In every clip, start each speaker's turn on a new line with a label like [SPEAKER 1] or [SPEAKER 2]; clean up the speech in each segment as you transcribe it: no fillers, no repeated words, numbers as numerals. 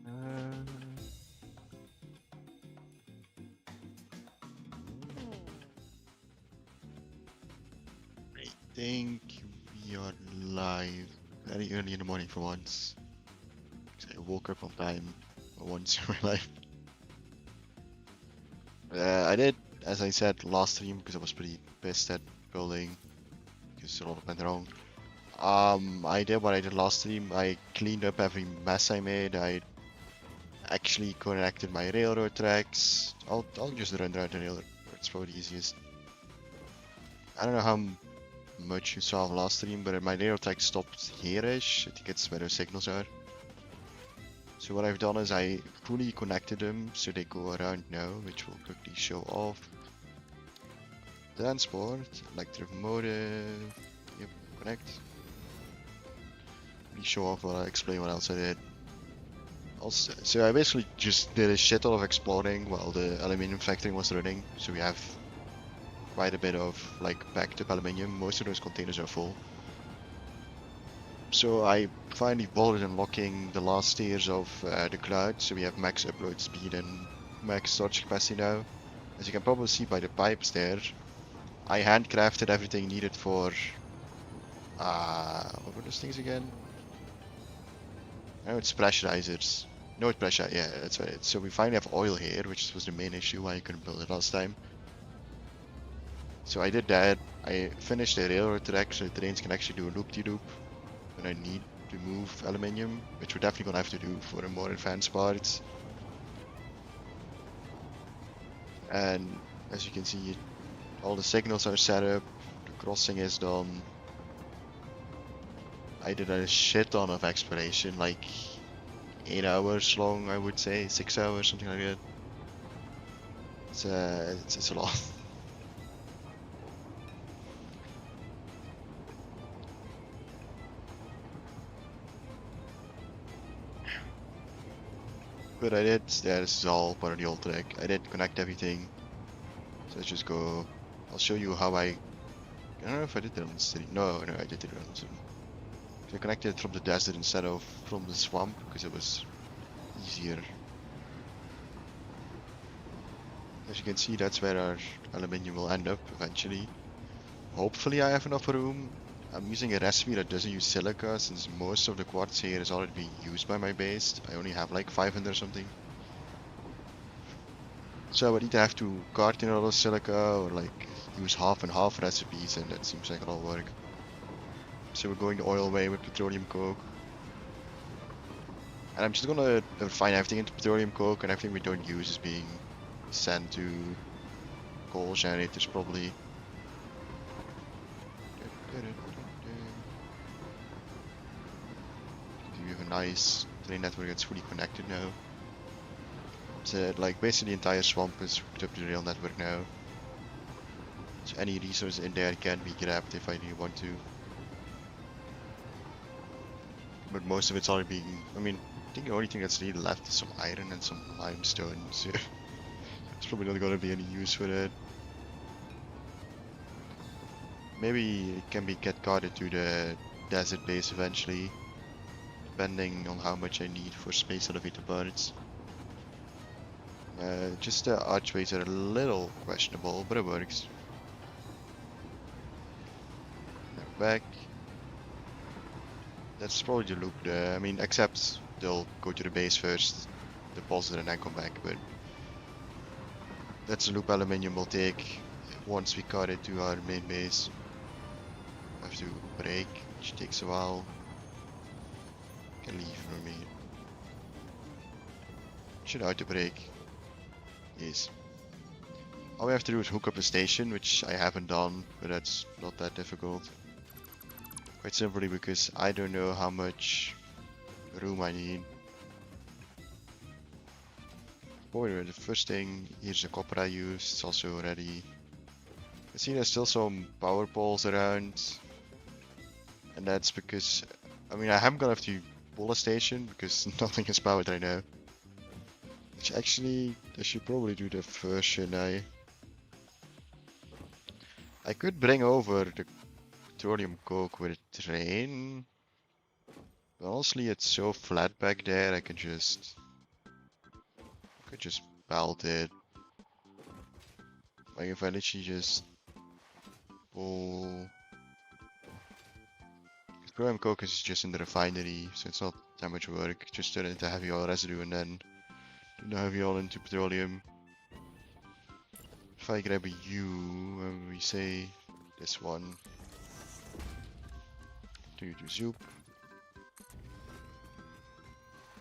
[SPEAKER 1] I think we are live very early in the morning for once. 'Cause I woke up on time for once in my life. I did, as I said last stream, because I was pretty pissed at building because a lot went wrong. I did what I did last stream. I cleaned up every mess I made. I actually connected my railroad tracks. I'll just run around the railroad. It's probably the easiest. I don't know how much you saw of last stream, but my railroad track stopped here-ish. I think it's where the signals are. So what I've done is I fully connected them so they go around now, which will quickly show off. Transport, electric motive, yep, connect. Quickly show off while I explain what else I did. Also, so I basically just did a shit ton of exploring while the aluminium factory was running. So we have quite a bit of like backed up aluminium. Most of those containers are full. So I finally bothered unlocking the last tiers of the cloud, so we have max upload speed and max storage capacity now. As you can probably see by the pipes there, I handcrafted everything needed for, what were those things again? Oh, it's pressurizers. No, it's pressure, yeah, that's right. So we finally have oil here, which was the main issue why I couldn't build it last time. So I did that. I finished the railroad track so the trains can actually do a loop-de-loop when I need to move aluminium, which we're definitely gonna have to do for the more advanced parts. And as you can see, all the signals are set up, the crossing is done. I did a shit ton of exploration, like 8 hours long, I would say, 6 hours, something like that. It's a lot. But I did, yeah, this is all part of the old track. I did connect everything. So let's just go. I'll show you how I don't know if I did it on the city. No, I did it on the city. So I connected from the desert instead of from the swamp because it was easier. As you can see, that's where our aluminium will end up eventually. Hopefully I have enough room. I'm using a recipe that doesn't use silica since most of the quartz here is already being used by my base. I only have like 500 or something. So I would either have to cart in a lot of silica or like use half and half recipes, and that seems like a lot of work. So we're going the oil way with petroleum coke. And I'm just gonna refine everything into petroleum coke, and everything we don't use is being sent to coal generators probably. We have a nice train network that's fully connected now. So like basically the entire swamp is hooked up to the rail network now. So any resource in there can be grabbed if I really want to. But most of it's already being, I mean, I think the only thing that's really left is some iron and some limestone, so it's probably not gonna be any use for it. Maybe it can be get carted to the desert base eventually, depending on how much I need for space elevator parts. Just the archways are a little questionable, but it works. Now back. That's probably the loop there. I mean, except they'll go to the base first, deposit, and then come back, but that's the loop aluminium will take once we cut it to our main base. I have to break, which takes a while. Can leave for me. Should I have to break? Yes. All we have to do is hook up a station, which I haven't done, but that's not that difficult. Quite simply because I don't know how much room I need. Oh, the first thing, here's the copper I used, it's also ready. I see there's still some power poles around. And that's because, I mean, I am gonna have to pull a station because nothing is powered right now. Which actually, I should probably do the first, shouldn't I could bring over the petroleum coke with a train. But honestly, it's so flat back there, I can just Could just belt it. Like if I literally just pull. Petroleum coke is just in the refinery, so it's not that much work. Just turn it into heavy oil residue and then turn the heavy oil into petroleum. If I grab a U and we say this one to soup,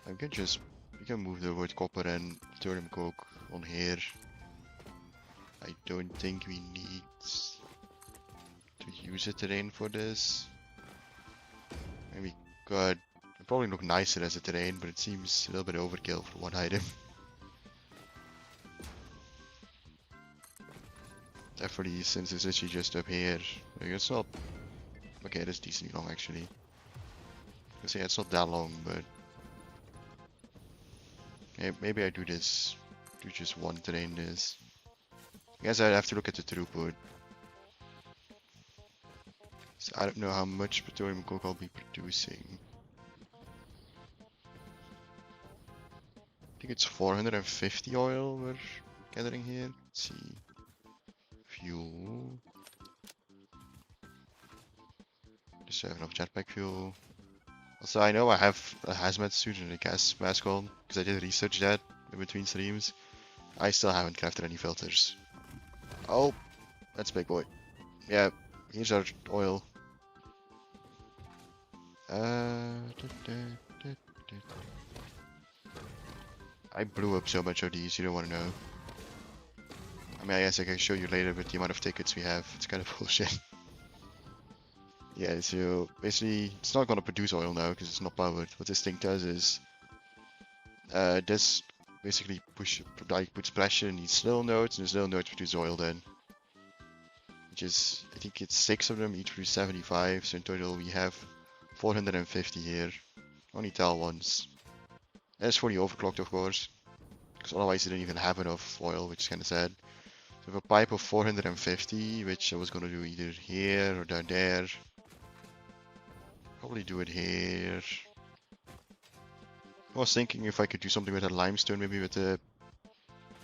[SPEAKER 1] I can just we can move the word copper and petroleum coke on here. I don't think we need to use a terrain for this. Maybe could it'd probably look nicer as a terrain, but it seems a little bit overkill for one item. Definitely, since it's literally just up here. Like, it's not. Okay, it is decently long actually. I say it's not that long, but maybe I do this. Do just one terrain this. I guess I'd have to look at the throughput. So I don't know how much petroleum coke I'll be producing. I think it's 450 oil we're gathering here. Let's see. Fuel. Just have enough jetpack fuel. Also, I know I have a hazmat suit and a gas mask on because I did research that in between streams. I still haven't crafted any filters. Oh, that's big boy. Yeah, here's our oil. I blew up so much of these, you don't want to know. I mean, I guess I can show you later, but the amount of tickets we have, it's kind of bullshit. Yeah, so basically, it's not going to produce oil now because it's not powered. What this thing does is, this basically puts pressure in these little nodes, and these little nodes produce oil then. Which is, I think it's 6 of them, each produce 75, so in total we have 450 here. Only tell once. That's fully overclocked, of course, because otherwise they didn't even have enough oil, which is kind of sad. So we have a pipe of 450, which I was going to do either here or down there. Probably do it here. I was thinking if I could do something with that limestone, maybe with the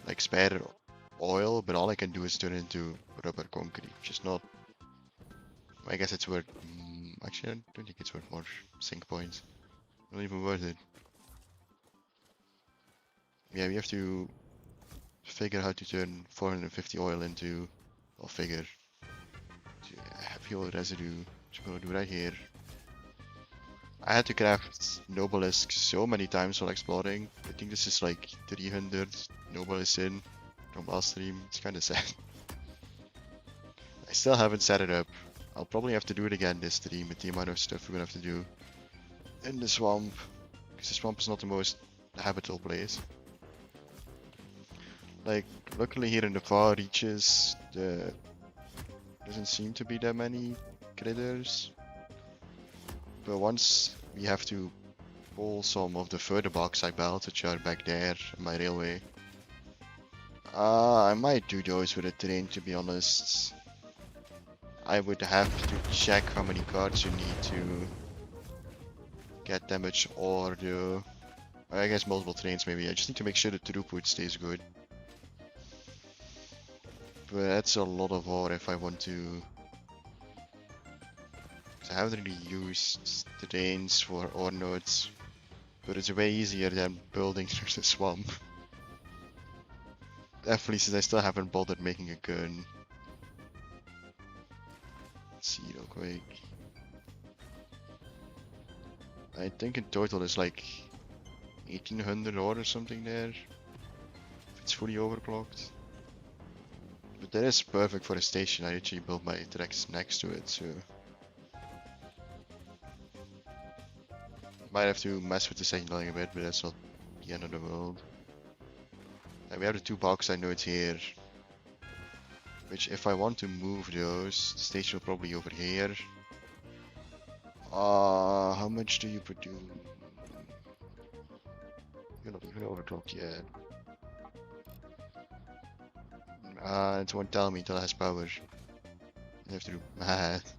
[SPEAKER 1] like spare oil, but all I can do is turn it into rubber concrete, which is not. I guess it's worth. Actually, I don't think it's worth more sync points. Not even worth it. Yeah, we have to figure how to turn 450 oil into. I'll figure. Heavy oil residue. Which I'm gonna do right here. I had to craft Nobelisk so many times while exploring. I think this is like 300 Nobelisk in from last stream. It's kind of sad. I still haven't set it up. I'll probably have to do it again this stream with the amount of stuff we're gonna have to do in the swamp. Because the swamp is not the most habitable place. Like, luckily here in the far reaches, there doesn't seem to be that many critters. But once we have to pull some of the further bauxite belts which are back there on my railway. I might do those with a terrain, to be honest. I would have to check how many cards you need to get that much ore though. I guess multiple trains maybe. I just need to make sure the throughput stays good. But that's a lot of ore if I want to. I haven't really used terrains for ore nodes, but it's way easier than building through the swamp. Definitely, since I still haven't bothered making a gun. Let's see real quick. I think in total there's like 1800 ore or something there, if it's fully overclocked. But that is perfect for a station. I actually built my tracks next to it, so. Might have to mess with the signaling a bit, but that's not the end of the world. And we have the 2 bauxite nodes here. Which, if I want to move those, the station will probably be over here. How much do you produce? You're not even overclocked yet. It won't tell me until it has power. I have to do math.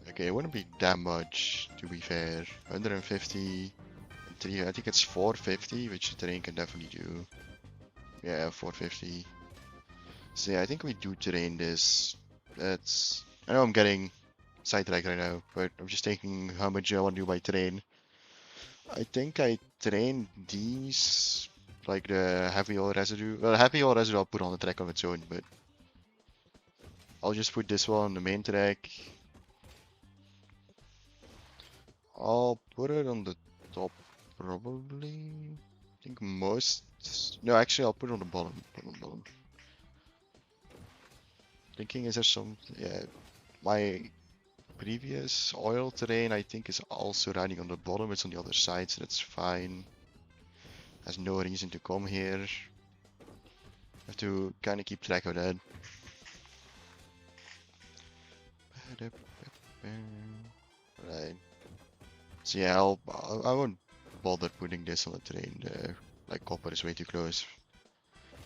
[SPEAKER 1] Okay, it wouldn't be that much, to be fair. 150 and 3, I think it's 450, which the terrain can definitely do. Yeah, 450. So yeah, I think we do terrain this. That's, I know I'm getting sidetracked right now, but I'm just thinking how much I want to do by terrain. I think I train these, like the heavy oil residue. Well, heavy oil residue I'll put on the track of its own, but I'll just put this one on the main track. I'll put it on the top, probably. I think most. No, actually, I'll put it on the bottom. Put it on the bottom. Thinking, is there some? Yeah, my previous oil terrain, I think, is also riding on the bottom. It's on the other side, so that's fine. Has no reason to come here. Have to kind of keep track of that. Right. So yeah, I won't bother putting this on the train. Like copper is way too close.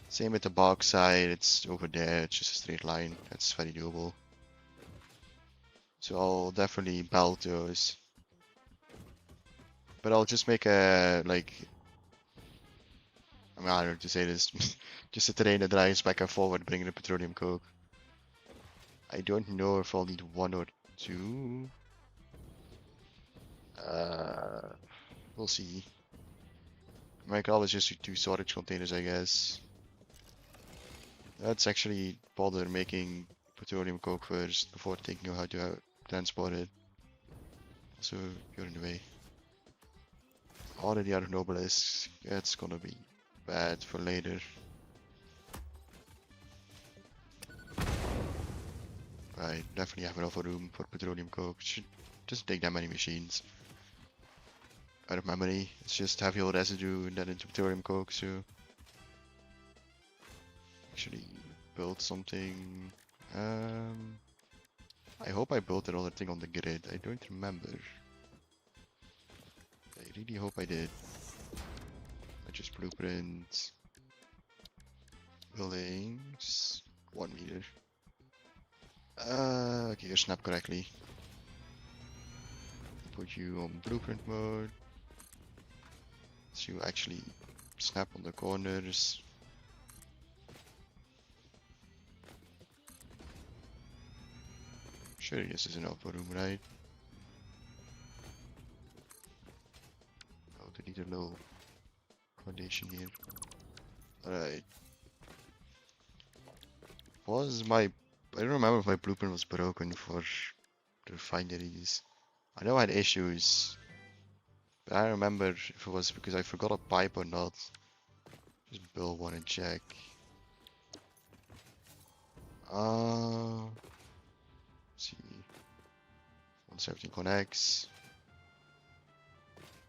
[SPEAKER 1] Same with the bauxite, it's over there, it's just a straight line. That's very doable. So I'll definitely belt those. But I'll just make a, like, I mean, I don't know how to say this. Just a terrain that drives back and forward, bringing the petroleum coke. I don't know if I'll need 1 or 2. Uh, we'll see. I could always just do 2 storage containers, I guess. Let's actually bother making petroleum coke first before thinking of how to transport it. So you're in the way. Already out of Nobilis. It's gonna be bad for later. I definitely have enough room for petroleum coke. Should just take that many machines. Out of memory, it's just heavy oil residue and then into petroleum coke. So actually build something. I hope I built another thing on the grid. I don't remember. I really hope I did. I just blueprint buildings 1 meter. Okay, you snap correctly. Put you on blueprint mode. So you actually snap on the corners. Surely this is enough room, right? Oh, they need a little foundation here. Alright. Was my... I don't remember if my blueprint was broken for the refineries. I know I had issues. But I don't remember if it was because I forgot a pipe or not. Just build one and check. Let's see. 117 connects.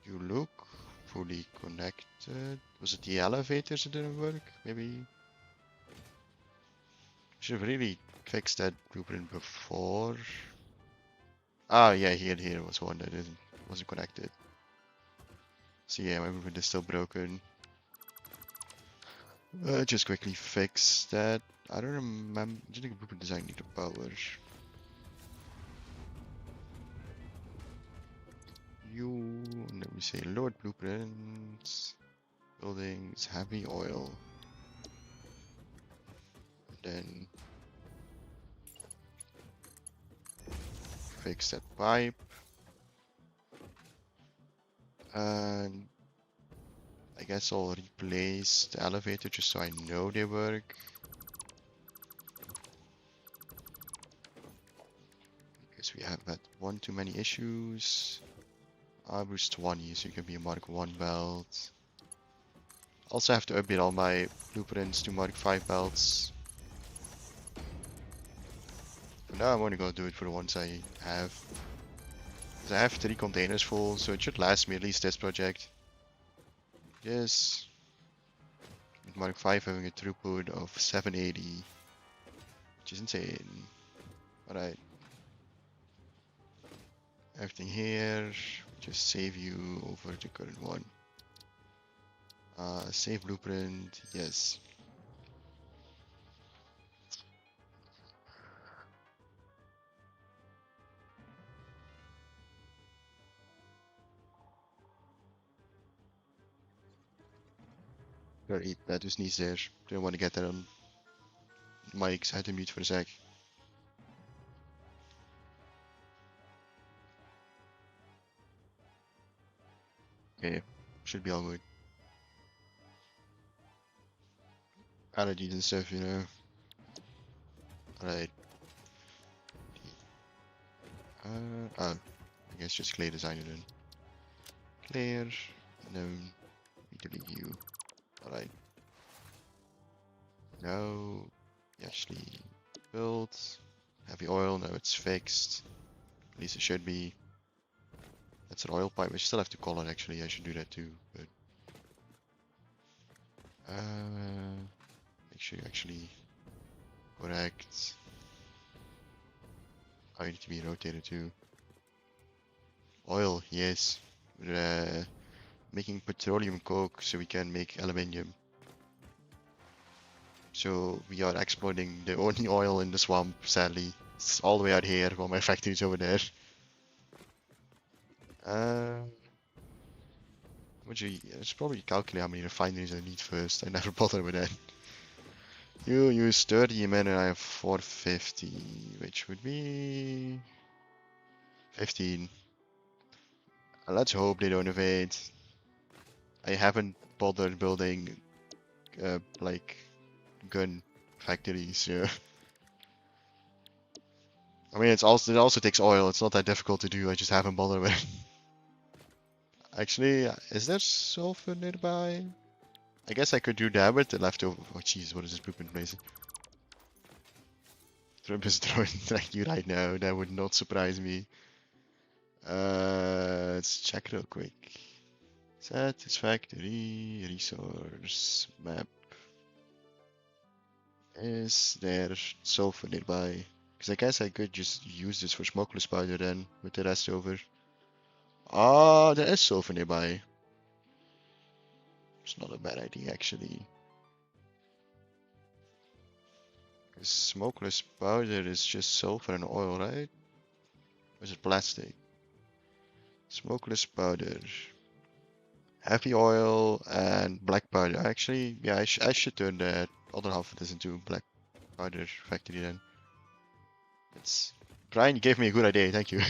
[SPEAKER 1] You look fully connected. Was it the elevators that didn't work? Maybe. Should have really fixed that blueprint before. Ah, yeah, here was one that wasn't connected. So yeah, my blueprint is still broken. Just quickly fix that. I don't remember. I think blueprint design need a power. Let me say load blueprints, buildings, heavy oil. Then fix that pipe. And I guess I'll replace the elevator just so I know they work. Because we have had one too many issues. Average 20, so you can be a Mark 1 belt. Also have to update all my blueprints to Mark 5 belts. For now I'm only gonna do it for the ones I have. Because I have 3 containers full, so it should last me at least this project. Yes. With Mark 5 having a throughput of 780. Which is insane. Alright. Everything here. Just save you over the current one. Save blueprint, yes. Sorry, that was niet there. Didn't want to get that on mic, so I had to mute for a sec. Okay, should be all good. Allergies and stuff, you know. Alright. Oh, I guess just clear designer then. Clear, known, delete you. Alright. Now, actually build. Heavy oil, now it's fixed. At least it should be. That's an oil pipe. I still have to call it actually. I should do that too. But make sure you actually correct. I need to be rotated too. Oil, yes. We're making petroleum coke so we can make aluminium. So we are exploiting the only oil in the swamp, sadly. It's all the way out here while my factory is over there. Would you? It's probably calculate how many refineries I need first. I never bother with that. You use 30 men and I have 450, which would be 15. Let's hope they don't invade. I haven't bothered building like gun factories. So. I mean, it also takes oil. It's not that difficult to do. I just haven't bothered with it. Actually, is there sulfur nearby? I guess I could do that with the leftover. Oh jeez, what is this poop in place? Trump is throwing at you right now. That would not surprise me. Let's check real quick. Satisfactory resource map. Is there sulfur nearby? Because I guess I could just use this for smokeless powder then, with the rest over. Ah, there is sulfur nearby. It's not a bad idea actually. Smokeless powder is just sulfur and oil, right? Or is it plastic? Smokeless powder. Heavy oil and black powder. Actually, yeah, I should turn that other half of this into black powder factory then. It's Brian, you gave me a good idea, thank you.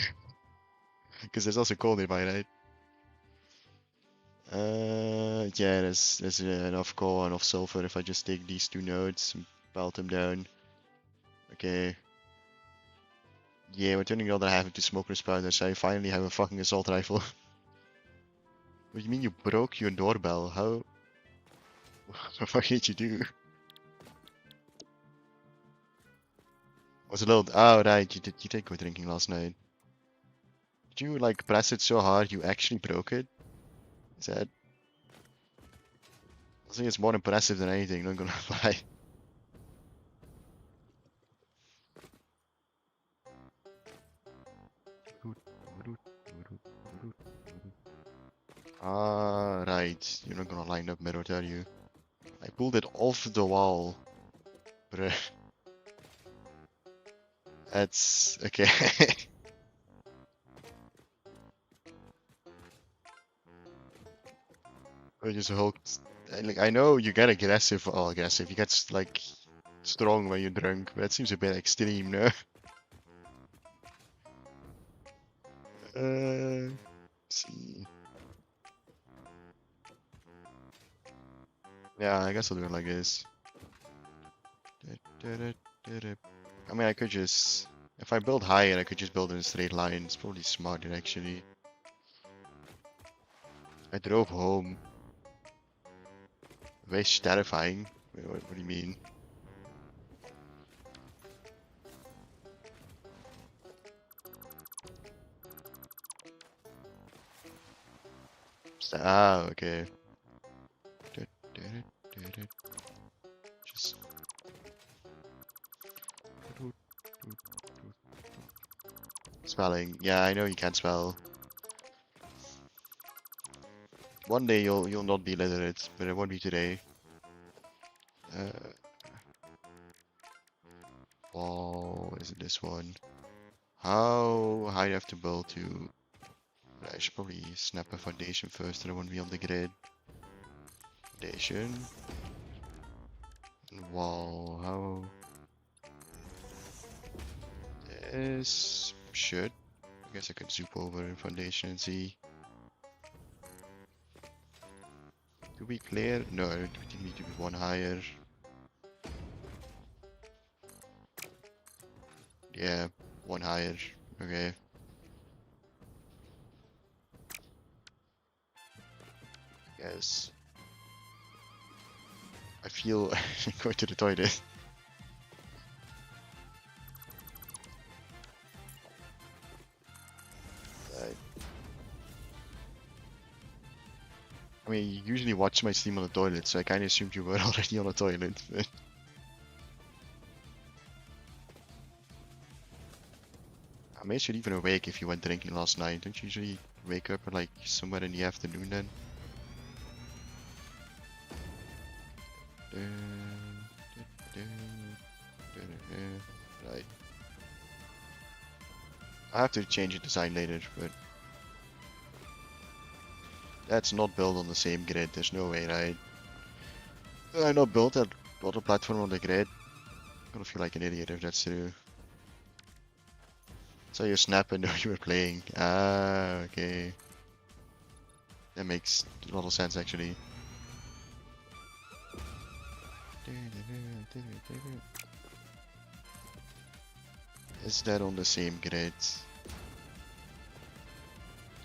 [SPEAKER 1] Because there's also coal nearby, right? Yeah, there's enough coal, enough sulfur if I just take these two nodes and belt them down. Okay. Yeah, we're turning the other half into smokeless powder, so I finally have a fucking assault rifle. What do you mean you broke your doorbell? How? What the fuck did you do? Was a little. Oh right, you did go drinking last night. Did you like press it so hard you actually broke it? Is that? I think it's more impressive than anything. Not gonna lie. Ah, right. You're not gonna line up mirror, are you? I pulled it off the wall. Bruh. That's okay. I just hooked. Like I know you get aggressive. Oh, aggressive. You get like strong when you're drunk, but that seems a bit extreme, no? Let's see. Yeah, I guess I'll do it like this. I mean, I could just, if I build higher, I could just build in a straight line. It's probably smarter, actually. I drove home. Very terrifying. Wait, what do you mean? Ah, okay. Just spelling. Yeah, I know you can't spell. One day you'll not be literate, but it won't be today. Oh, is it this one? How high do I have to build to? I should probably snap a foundation first, and I won't be on the grid. Foundation. Wall, how? This should. I guess I could zoom over in foundation and see. Do we clear? No, we need to be one higher. Yeah, one higher. Okay. Yes. I feel going to the toilet. I mean, you usually watch my stream on the toilet, so I kind of assumed you were already on the toilet. But I made you even awake if you went drinking last night. Don't you usually wake up at like somewhere in the afternoon then? Right. I have to change the design later, but that's not built on the same grid. There's no way, right? I not built that other platform on the grid. I'm gonna feel like an idiot if that's true. So you snap and know you were playing. Ah, okay. That makes a lot of sense actually. Is that on the same grid?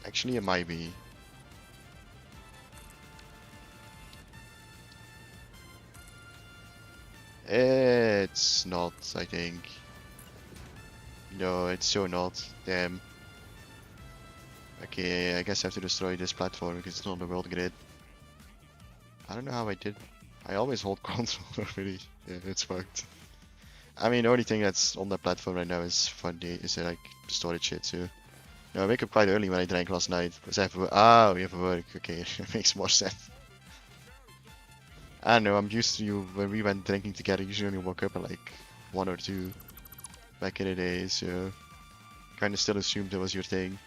[SPEAKER 1] Actually, it might be. It's not, I think. No, it's so not. Damn. Okay, I guess I have to destroy this platform because it's not on the world grid. I don't know how I did. I always hold control already. Yeah, it's fucked. I mean, the only thing that's on that platform right now is like the storage shit too. No, I wake up quite early when I drank last night. Because I have to work. Ah, we have to work. Okay, it makes more sense. I don't know, I'm used to you when we went drinking together. Usually only woke up at like 1 or 2 back in the day, so kind of still assumed that was your thing.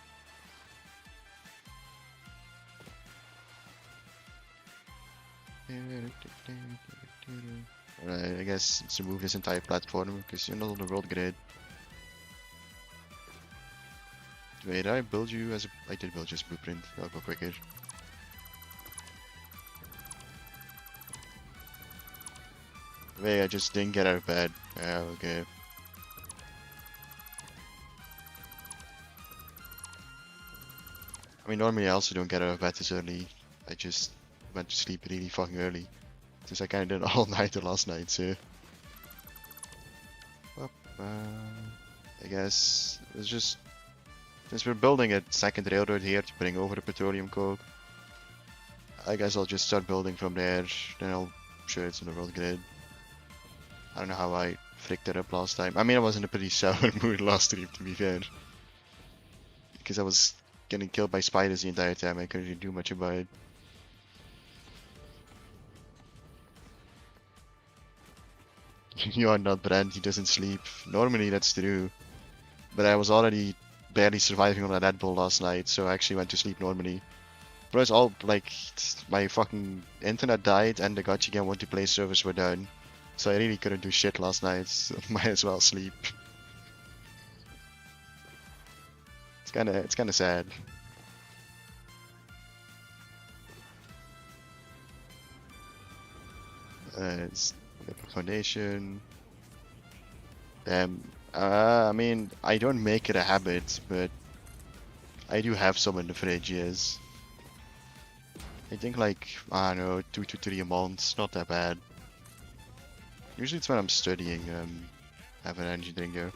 [SPEAKER 1] Alright, I guess let's remove this entire platform because you're not on the world grid. Wait, did I build you as a... I did build you as a blueprint. I'll go quicker. Wait, I just didn't get out of bed. Yeah, okay. I mean, normally I also don't get out of bed this early. I just went to sleep really fucking early. Since I kinda did all nighter last night, so... I guess it's just... Since we're building a second railroad here to bring over the petroleum coke, I guess I'll just start building from there, then I'll show it's on the world grid. I don't know how I fricked it up last time. I mean, I was in a pretty sour mood last stream, to be fair. Because I was getting killed by spiders the entire time, I couldn't really do much about it. You are not Brand, he doesn't sleep. Normally that's true. But I was already barely surviving on a Red Bull last night, so I actually went to sleep normally. But it's all like my fucking internet died and the gacha game multiplayer servers were down. So I really couldn't do shit last night, so might as well sleep. It's kinda sad. It's the foundation. I mean, I don't make it a habit, but I do have some in the fridge, yes. I think like, I don't know, 2 to 3 a month, not that bad. Usually it's when I'm studying, have an energy drink there.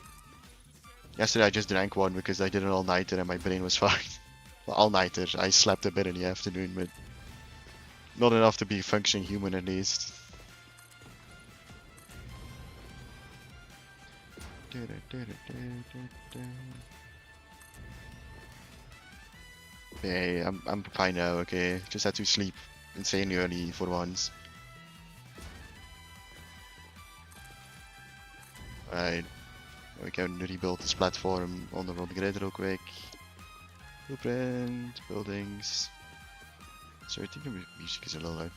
[SPEAKER 1] Yesterday I just drank one because I did an all-nighter and my brain was fucked. Well, all-nighter, I slept a bit in the afternoon, but not enough to be a functioning human at least. Yeah, I'm fine now, okay. Just had to sleep insanely early for once. Right. We can rebuild this platform on the world grid real quick. Blueprint, buildings. So I think the music is a little loud.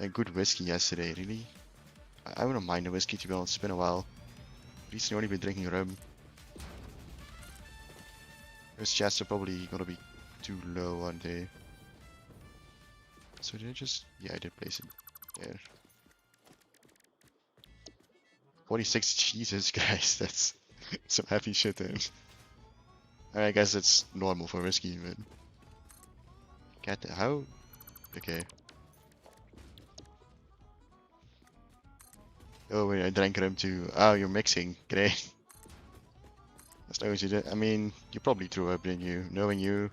[SPEAKER 1] a good whiskey yesterday, really. I wouldn't mind a whiskey to be honest, it's been a while. Recently only been drinking rum. Those chests are probably gonna be too low, aren't they? So did I just... Yeah, I did place it there. 46, Jesus Christ, that's some heavy shit then. I guess it's normal for whiskey, but... Cat, how? Okay. Oh wait, I drank rum too. Oh, you're mixing. Great. That's not what you did. I mean, you probably threw up, didn't you? Knowing you,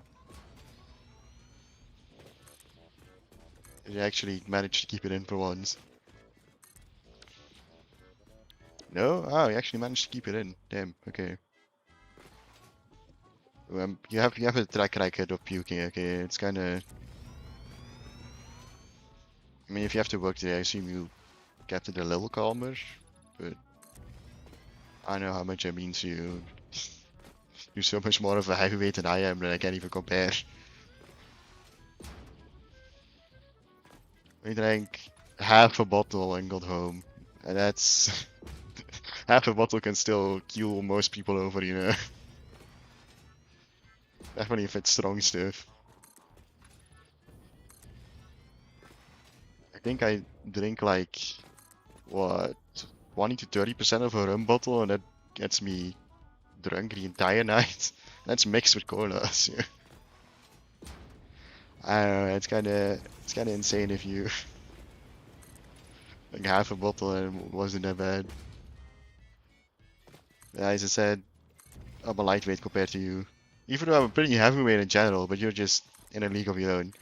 [SPEAKER 1] you actually managed to keep it in for once. No? Oh, you actually managed to keep it in. Damn, okay. You have a track record of puking, okay? It's kinda... I mean, if you have to work today, I assume you kept it a little calmer, but I know how much it means to you. You're so much more of a heavyweight than I am that I can't even compare. I drank half a bottle and got home, and that's... half a bottle can still kill most people over, you know? Definitely if it's strong stuff. I think I drink like, what, 20 to 30% of a rum bottle, and that gets me drunk the entire night. That's mixed with cola, so I don't know, it's kinda insane if you like half a bottle and it wasn't that bad. Yeah, as I said, I'm a lightweight compared to you. Even though I'm a pretty heavyweight in general, but you're just in a league of your own.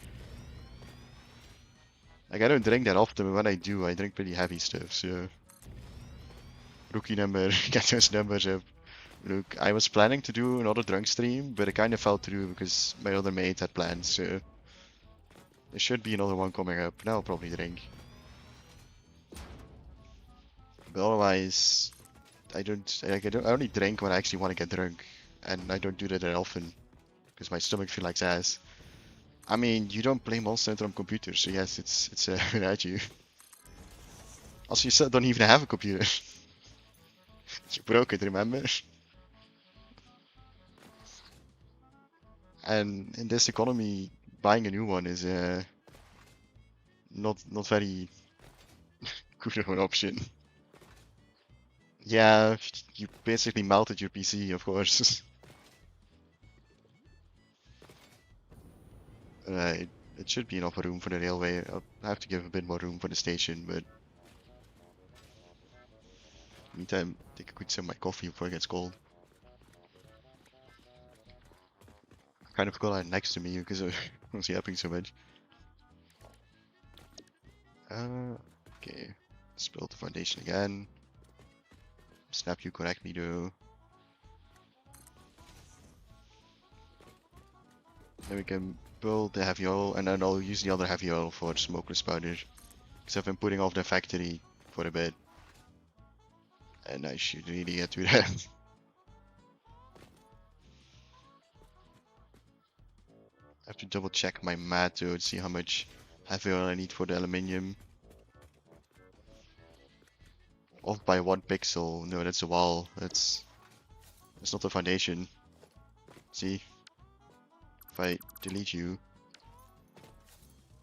[SPEAKER 1] Like I don't drink that often, but when I do, I drink pretty heavy stuff, so rookie number, get those numbers up. Look, I was planning to do another drunk stream, but it kind of fell through because my other mate had plans, so there should be another one coming up. Now I'll probably drink. But otherwise, I only drink when I actually want to get drunk, and I don't do that often because my stomach feels like ass. I mean, you don't play Monster Hunter on computer, so yes, it's without you. Also, you still don't even have a computer. You broke it, remember? And in this economy, buying a new one is not very good of an option. Yeah, you basically melted your PC, of course. Right, it should be enough room for the railway. I'll have to give a bit more room for the station, but meantime, take a quick sip of my coffee before it gets cold. I kind of forgot I had next to me because I was yapping so much. Okay, let's build the foundation again. Snap you correctly though. Then we can build the heavy oil, and then I'll use the other heavy oil for smokeless powder. Because I've been putting off the factory for a bit. And I should really get to that. I have to double check my math to see how much heavy oil I need for the aluminium. Off by 1 pixel. No, that's a wall. That's not a foundation. See? If I delete you,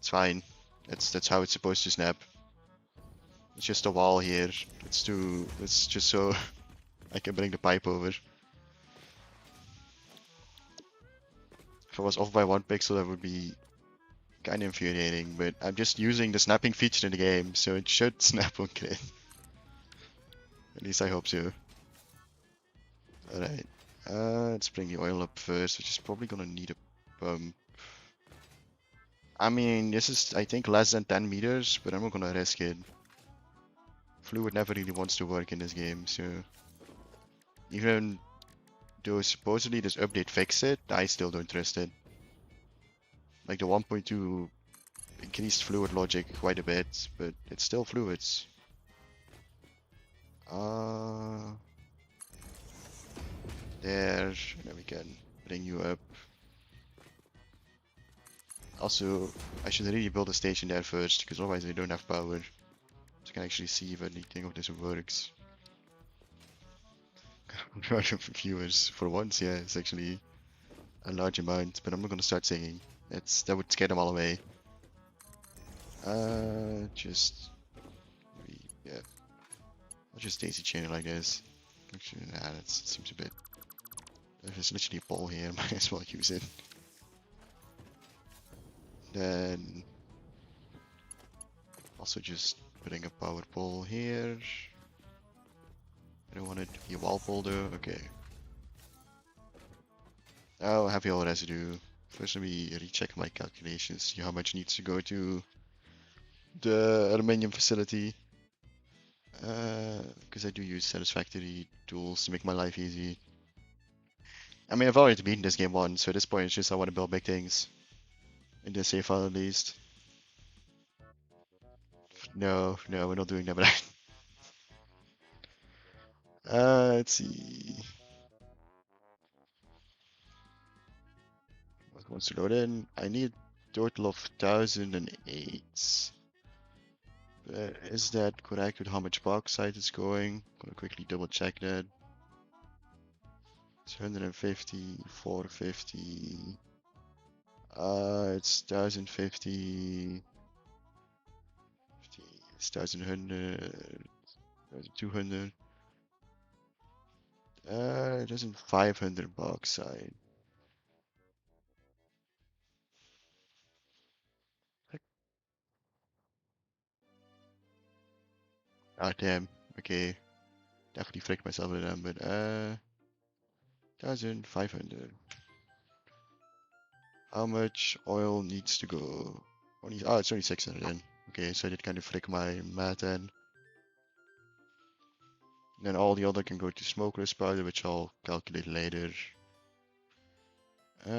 [SPEAKER 1] it's fine. That's how it's supposed to snap. It's just a wall here. It's just so I can bring the pipe over. If I was off by 1 pixel, that would be kind of infuriating, but I'm just using the snapping feature in the game, so it should snap on crit. At least I hope so. Alright, let's bring the oil up first, which is probably gonna need a pump. I mean, this is, I think, less than 10 meters, but I'm not gonna risk it. Fluid never really wants to work in this game, so... Even though supposedly this update fixed it, I still don't trust it. Like the 1.2 increased fluid logic quite a bit, but it's still fluids. There, and then we can bring you up. Also, I should really build a station there first, because otherwise I don't have power. So I can actually see if anything of this works. Viewers, for once, yeah, it's actually a large amount, but I'm not gonna start singing. That would scare them all away. Just yeah, I'll just daisy chain it like this. Actually, nah, that seems a bit. There's literally a pole here, might as well use it. Then also just putting a power pole here. I don't want it to be a wall pole though. Okay. Oh, heavy oil residue. First, let me recheck my calculations, see how much needs to go to the aluminium facility. Because I do use Satisfactory tools to make my life easy. I mean, I've already beaten this game once, so at this point it's just I want to build big things. In the save file at least. No, no, we're not doing that, but let's see. What wants to load in? I need a total of 1008. Is that correct with how much bauxite is going? Gonna quickly double check that. It's 150, 450. It's 1050. It's 1100. 200. It isn't 500 bauxite. Ah, damn. Okay. Definitely fricked myself with them, but 1500. How much oil needs to go? Only, oh, it's only 600 then. Okay, so I did kind of frick my math then. Then all the other can go to smokeless powder, which I'll calculate later. So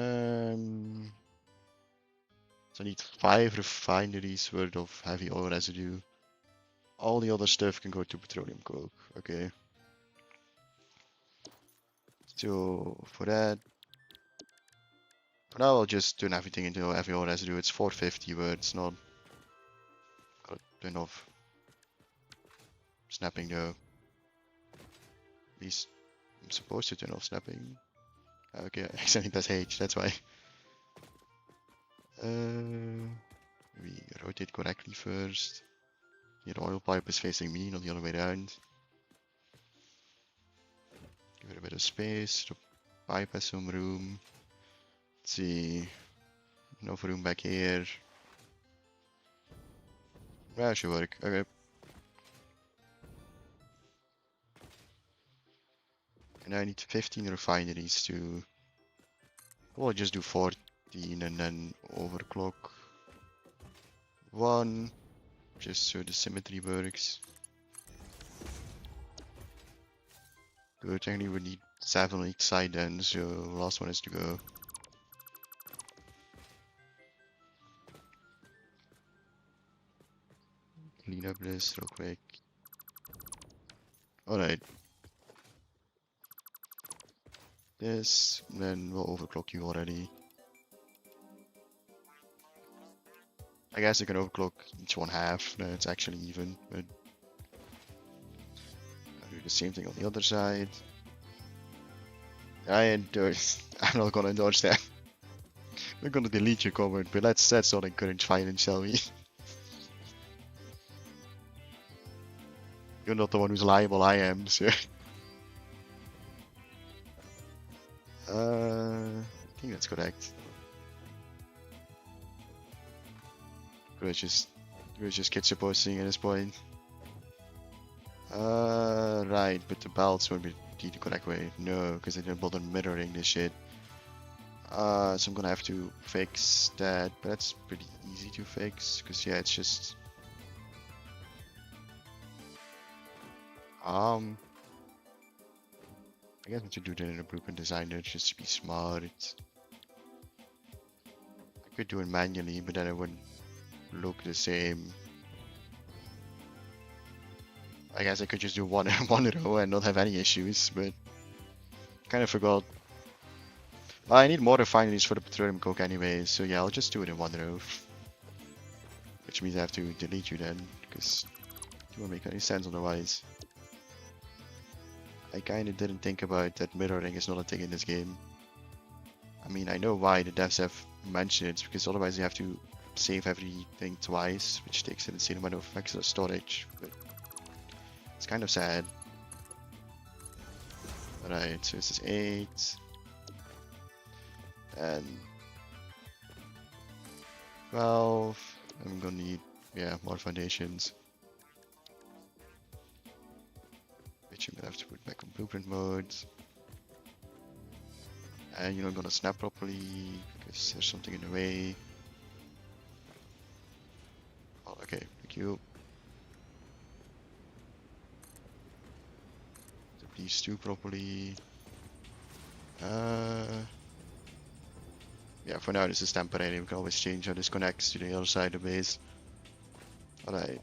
[SPEAKER 1] I need 5 refineries worth of heavy oil residue. All the other stuff can go to petroleum coke. Okay. So for that, for now I'll just turn everything into heavy oil residue. It's 450, but it's not got enough snapping though. At least I'm supposed to turn off snapping. Okay, I accidentally press H, that's why. We rotate correctly first. The oil pipe is facing me, not the other way around. Give it a bit of space. The pipe has some room. Let's see. Enough room back here. That should work. Okay. And I need 15 refineries to. Well, just do 14 and then overclock 1. Just so the symmetry works. Good, technically we need 7 on each side then, so last one is to go. Clean up this real quick. Alright. This, then we'll overclock you already. I guess I can overclock each one half, no, it's actually even, but I'll do the same thing on the other side. I'm not gonna endorse that. We're gonna delete your comment, but that's not encourage violence, shall we? You're not the one who's liable, I am, so. I think that's correct. We're just kid supposing at this point. Right, but the belts won't be the correct way. No, because I didn't bother mirroring this shit. So I'm gonna have to fix that, but that's pretty easy to fix, because yeah, it's just... I guess I should do that in a blueprint designer just to be smart. I could do it manually, but then it wouldn't look the same. I guess I could just do one row and not have any issues, but kind of forgot I need more refineries for the petroleum coke anyway, so yeah, I'll just do it in one row. Which means I have to delete you then, because it won't make any sense otherwise. I kinda didn't think about that mirroring is not a thing in this game. I mean, I know why the devs have mentioned it, because otherwise you have to save everything twice, which takes an insane amount of extra storage, but it's kind of sad. Alright, so this is 8. And 12. I'm gonna need, yeah, more foundations. Which I'm gonna have to put back on blueprint mode. And you're not gonna snap properly because there's something in the way. Oh, okay, thank you. So these two properly. Yeah, for now this is temporary. We can always change how this connects to the other side of the base. Alright.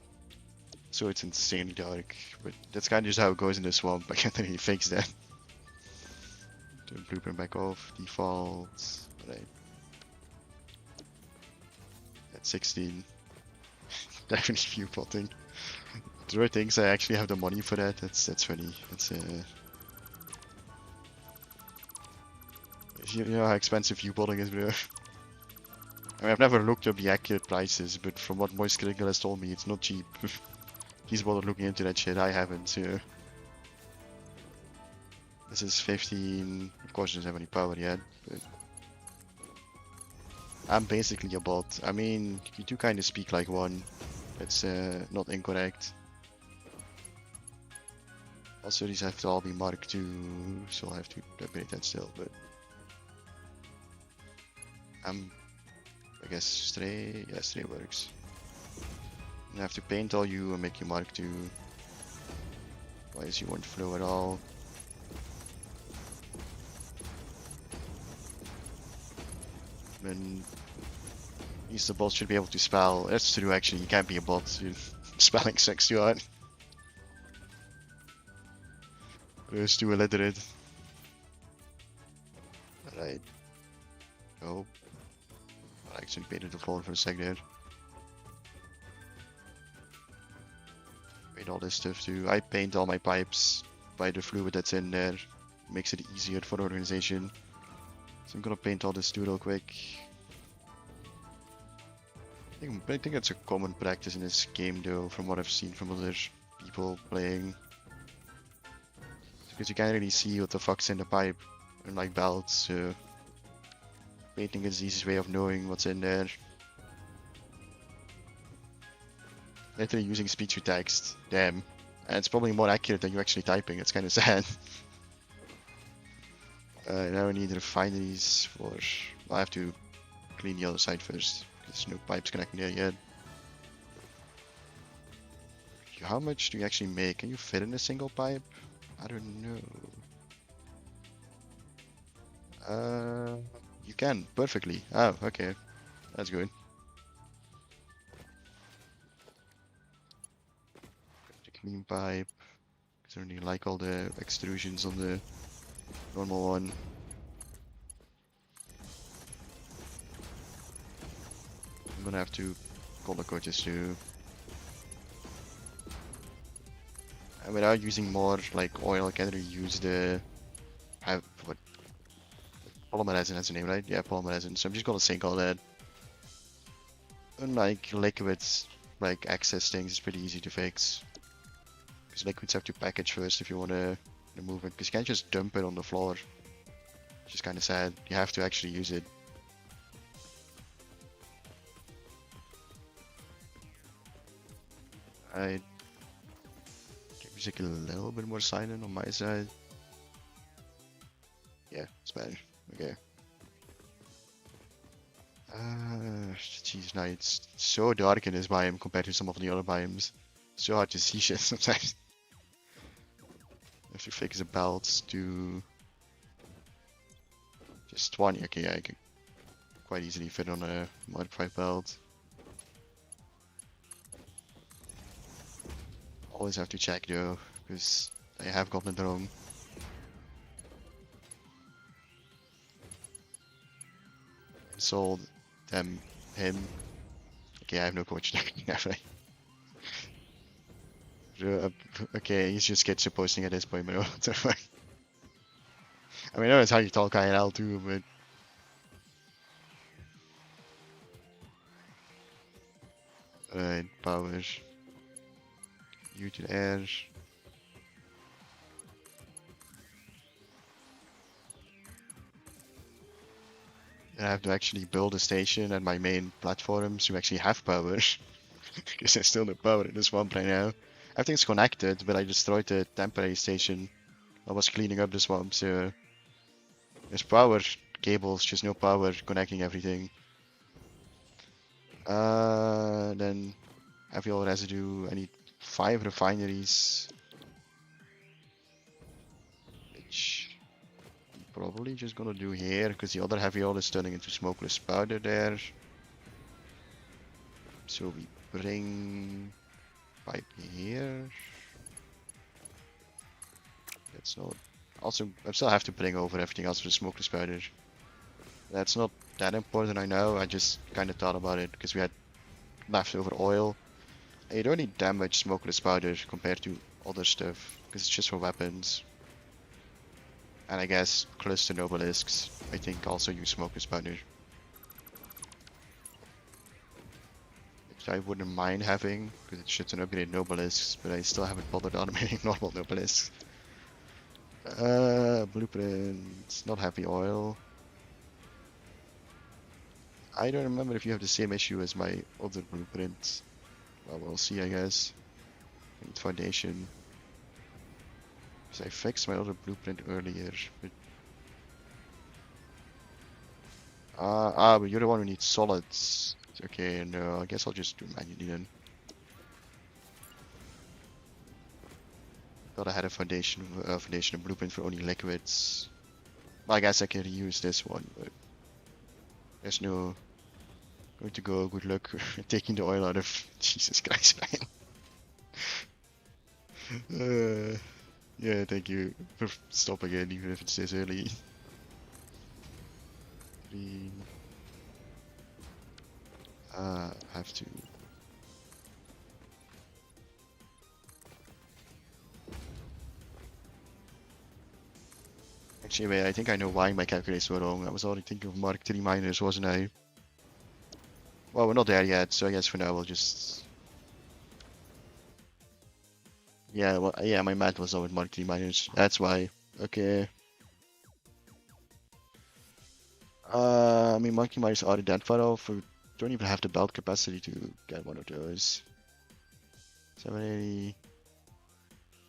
[SPEAKER 1] So it's insanely dark, but that's kind of just how it goes in the swamp. I can't really fix that. Turn blueprint back off. Defaults. Alright. At 16. Definitely view plotting. There are things I actually have the money for that. That's funny. That's you know how expensive view plotting is, bro. I mean, I've never looked up the accurate prices, but from what Moist Critical has told me, it's not cheap. He's bothered looking into that shit. I haven't. So this is 15. Of course, it doesn't have any power yet, but I'm basically a bot. I mean, you do kind of speak like one. That's not incorrect. Also, these have to all be Mark II, so I'll have to upgrade that still, but I guess Stray, yeah, Stray works. I have to paint all you and make you Mark II. Otherwise you won't flow at all. Then these the bots should be able to spell. That's true actually, you can't be a bot. Spelling sucks too hard. It's too illiterate. Alright. Oh. I actually painted the floor for a sec there. Paint all this stuff too. I paint all my pipes by the fluid that's in there. Makes it easier for the organization. So I'm gonna paint all this too real quick. I think that's a common practice in this game though, from what I've seen from other people playing. Because you can't really see what the fuck's in the pipe, unlike belts, so painting is the easiest way of knowing what's in there. Literally using speech to text, damn. And it's probably more accurate than you actually typing, it's kinda sad. Now I need refineries for... Well, I have to clean the other side first, because no pipes connecting there yet. How much do you actually make? Can you fit in a single pipe? I don't know. You can, perfectly. Oh, okay. That's good. The clean pipe. I don't really like all the extrusions on the normal one. I'm gonna have to color code this too. And without using more like oil, I can't really use the what polymer resin has a name, right? Yeah, polymer resin. So I'm just gonna sink all that. Unlike liquids, like excess things, it's pretty easy to fix. Because liquids have to package first if you want to remove it. Because you can't just dump it on the floor. Which is kind of sad. You have to actually use it. I get music a little bit more silent on my side. Yeah, it's better. Okay. Jeez, now it's so dark in this biome compared to some of the other biomes. So hard to see shit sometimes. I have to fix the belts to just 20. Okay, yeah, I could quite easily fit on a modified belt. Always have to check though, because I have gotten it wrong. sold them him. Okay, I have no coach deck, have I? Okay, he's just sketch posting at this point, but what the fuck? I mean, I know it's how you talk IRL too, but alright, power. U to the air. I have to actually build a station at my main platforms to actually have power. Because there's still no power in this swamp right now. Everything's connected, but I destroyed the temporary station. I was cleaning up the swamp, so there's power cables, just no power connecting everything. Then heavy oil residue. I need 5 refineries, which I'm probably just gonna do here because the other heavy oil is turning into smokeless powder there. So we bring pipe here. That's not. Also, I still have to bring over everything else for the smokeless powder. That's not that important, I know. I just kind of thought about it because we had leftover oil. You don't need that much smokeless powder compared to other stuff because it's just for weapons. And I guess cluster nobelisks, I think, also use smokeless powder. Which I wouldn't mind having because it's just an upgrade nobelisks, but I still haven't bothered automating normal nobelisks. Blueprints, not heavy oil. I don't remember if you have the same issue as my other blueprints. Well, we'll see, I guess. I need foundation. Because I fixed my other blueprint earlier, but... but you're the one who needs solids. Okay, no, I guess I'll just do manually then. Thought I had a foundation blueprint for only liquids. Well, I guess I can reuse this one, but... There's no... Going to go, good luck taking the oil out of... Jesus Christ, man. Yeah, thank you for stopping again, even if it's this early. 3. Have to. Actually, wait, I think I know why my calculations were wrong. I was already thinking of Mark 3 miners, wasn't I? Well, we're not there yet, so I guess for now we'll just... Yeah, well, yeah, my math was on with Mark 3 miners. That's why. Okay. I mean, Mark 3 miners aren't that far off. We don't even have the belt capacity to get one of those. 780.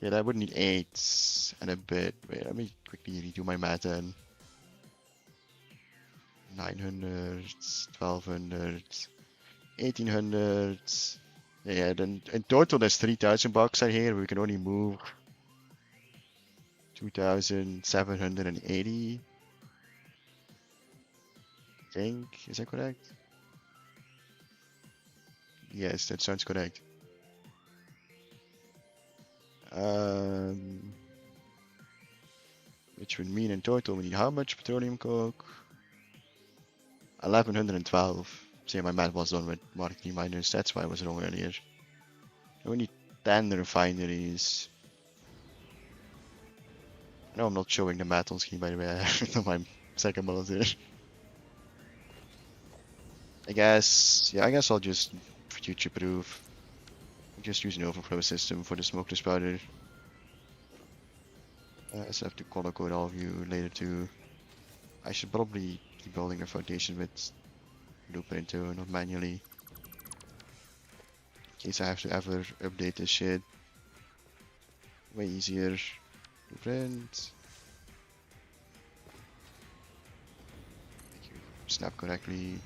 [SPEAKER 1] Yeah, that would need 8 and a bit. Wait, let me quickly redo my math then. 900, 1200, 1800. Yeah, then in total there's 3000 bucks out here. We can only move 2780. I think. Is that correct? Yes, that sounds correct. Which would mean in total we need how much petroleum coke? 1112. See, my math was done with Mark 3 miners. That's why I was wrong earlier. We need 10 refineries. No, I'm not showing the math on screen, by the way. I have my second bullet here. I guess I'll just future-proof. Just use an overflow system for the smokeless powder. I just have to color code all of you later too. I should probably keep building a foundation with blueprint too, not manually. In case I have to ever update this shit. Way easier. Blueprint. Make you snap correctly.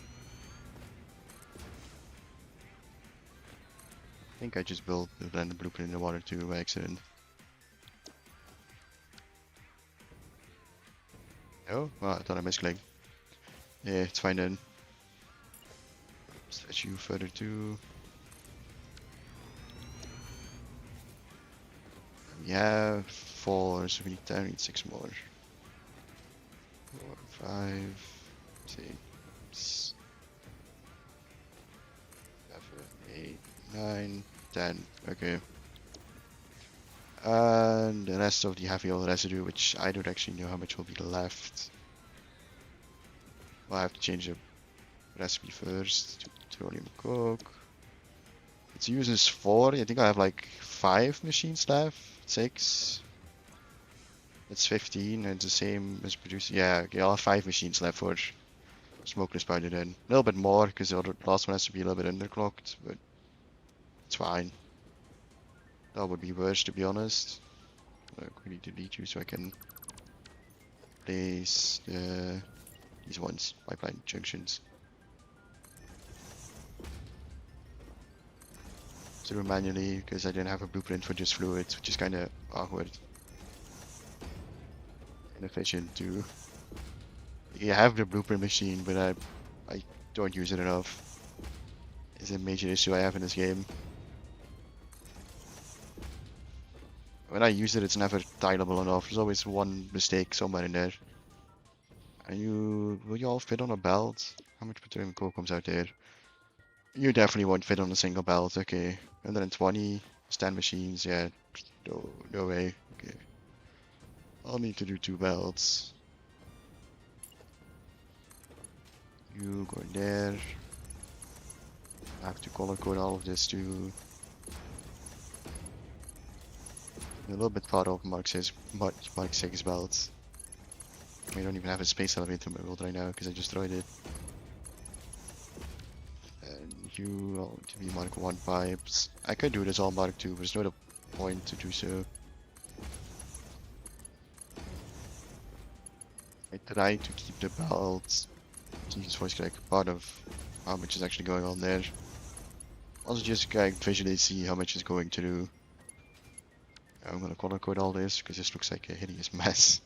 [SPEAKER 1] I think I just built the blended blueprint in the water too by accident. Oh, well, I thought I misclicked. Yeah, it's fine then. Stretch you further too. We have 4, so we need 10, we need 6 more. 4, 5, 6, 6, 7, 8, 9, 10. Okay. And the rest of the heavy oil residue, which I don't actually know how much will be left. Well, I have to change the recipe first to petroleum coke. It uses 4. I think I have like 5 machines left. 6. It's 15. And it's the same as producing. Yeah, okay, I'll have 5 machines left for smokeless powder then. A little bit more because the last one has to be a little bit underclocked, but it's fine. That would be worse, to be honest. I'll quickly delete you so I can place these ones, pipeline junctions. Through manually because I didn't have a blueprint for just fluids, which is kind of awkward. Inefficient too. You have the blueprint machine, but I don't use it enough. It's a major issue I have in this game. When I use it, it's never tileable enough. There's always one mistake somewhere in there. And will you all fit on a belt? How much petroleum coke comes out there? You definitely won't fit on a single belt. Okay, 120 stand machines. Yeah, no way. Okay, I'll need to do 2 belts. You go in there. I have to color code all of this too. A little bit far off Mark 6 belts. I don't even have a space elevator in my world right now because I just destroyed it. And you all to be Mark 1 pipes. I could do this all Mark 2, but there's no point to do so. I try to keep the belts, Jesus voice crack, part of how much is actually going on there. Also just visually see how much is going to do. I'm gonna color code all this because this looks like a hideous mess.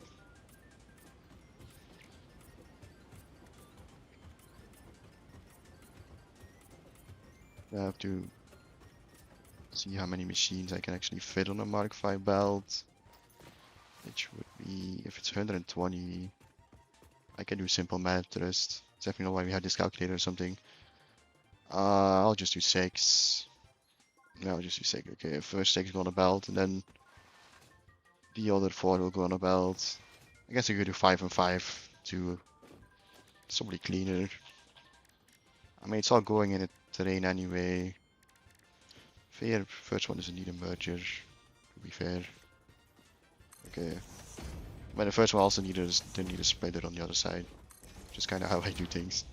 [SPEAKER 1] I have to see how many machines I can actually fit on a Mark 5 belt. Which would be, if it's 120, I can do simple math the rest. It's definitely not why we had this calculator or something. I'll just do 6. No, I'll just do 6. Okay, first 6 go on a belt, and then the other 4 will go on a belt. I guess I could do 5 and 5 to somebody cleaner. I mean, it's all going in a terrain anyway. Fair, first one doesn't need a merger, to be fair. Okay. But the first one also didn't need a spreader on the other side. Just kind of how I do things.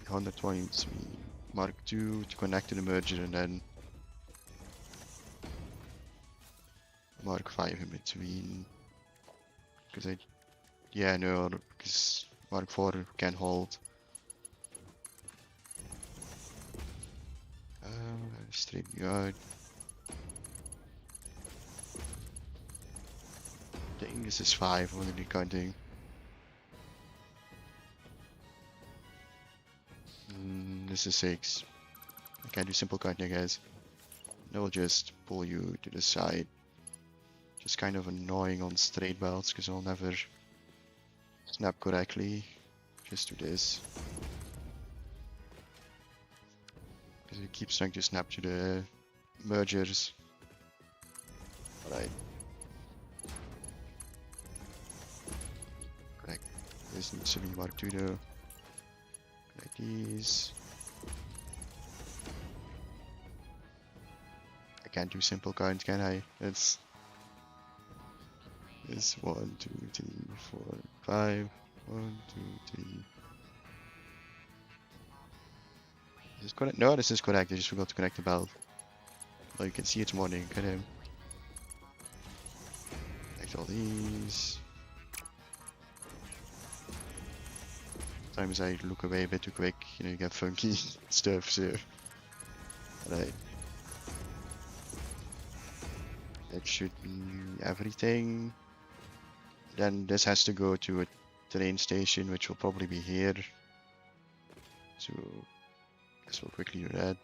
[SPEAKER 1] Honda 23 Mark II to connect to the merger, and then Mark 5 in between. Because yeah, no, because Mark 4 can hold. Straight you out. I think this is 5, I'm gonna be counting. This is 6. I can't do simple counting, guys. They'll just pull you to the side. Just kind of annoying on straight belts because I'll never snap correctly. Just do this. Because it keeps trying to snap to the mergers. Alright. Correct. This needs to be Mark 2 though. Like these. I can't do simple counts, can I? It's 1, 2, 3, 4, 5. 1, 2, 3. Is this correct? No, this is correct. I just forgot to connect the belt. Well, you can see it's morning. Connect all these. Sometimes I look away a bit too quick, you get funky stuff, so. Right. That should be everything. Then this has to go to a train station, which will probably be here. So, I guess we'll quickly do that.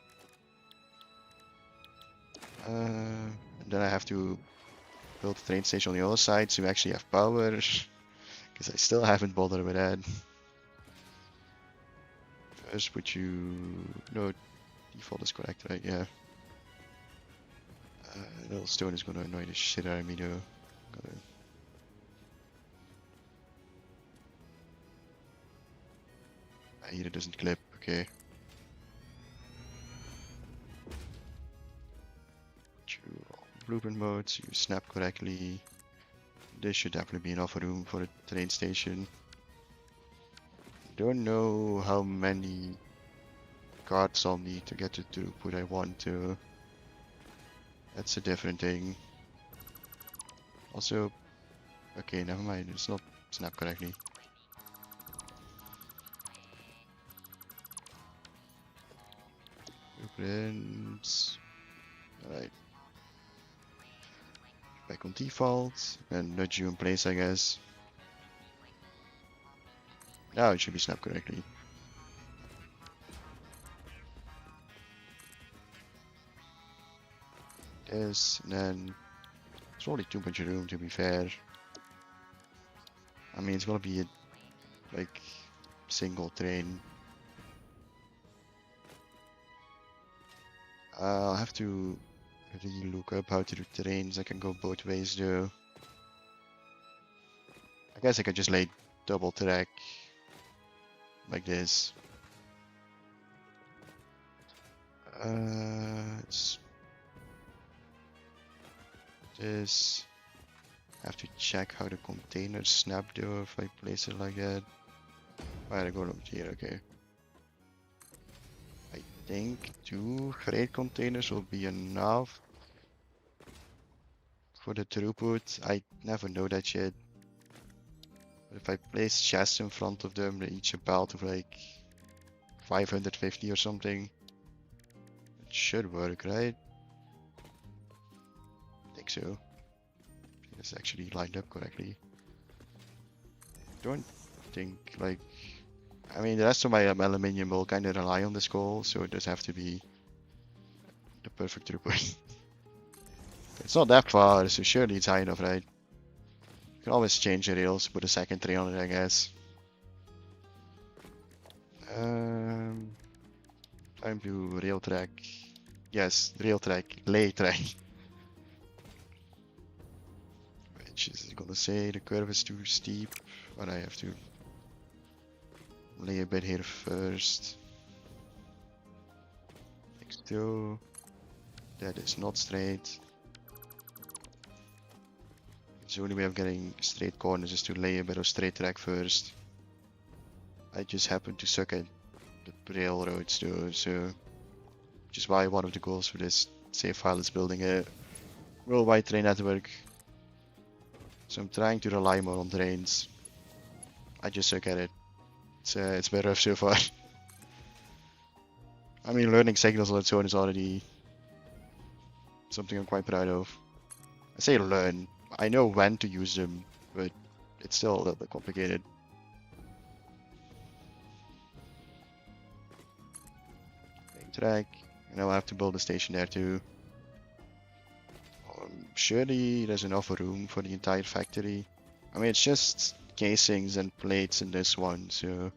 [SPEAKER 1] And then I have to build a train station on the other side so we actually have power. Because I still haven't bothered with that. First put you... No, default is correct, right? Yeah. Little stone is gonna annoy the shit out of me though. Here it doesn't clip, okay. Blueprint mode, so you snap correctly. This should definitely be enough room for a train station. Don't know how many cards I'll need to get the throughput I want to. That's a different thing. Also, okay, never mind, it's not snapped correctly. Blueprints. Alright. Back on default and nudge you in place, I guess. Now it should be snapped correctly. This, and then it's only too much room to be fair. I mean, it's gonna be a like single train. I'll have to really look up how to do trains. I can go both ways though. I guess I could just lay double track like this. It's this. I have to check how the containers snap though if I place it like that. Why I go over here? Okay. I think 2 freight containers will be enough for the throughput. I never know that yet. But if I place chests in front of them, they each about of like 550 or something. It should work, right? I think so. It's actually lined up correctly. Don't think like... I mean, the rest of my aluminium will kind of rely on this coal, so it does have to be the perfect throughput. It's not that far, so surely it's high enough, right? You can always change the rails, put a second train on it, I guess. Time to rail track. Yes, rail track, lay track. Which is gonna say the curve is too steep, but I have to lay a bit here first. Next two. That is not straight. The only way of getting straight corners is to lay a bit of straight track first. I just happen to suck at the railroads though, so which is why one of the goals for this save file is building a worldwide train network. So I'm trying to rely more on trains. I just suck at it. It's been rough so far. I mean, learning signals on its own is already something I'm quite proud of. I say learn. I know when to use them, but it's still a little bit complicated. Track, and I'll have to build a station there too. Surely there's enough room for the entire factory. I mean, it's just casings and plates in this one, so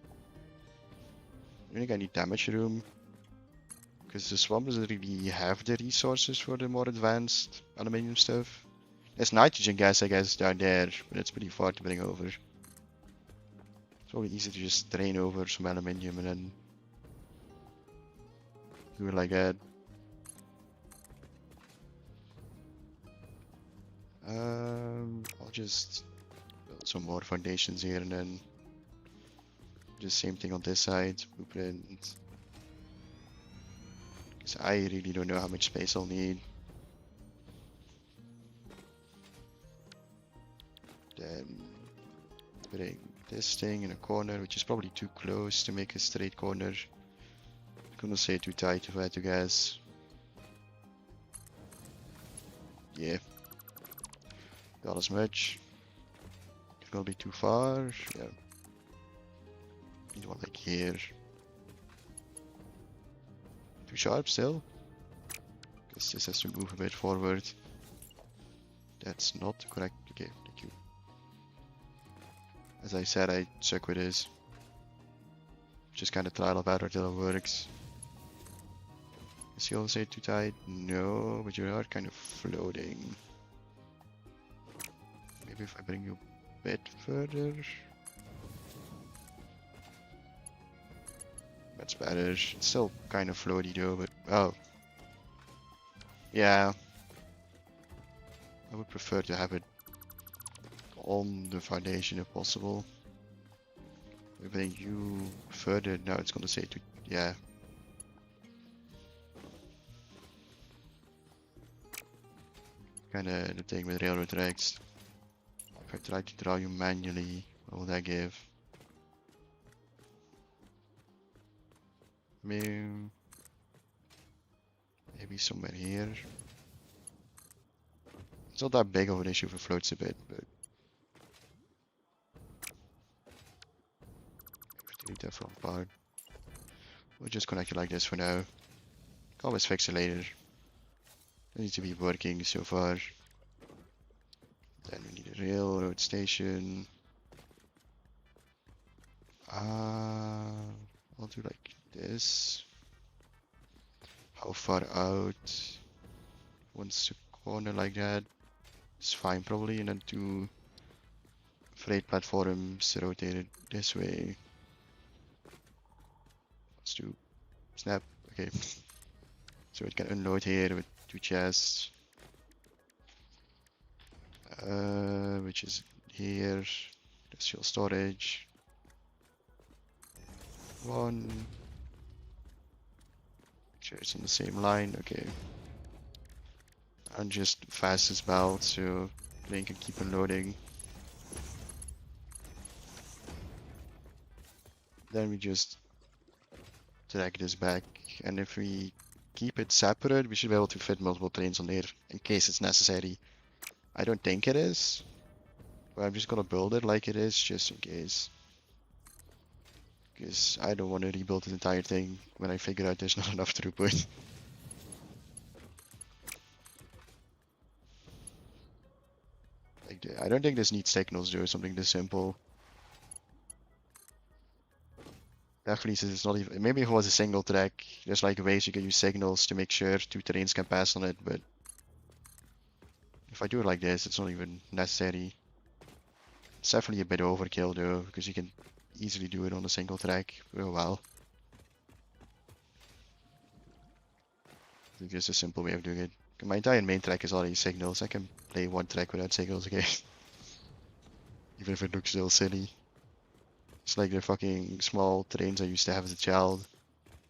[SPEAKER 1] I think I need damage room. Because the swamp doesn't really have the resources for the more advanced aluminium stuff. There's nitrogen gas, I guess, down there, but it's pretty far to bring over. It's probably easy to just drain over some aluminium and then do it like that. I'll just build some more foundations here and then just same thing on this side, blueprint. Because I really don't know how much space I'll need. Then putting this thing in a corner, which is probably too close to make a straight corner. I'm gonna say too tight if I had to guess. Yeah. Not as much. It's gonna be too far. Yeah. Need one like here. Too sharp still. Guess this has to move a bit forward. That's not correct. Okay, thank you. As I said, I suck with this. Just kind of trial of error till it works. Is he also too tight? No, but you are kind of floating. Maybe if I bring you a bit further. That's better. It's still kind of floaty though, but oh. Yeah. I would prefer to have it on the foundation if possible. If I you further, now it's gonna say to, yeah. Kinda the thing with railroad tracks. If I try to draw you manually, what will that give? Maybe somewhere here. It's not that big of an issue if it floats a bit, but delete that front part. We'll just connect it like this for now. Can always fix it later. It needs to be working so far. Then we need a railroad station. I'll do like this. How far out? Once a corner like that. It's fine probably, and then two freight platforms rotated this way. Let's do snap. Okay. So it can unload here with two chests. Which is here. Industrial storage. One. Make sure it's on the same line. Okay. And just fast as well, so they can keep unloading. Then we just drag this back, and if we keep it separate, we should be able to fit multiple trains on there in case it's necessary. I don't think it is, but I'm just gonna build it like it is just in case. Because I don't want to rebuild the entire thing when I figure out there's not enough throughput. Like, I don't think this needs signals though, something this simple. Definitely since it's not even, maybe if it was a single track, there's like ways you can use signals to make sure two trains can pass on it, but if I do it like this, it's not even necessary. It's definitely a bit overkill though, because you can easily do it on a single track real well. I think it's a simple way of doing it. My entire main track is already signals. I can play one track without signals again. Even if it looks still silly. It's like the fucking small trains I used to have as a child.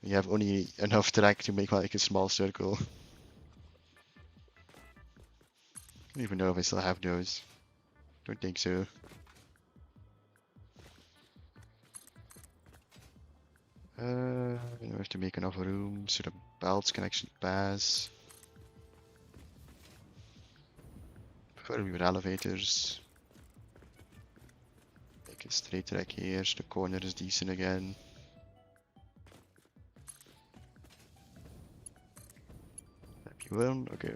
[SPEAKER 1] You have only enough track to make like a small circle. I don't even know if I still have those. Don't think so. We have to make enough room so the belts can actually pass. Preferably with elevators. Make a straight track here, so the corner is decent again. Well, okay.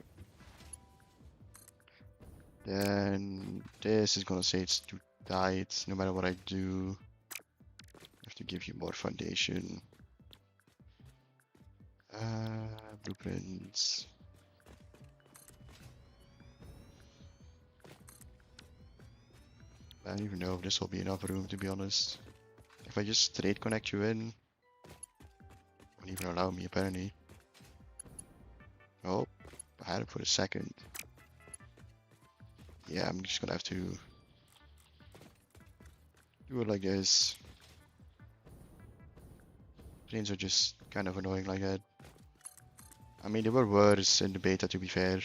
[SPEAKER 1] Then this is gonna say it's too tight. No matter what I do, I have to give you more foundation. Blueprints. I don't even know if this will be enough room, to be honest. If I just straight connect you in, won't even allow me apparently. Oh, I had it for a second. Yeah, I'm just gonna have to do it like this. Trains are just kind of annoying like that. I mean, they were worse in the beta, to be fair.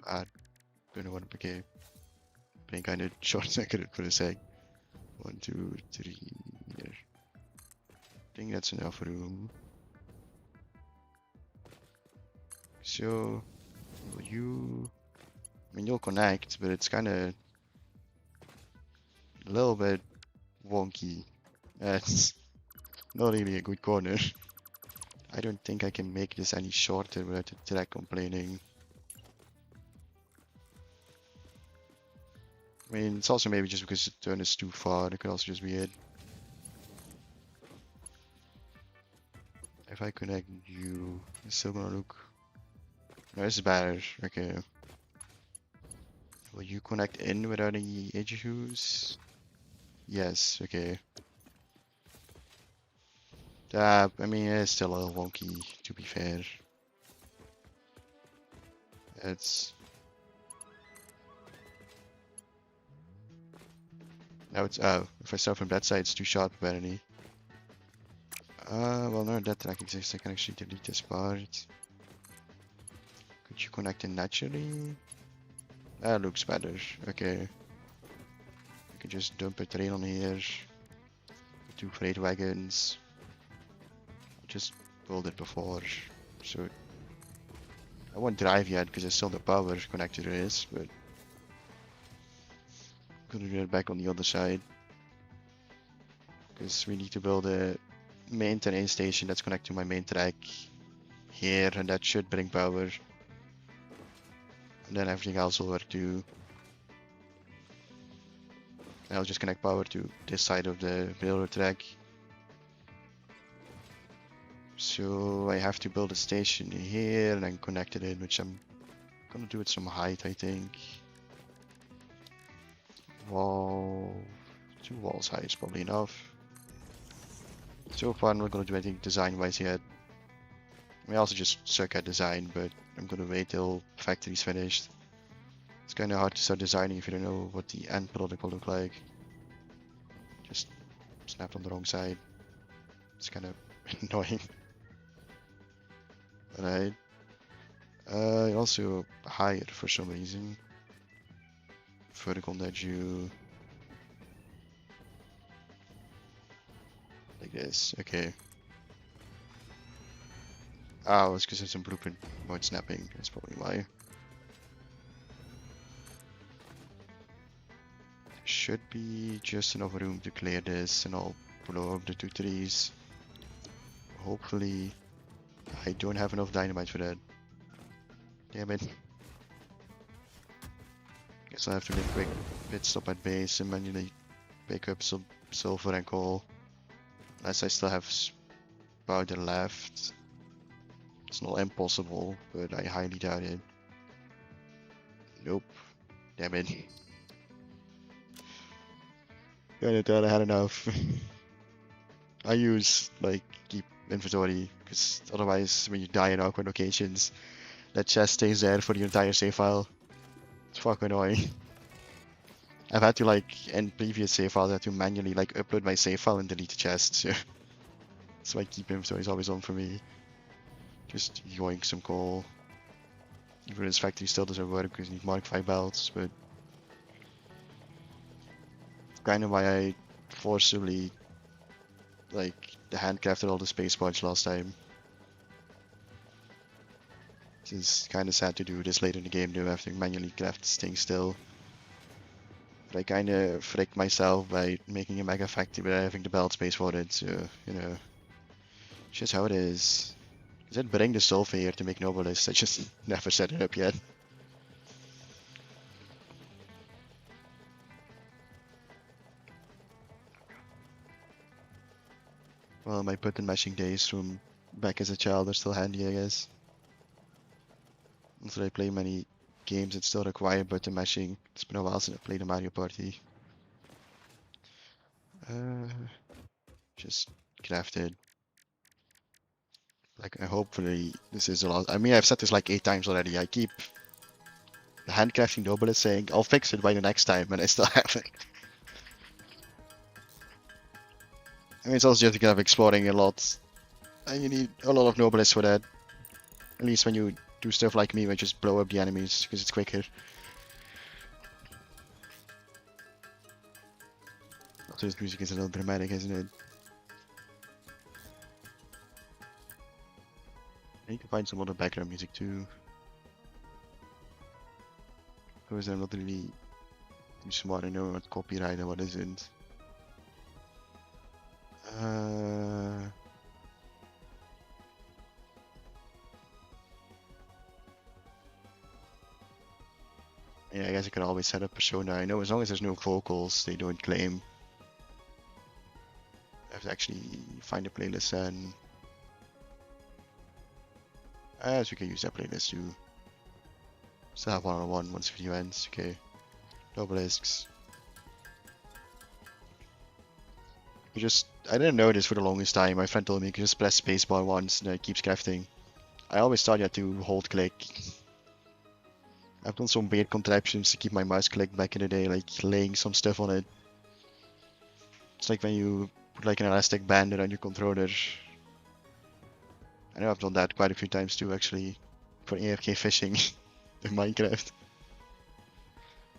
[SPEAKER 1] I don't know what it became. Being kind of short-circuited for a sec. 1, 2, 3 here. I think that's enough room. So, will you? I mean, you'll connect, but it's kind of a little bit wonky. It's not really a good corner. I don't think I can make this any shorter without the track complaining. I mean, it's also maybe just because the turn is too far. It could also just be it. If I connect you, it's still gonna look. No, this is better. Okay. Will you connect in without any issues? Yes. Okay. I mean, it's still a little wonky, to be fair. It's now it's if I start from that side, it's too sharp apparently. Well, no, that track exists. I can actually delete this part. Could you connect in naturally? That looks better. Okay. I could just dump a train on here. 2 freight wagons. Just build it before, so I won't drive yet because there's still the power connected to this, but I'm gonna do it back on the other side because we need to build a main terrain station that's connected to my main track here, and that should bring power, and then everything else will work too. And I'll just connect power to this side of the railroad track. So I have to build a station here and then connect it in, which I'm gonna do at some height, I think. Wall, 2 walls high is probably enough. So far I'm not gonna do anything design-wise yet. I may also just suck at design, but I'm gonna wait till factory's finished. It's kinda hard to start designing if you don't know what the end product will look like. Just snapped on the wrong side. It's kinda annoying. Alright. Also higher for some reason. Vertical nudge you. Like this, okay. Oh, it's because it's in blueprint mode snapping, that's probably why. Should be just enough room to clear this and I'll blow up the 2 trees. Hopefully I don't have enough dynamite for that. Damn it. Guess I'll have to make a quick pit stop at base and manually pick up some silver and coal. Unless I still have powder left. It's not impossible, but I highly doubt it. Nope. Damn it. Kinda thought I had enough. I use, like, keep inventory, because otherwise when you die in awkward locations, that chest stays there for the entire save file. It's fucking annoying. I've had to, like, in previous save files, I had to manually, like, upload my save file and delete the chest, so... So my keep inventory is always on for me. Just yoink some coal. Even this factory still doesn't work because you need Mark 5 belts, but... Kind of why I forcibly, like, handcrafted all the space pods last time. It's kind of sad to do this late in the game though, after manually craft this thing still. But I kind of fricked myself by making a mega factory without having the belt space for it, so, you know. It's just how it is. I said bring the sulfur here to make Nobilis, I just never set it up yet. Well, my button mashing days from back as a child are still handy, I guess. After I play many games that still require button mashing. It's been a while since I played a Mario Party. Just crafted. Like, hopefully this is a lot. I mean, I've said this like 8 times already. I keep handcrafting Nobilis saying, I'll fix it by the next time, and I still haven't. I mean, it's also just kind of exploring a lot. And you need a lot of Nobilis for that. At least when you do stuff like me, where you just blow up the enemies, because it's quicker. Also, this music is a little dramatic, isn't it? I need to find some other background music too. Because I'm not really too smart to know what copyright and what isn't. I guess I could always set up Persona. I know as long as there's no vocals, they don't claim. I have to actually find a playlist and as we can use that playlist too. Still have one-on-one once video ends. Okay. Double discs. I didn't know this for the longest time. My friend told me you can just press spacebar once and it keeps crafting. I always thought you had to hold click. I've done some weird contraptions to keep my mouse clicked back in the day, like laying some stuff on it. It's like when you put like an elastic band around your controller. I know I've done that quite a few times too, actually, for AFK fishing in Minecraft.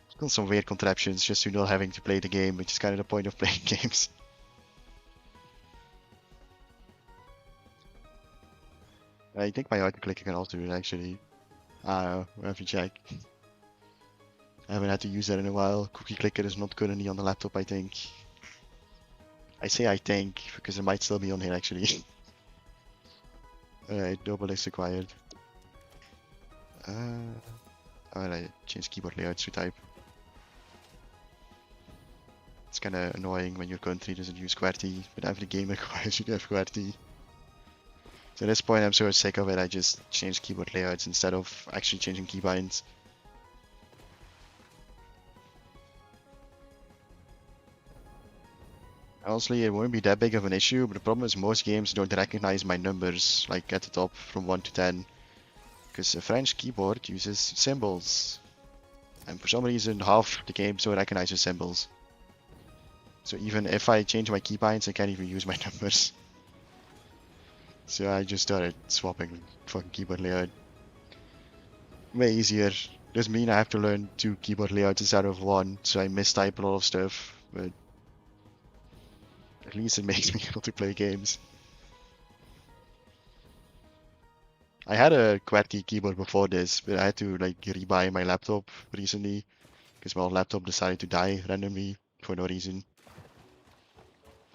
[SPEAKER 1] I've done some weird contraptions just to not having to play the game, which is kind of the point of playing games. I think my auto clicker can also do it actually. I don't know, we'll have to check. I haven't had to use that in a while. Cookie clicker is not currently on the laptop, I think. I say I think because it might still be on here actually. Alright, double is acquired. Alright, change keyboard layouts to type. It's kinda annoying when your country doesn't use QWERTY, but every game requires you to have QWERTY. So at this point I'm so sick of it, I just change keyboard layouts instead of actually changing keybinds. Honestly, it won't be that big of an issue, but the problem is most games don't recognize my numbers, like at the top from 1 to 10. Because a French keyboard uses symbols. And for some reason, half the games don't recognize the symbols. So even if I change my keybinds, I can't even use my numbers. So I just started swapping fucking keyboard layout. Way easier. Doesn't mean I have to learn 2 keyboard layouts instead of 1, so I mistype a lot of stuff, but at least it makes me able to play games. I had a QWERTY keyboard before this, but I had to like rebuy my laptop recently because my old laptop decided to die randomly for no reason.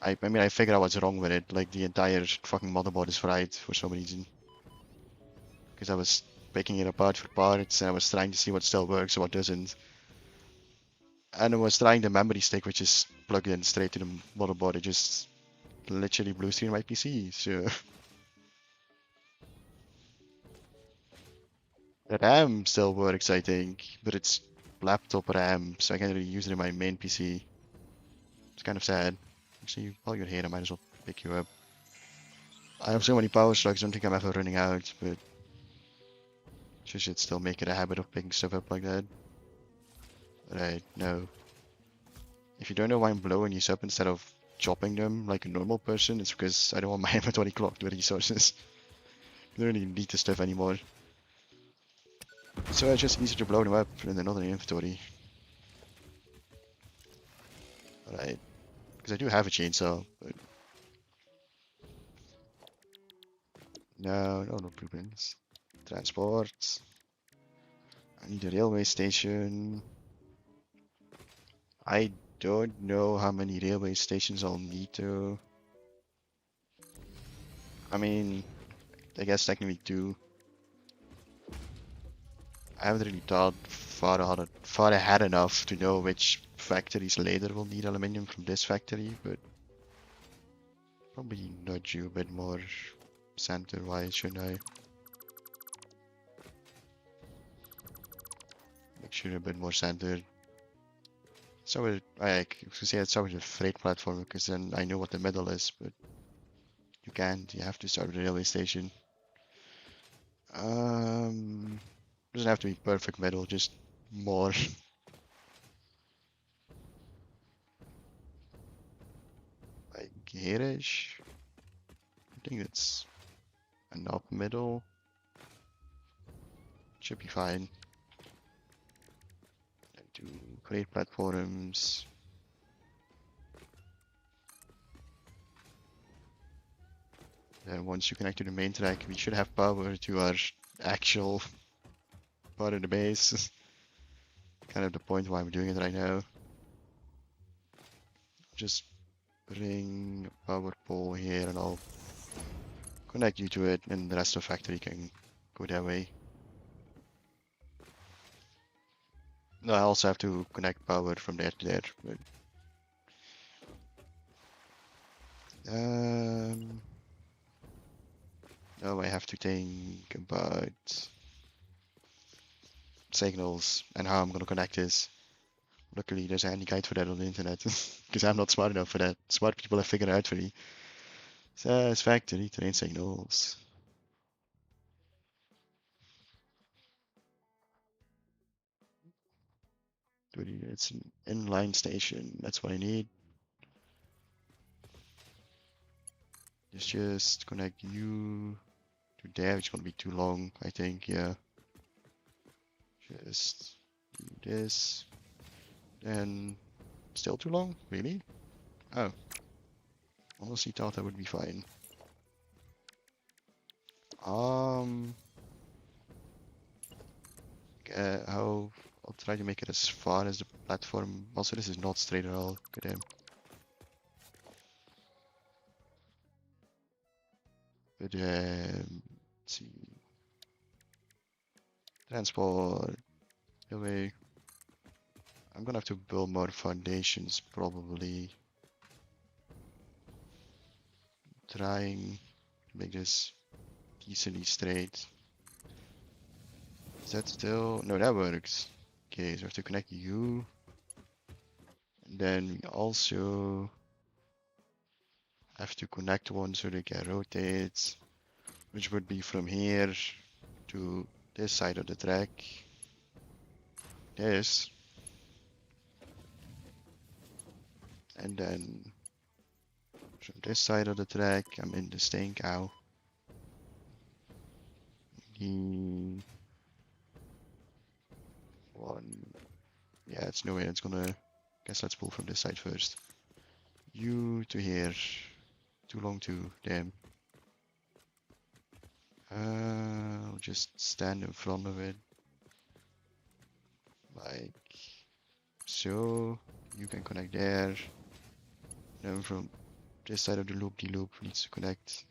[SPEAKER 1] I mean, I figured out what's wrong with it. Like the entire fucking motherboard is fried for some reason. Because I was breaking it apart for parts and I was trying to see what still works and what doesn't. And I was trying the memory stick, which is plugged in straight to the motherboard. It just literally blue screen my PC. So the RAM still works, I think, but it's laptop RAM, so I can't really use it in my main PC. It's kind of sad. Actually, while you're here, I might as well pick you up. I have so many power slugs, I don't think I'm ever running out, but you should still make it a habit of picking stuff up like that. Right, no. If you don't know why I'm blowing these up instead of chopping them like a normal person, it's because I don't want my inventory clogged with resources. I don't really need this stuff anymore. So it's just easier to blow them up in another inventory. Alright. Because I do have a chainsaw, but no blueprints. Transport. I need a railway station. I don't know how many railway stations I'll need to. I mean, I guess technically 2. I haven't really thought far ahead enough to know which factories later will need aluminium from this factory, but probably nudge you a bit more center wise, shouldn't I? Make sure a bit more centered. So I could say it's always a freight platform because then I know what the middle is, but you can't. You have to start with a railway station. Doesn't have to be perfect middle, just more. Like here-ish. I think it's enough middle. Should be fine. And do freight platforms. Then once you connect to the main track, we should have power to our actual part of the base. Kind of the point why I'm doing it right now. Just bring a power pole here and I'll connect you to it and the rest of the factory can go that way. No, I also have to connect power from there to there. But, now I have to think about signals and how I'm gonna connect this. Luckily, there's a handy guide for that on the internet, because I'm not smart enough for that. Smart people have figured it out for me. Satisfactory train signals. It's an inline station. That's what I need. Just connect you to there. It's gonna be too long, I think. Yeah. Just do this. Then still too long? Really? Oh, honestly thought that would be fine. Um, how I'll try to make it as far as the platform. Also, this is not straight at all. Good damn. But let's see. Transport away. I'm gonna have to build more foundations probably. Trying to make this decently straight. Is that still? No, that works. Okay, so I have to connect you. And then we also have to connect one so they can rotate, which would be from here to this side of the track. This. And then from this side of the track, I'm in the stink cow. The one. Yeah, it's no way it's gonna. Guess let's pull from this side first. You to here. Too long to damn. I'll just stand in front of it. Like so. You can connect there. Then from this side of the loop needs to connect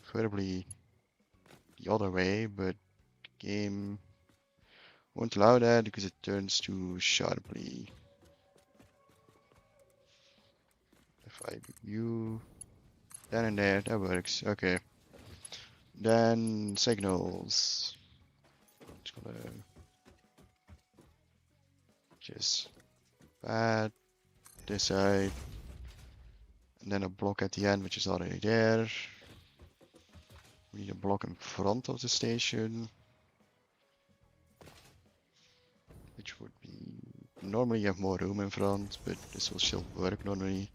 [SPEAKER 1] preferably the other way, but game won't allow that because it turns too sharply. If I do you, then and there, that works. Okay. Then signals. Just gonna just add this side, and then a block at the end, which is already there. We need a block in front of the station, which would be normally you have more room in front, but this will still work normally.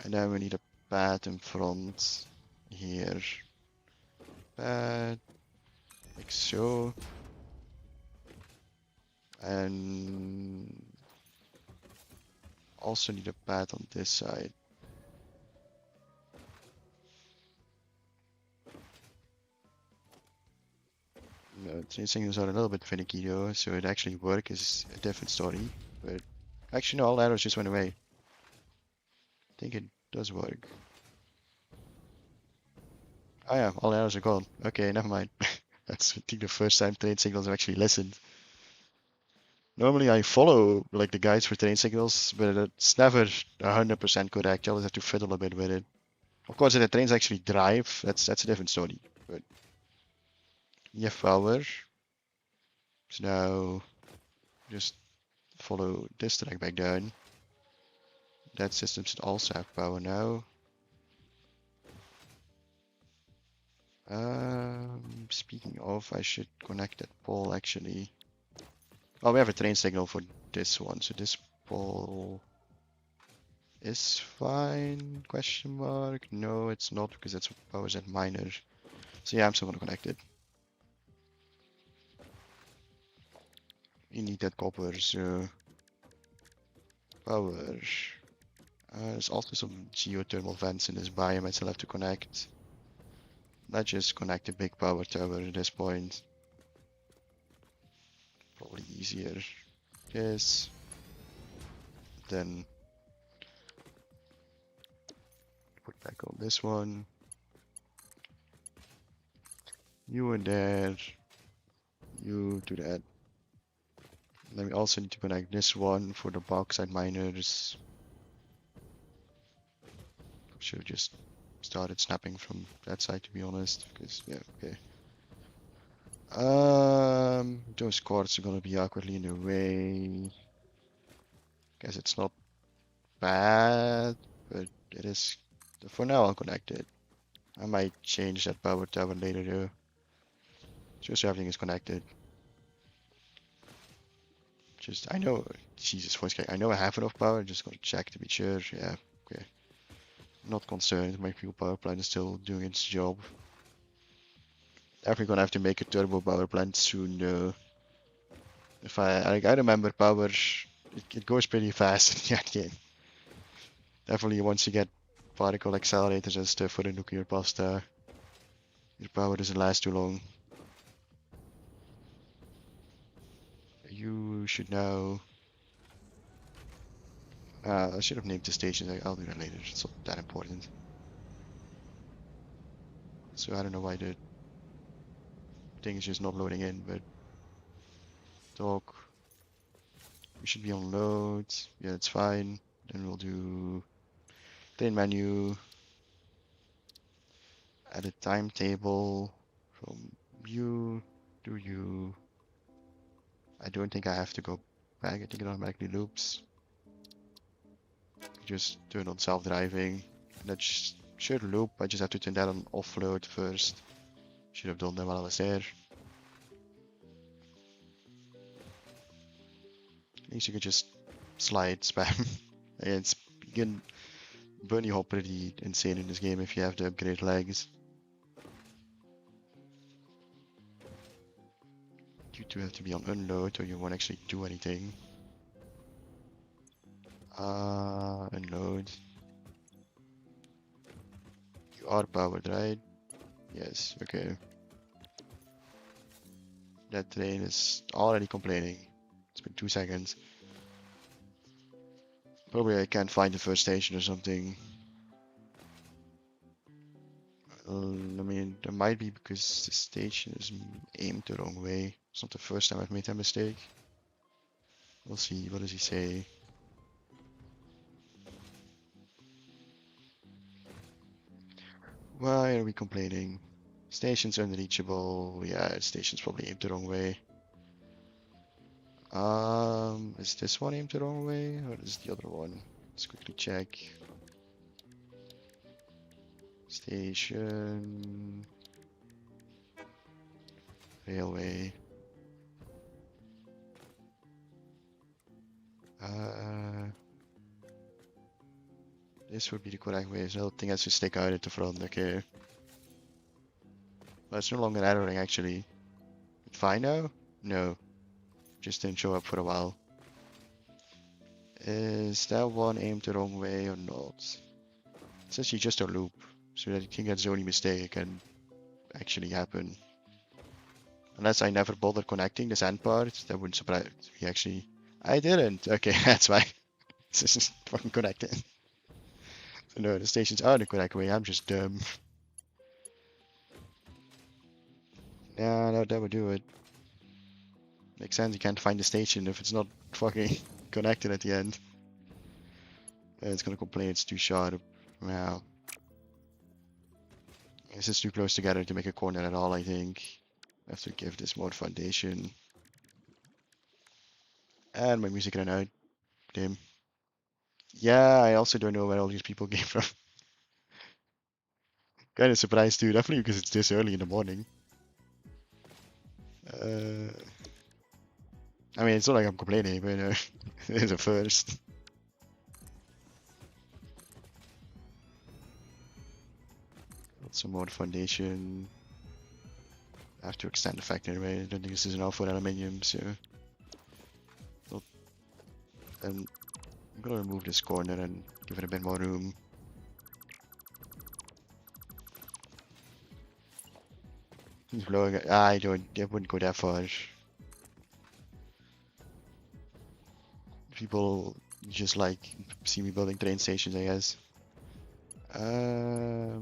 [SPEAKER 1] And then we need a pad in front here. Pad, like so. And also need a pad on this side. Train signals are a little bit finicky though, so it actually work is a different story. But actually no, all arrows just went away. I think it does work. Oh yeah, all arrows are gone. Okay, never mind. That's I think the first time train signals have actually listened. Normally I follow like the guides for train signals, but it's never 100% correct. You always have to fiddle a bit with it. Of course, if the trains actually drive, that's a different story. But you have power. So now just follow this track back down. That system should also have power now. Speaking of, I should connect that pole actually. Oh, we have a train signal for this one, so this pole is fine, question mark. No, it's not because that's what powers at minor. So yeah, I'm still gonna connect it. You need that copper, so power. There's also some geothermal vents in this biome I still have to connect. Let's just connect a big power tower at this point. Probably easier. Yes. Then put back on this one. You in there. You do that. Then we also need to connect this one for the bauxite miners. Should have just started snapping from that side, to be honest, because yeah, okay. Those cords are gonna be awkwardly in the way. Guess it's not bad, but it is. For now, I'll connect it. I might change that power tower later though. Just so everything is connected. Just, I know, Jesus, voice crack. I know I have enough power. Just gonna check to be sure. Yeah, okay. Not concerned. My fuel power plant is still doing its job. Definitely gonna have to make a turbo power plant soon though. If I remember power, it goes pretty fast in that game. Definitely once you get particle accelerators and stuff for the nuclear pasta, your power doesn't last too long. You should know. I should have named the station. I'll do that later. It's not that important. So I don't know why the thing is just not loading in, but talk. We should be on load. Yeah, it's fine. Then we'll do train menu. Add a timetable from you to you. I don't think I have to go back. I think it automatically loops. Just turn on self-driving. That should loop. I just have to turn that on offload first. Should have done that while I was there. At least you can just slide spam. And you can bunny hop pretty insane in this game if you have the upgrade legs. You two have to be on unload or you won't actually do anything. Unload. You are powered, right? Yes, okay. That train is already complaining. It's been 2 seconds. Probably I can't find the first station or something. I mean, there might be because the station is aimed the wrong way. It's not the first time I've made that mistake. We'll see. What does he say? Why are we complaining? Station's unreachable. Yeah, station's probably aimed the wrong way. Is this one aimed the wrong way, or is the other one? Let's quickly check. Station. Railway. This would be the correct way. So the thing has to stick out at the front. Okay. Well, it's no longer erroring actually. Fine now? No. Just didn't show up for a while. Is that one aimed the wrong way or not? It's actually just a loop. So that I think that's the only mistake that can actually happen. Unless I never bother connecting this end part, that wouldn't surprise me actually. I didn't. Okay, that's why. This is fucking connected. No, the stations are the correct way. I'm just dumb. Yeah, that would do it. Makes sense. You can't find the station if it's not fucking connected at the end. It's gonna complain it's too sharp. Wow. This is too close together to make a corner at all, I think. I have to give this more foundation. And my music ran out. Damn. Yeah, I also don't know where all these people came from. Kind of surprised too, definitely because it's this early in the morning. Uh, I mean, it's not like I'm complaining, but it's a first. Got some more foundation. I have to extend the factory anyway. I don't think this is enough for aluminium, so. And I'm gonna remove this corner and give it a bit more room. He's blowing. I wouldn't go that far. People just like see me building train stations, I guess. To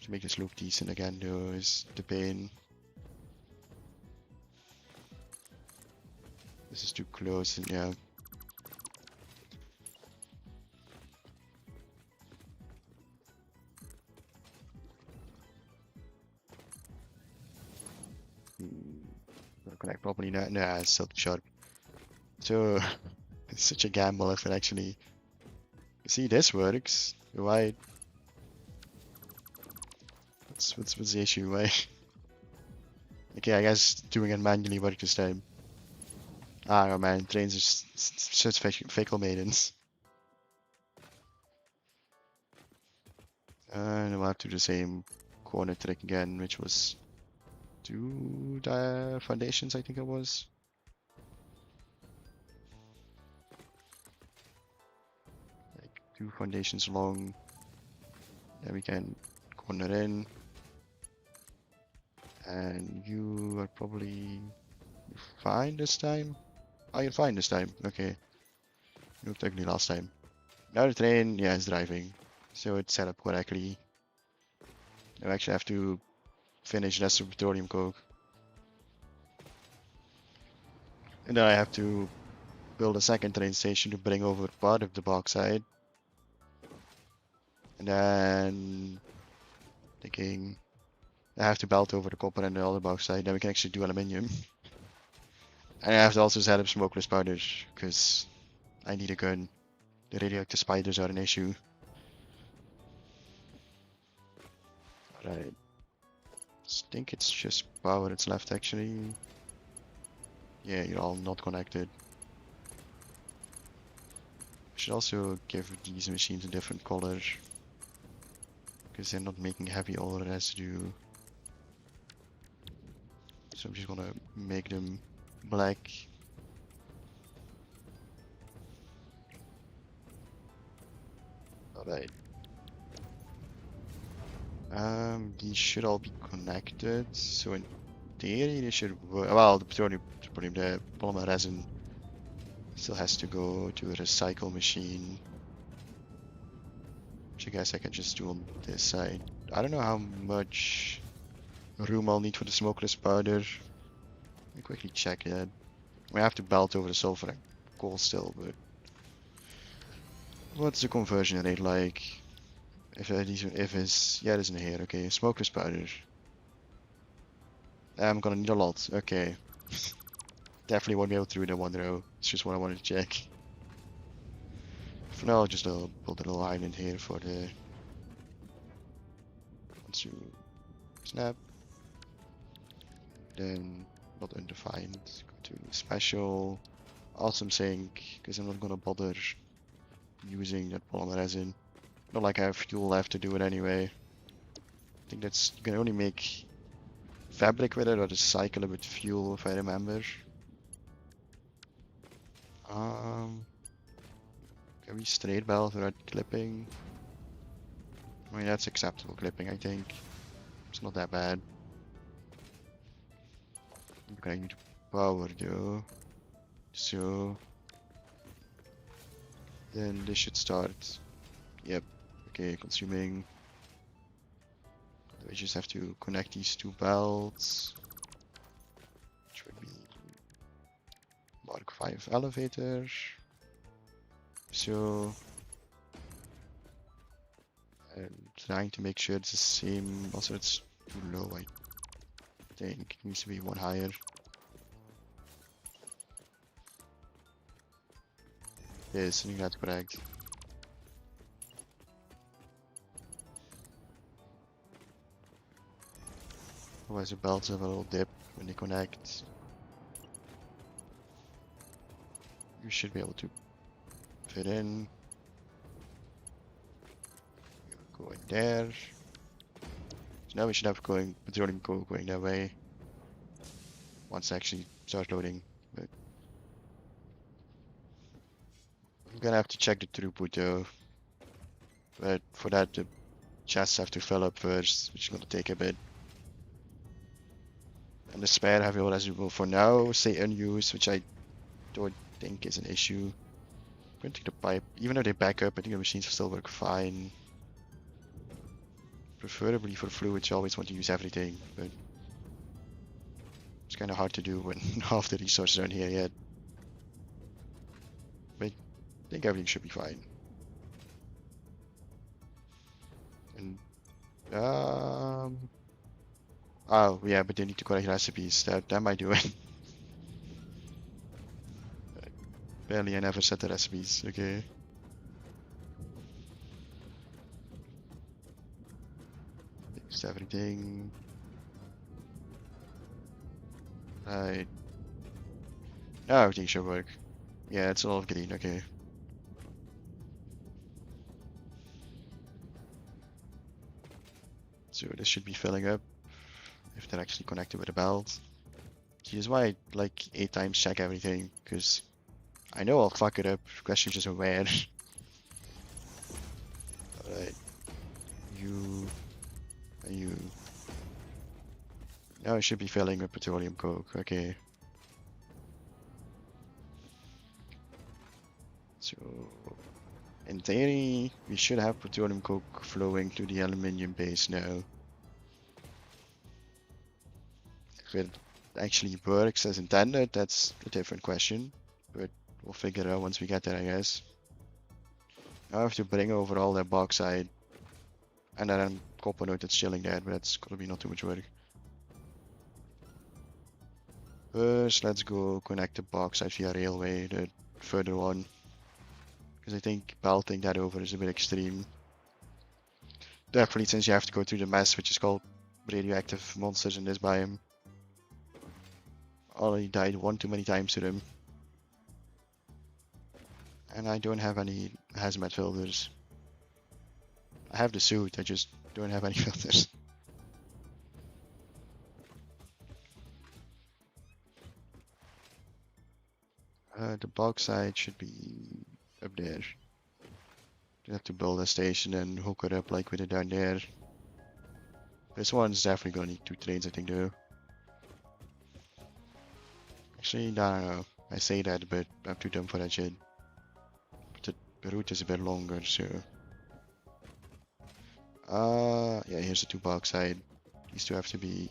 [SPEAKER 1] make this loop decent again, though, is the pain. This is too close, and yeah. Gotta connect properly now. Nah, it's still too sharp. So it's such a gamble if it actually. See, this works. Why? What's the issue? Why? Okay, I guess doing it manually worked this time. I don't know, man. Trains are such fickle maidens. And we'll have to do the same corner trick again, which was two foundations, I think it was. Like 2 foundations long. Then we can corner in. And you are probably fine this time. Oh, you're fine this time. Okay. You looked ugly last time. Now the train, yeah, is driving. So it's set up correctly. I actually have to finish the rest of petroleum coke. And then I have to build a second train station to bring over part of the bauxite. And then thinking I have to belt over the copper and the other bauxite, then we can actually do aluminium. And I have to also set up smokeless powders, because I need a gun. The radioactive spiders are an issue. Alright. I think it's just power that's left actually. Yeah, you're all not connected. Should also give these machines a different color, because they're not making heavy oil residue. So I'm just gonna make them black. Alright. These should all be connected. So in theory they should work. Well, the petroleum, the polymer resin still has to go to a recycle machine. Which I guess I can just do on this side. I don't know how much room I'll need for the smokeless powder. Let me quickly check that. I have to belt over the sulfur and coal still, but what's the conversion rate like? If it's yeah, it isn't here. Okay, smokeless powder. I'm gonna need a lot. Okay, definitely won't be able to do it in one row. It's just what I wanted to check. For now, I'll just build a little island here for the. Once you snap, then not undefined. Go to special, awesome sink, because I'm not gonna bother using that polymer resin. Not like I have fuel left to do it anyway. I think that's you can only make fabric with it or recycle it with fuel if I remember. Can we straight belt without clipping? I mean that's acceptable clipping I think. It's not that bad. Okay, I need power though. So then this should start. Yep. Okay, consuming. We just have to connect these 2 belts, which would be Mark 5 elevator. So, and trying to make sure it's the same. Also, it's too low. I think it needs to be one higher. Yes, I think that's correct. Otherwise the belts have a little dip when they connect. You should be able to fit in. Go in there. So now we should have petroleum coke going that way. Once I actually start loading. But I'm gonna have to check the throughput though. But for that the chests have to fill up first, which is gonna take a bit. And the spare heavy oil residue will for now stay unused, which I don't think is an issue. I'm going to take the pipe. Even though they back up, I think the machines will still work fine. Preferably for fluids, you always want to use everything, but it's kind of hard to do when half the resources aren't here yet. but I think everything should be fine. And oh yeah, but they need to correct recipes. That might do it. Barely, I never set the recipes. Okay. Fix everything. Right. Now everything should work. Yeah, it's a lot of green. Okay. So this should be filling up if they're actually connected with a belt. Here's why I like 8 times check everything, because I know I'll fuck it up. Question just where. Alright. You. And you. Now it should be filling with petroleum coke. Okay. So, in theory, we should have petroleum coke flowing to the aluminium base now. If it actually works as intended, that's a different question. But we'll figure it out once we get there, I guess. I have to bring over all that bauxite. And then copper note that's chilling there, but that's gonna be not too much work. First, let's go connect the bauxite via railway, the further on. Because I think belting that over is a bit extreme. Definitely since you have to go through the mess, which is called radioactive monsters in this biome. Already died one too many times to them. And I don't have any hazmat filters. I have the suit, I just don't have any filters. The bauxite should be up there. You have to build a station and hook it up like we did down there. This one's definitely gonna need 2 trains, I think, though. Actually, no. I say that, but I'm too dumb for that shit. But the route is a bit longer, so. Yeah, here's the 2 bauxite. These 2 have to be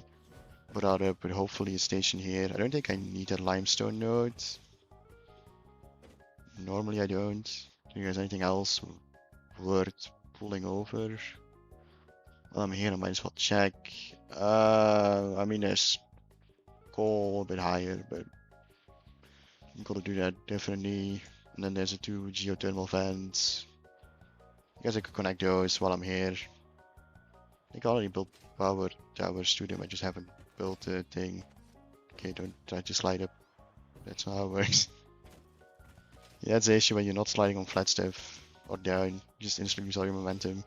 [SPEAKER 1] brought up, but hopefully a station here. I don't think I need a limestone node. Normally I don't. Do you guys anything else worth pulling over? Well, I'm here, I might as well check. I mean, there's coal a bit higher, but I'm gonna do that differently. And then there's the 2 geothermal vents. I guess I could connect those while I'm here. I think I already built power towers to them, I just haven't built the thing. Okay, don't try to slide up. That's not how it works. Yeah, that's the issue when you're not sliding on flat stuff or down. You just instantly lose all your momentum.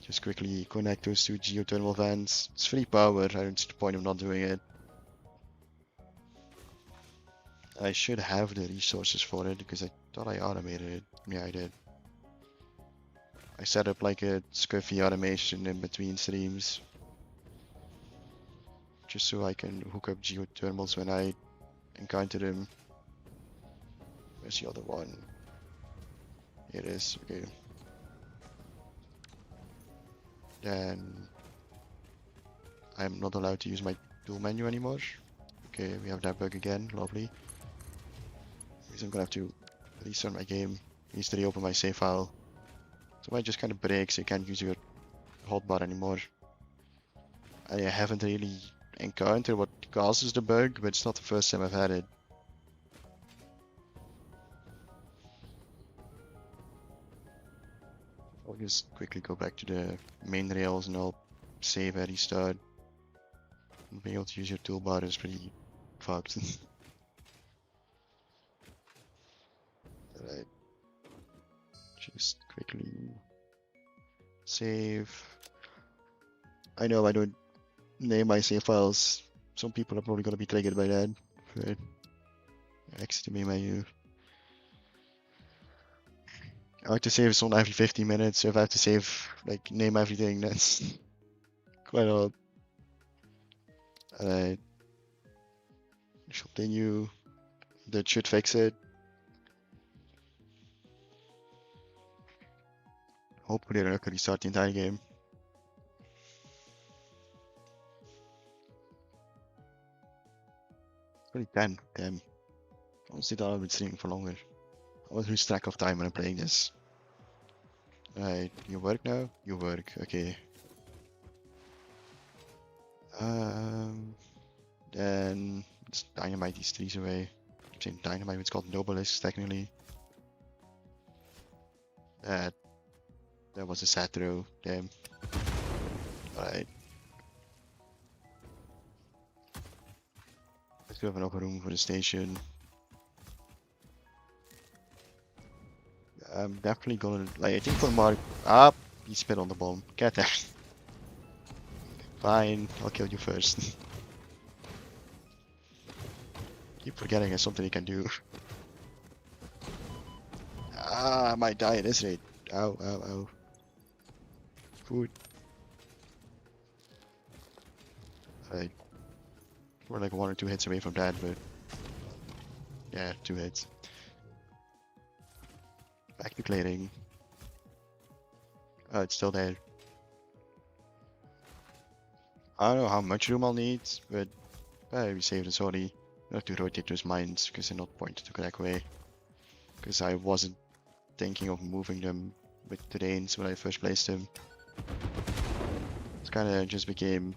[SPEAKER 1] Just quickly connect those 2 geothermal vents. It's free power, I don't see the point of not doing it. I should have the resources for it because I thought I automated it. Yeah, I did. I set up like a squiffy automation in between streams. Just so I can hook up geothermals when I encounter them. Where's the other one? Here it is, okay. Then I'm not allowed to use my tool menu anymore. Okay, we have that bug again, lovely. Means I'm gonna have to restart my game. Needs to reopen my save file. So it just kind of breaks, you can't use your hotbar anymore. I haven't really encountered what causes the bug, but it's not the first time I've had it. I'll just quickly go back to the main rails and I'll save at restart. Being able to use your toolbar is pretty fucked. Alright. Just quickly save. I know I don't name my save files. Some people are probably gonna be triggered by that. Right. Exit the main menu. I like to save this on every 15 minutes, so if I have to save, like, name everything, that's quite a lot. Alright. Continue. That should fix it. Hopefully I can restart the entire game. Only 10. Damn. Honestly, thought I've been streaming for longer. I always lose track of time when I'm playing this. Alright, you work now? You work, okay. Then let's dynamite these trees away. I'm saying dynamite, it's called nobelisks technically. That was a sad throw, damn. Alright. Let's go have enough room for the station. I'm definitely gonna, like, I think for Mark. Ah, he spit on the bomb. Get there. Fine, I'll kill you first. Keep forgetting there's something he can do. Ah, I might die at this rate. Ow, ow, ow. Food. Alright. We're like 1 or 2 hits away from that, but yeah, 2 hits. Back to clearing. Oh, it's still there. I don't know how much room I'll need, but we saved it already. I have to rotate those mines because they're not pointed the correct way. Because I wasn't thinking of moving them with terrains when I first placed them. It kind of just became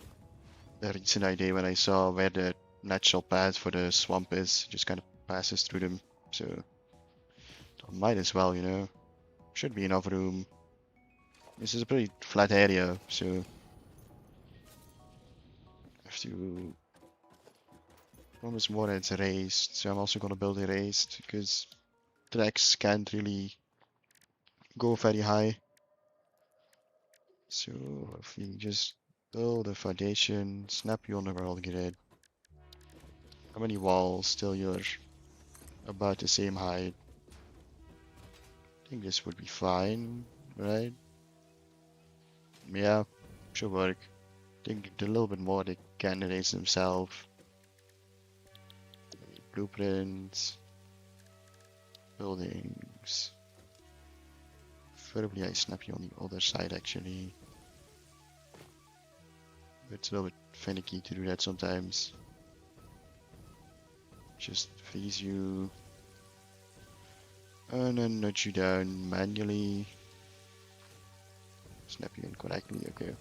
[SPEAKER 1] a recent idea when I saw where the natural path for the swamp is. Just kind of passes through them. So might as well, you know. Should be enough room. This is a pretty flat area, so I have to almost more it's raised. So I'm also gonna build a raised because tracks can't really go very high. So if we just build a foundation, snap you on the world grid. How many walls till you're about the same height? I think this would be fine, right? Yeah, should work. I think a little bit more they can erase themselves. Blueprints, buildings. Preferably I snap you on the other side actually. It's a little bit finicky to do that sometimes. Just freeze you. And then nudge you down manually. Snap you in correctly, okay.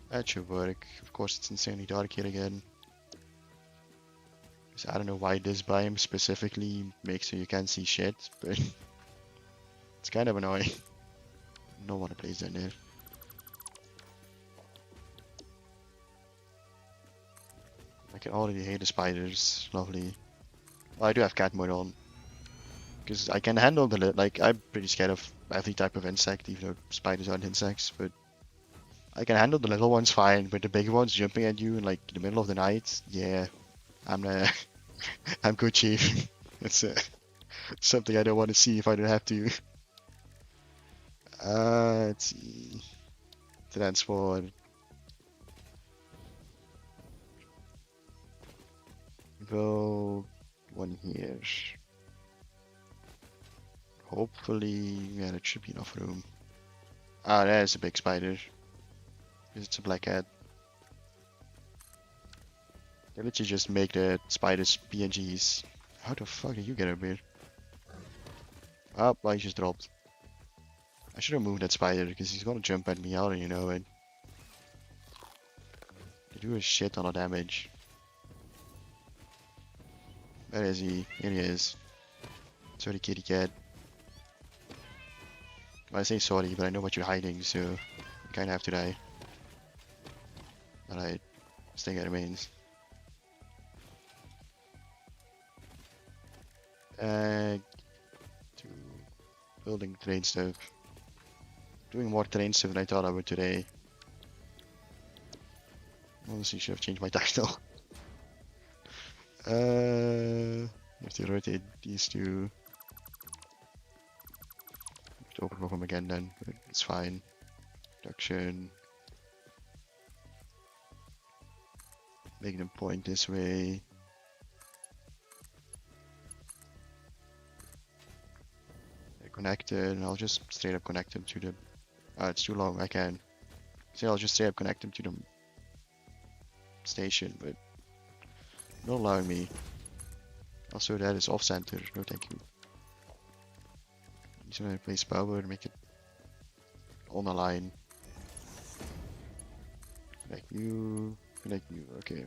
[SPEAKER 1] That should work. Of course it's insanely dark here again. Because I don't know why this biome specifically makes so you can't see shit, but it's kind of annoying. Don't want to place that there. I can already hate the spiders. Lovely. Well, I do have cat mode on. Because I can handle the, like, I'm pretty scared of every type of insect, even though spiders aren't insects, but I can handle the little ones fine, but the big ones jumping at you in, like, the middle of the night, yeah, I'm I'm good, chief. It's something I don't want to see if I don't have to. Let's see. Transport. Go one here. Hopefully, yeah, there should be enough room. Ah, there's a big spider. It's a black cat. They literally just make the spiders PNGs. How the fuck did you get up here? Ah, well, he just dropped. I should have moved that spider because he's gonna jump at me. I already know it. They do a shit ton of damage. Where is he? Here he is. Sorry, kitty cat. I say sorry, but I know what you're hiding, so you kinda have to die. Alright, staying at remains. To building terrain stuff. Doing more terrain stuff than I thought I would today. Honestly, should have changed my title. Have to rotate these two. Have to open them again then, but it's fine. Production. Make them point this way. They're connected, and I'll just straight up connect them to the. It's too long. I can. See, I'll just straight up connect them to the station, but Not allowing me. Also, that is off center. No, thank you. Just gonna replace power, make it on a line. Connect you. Connect you. Okay.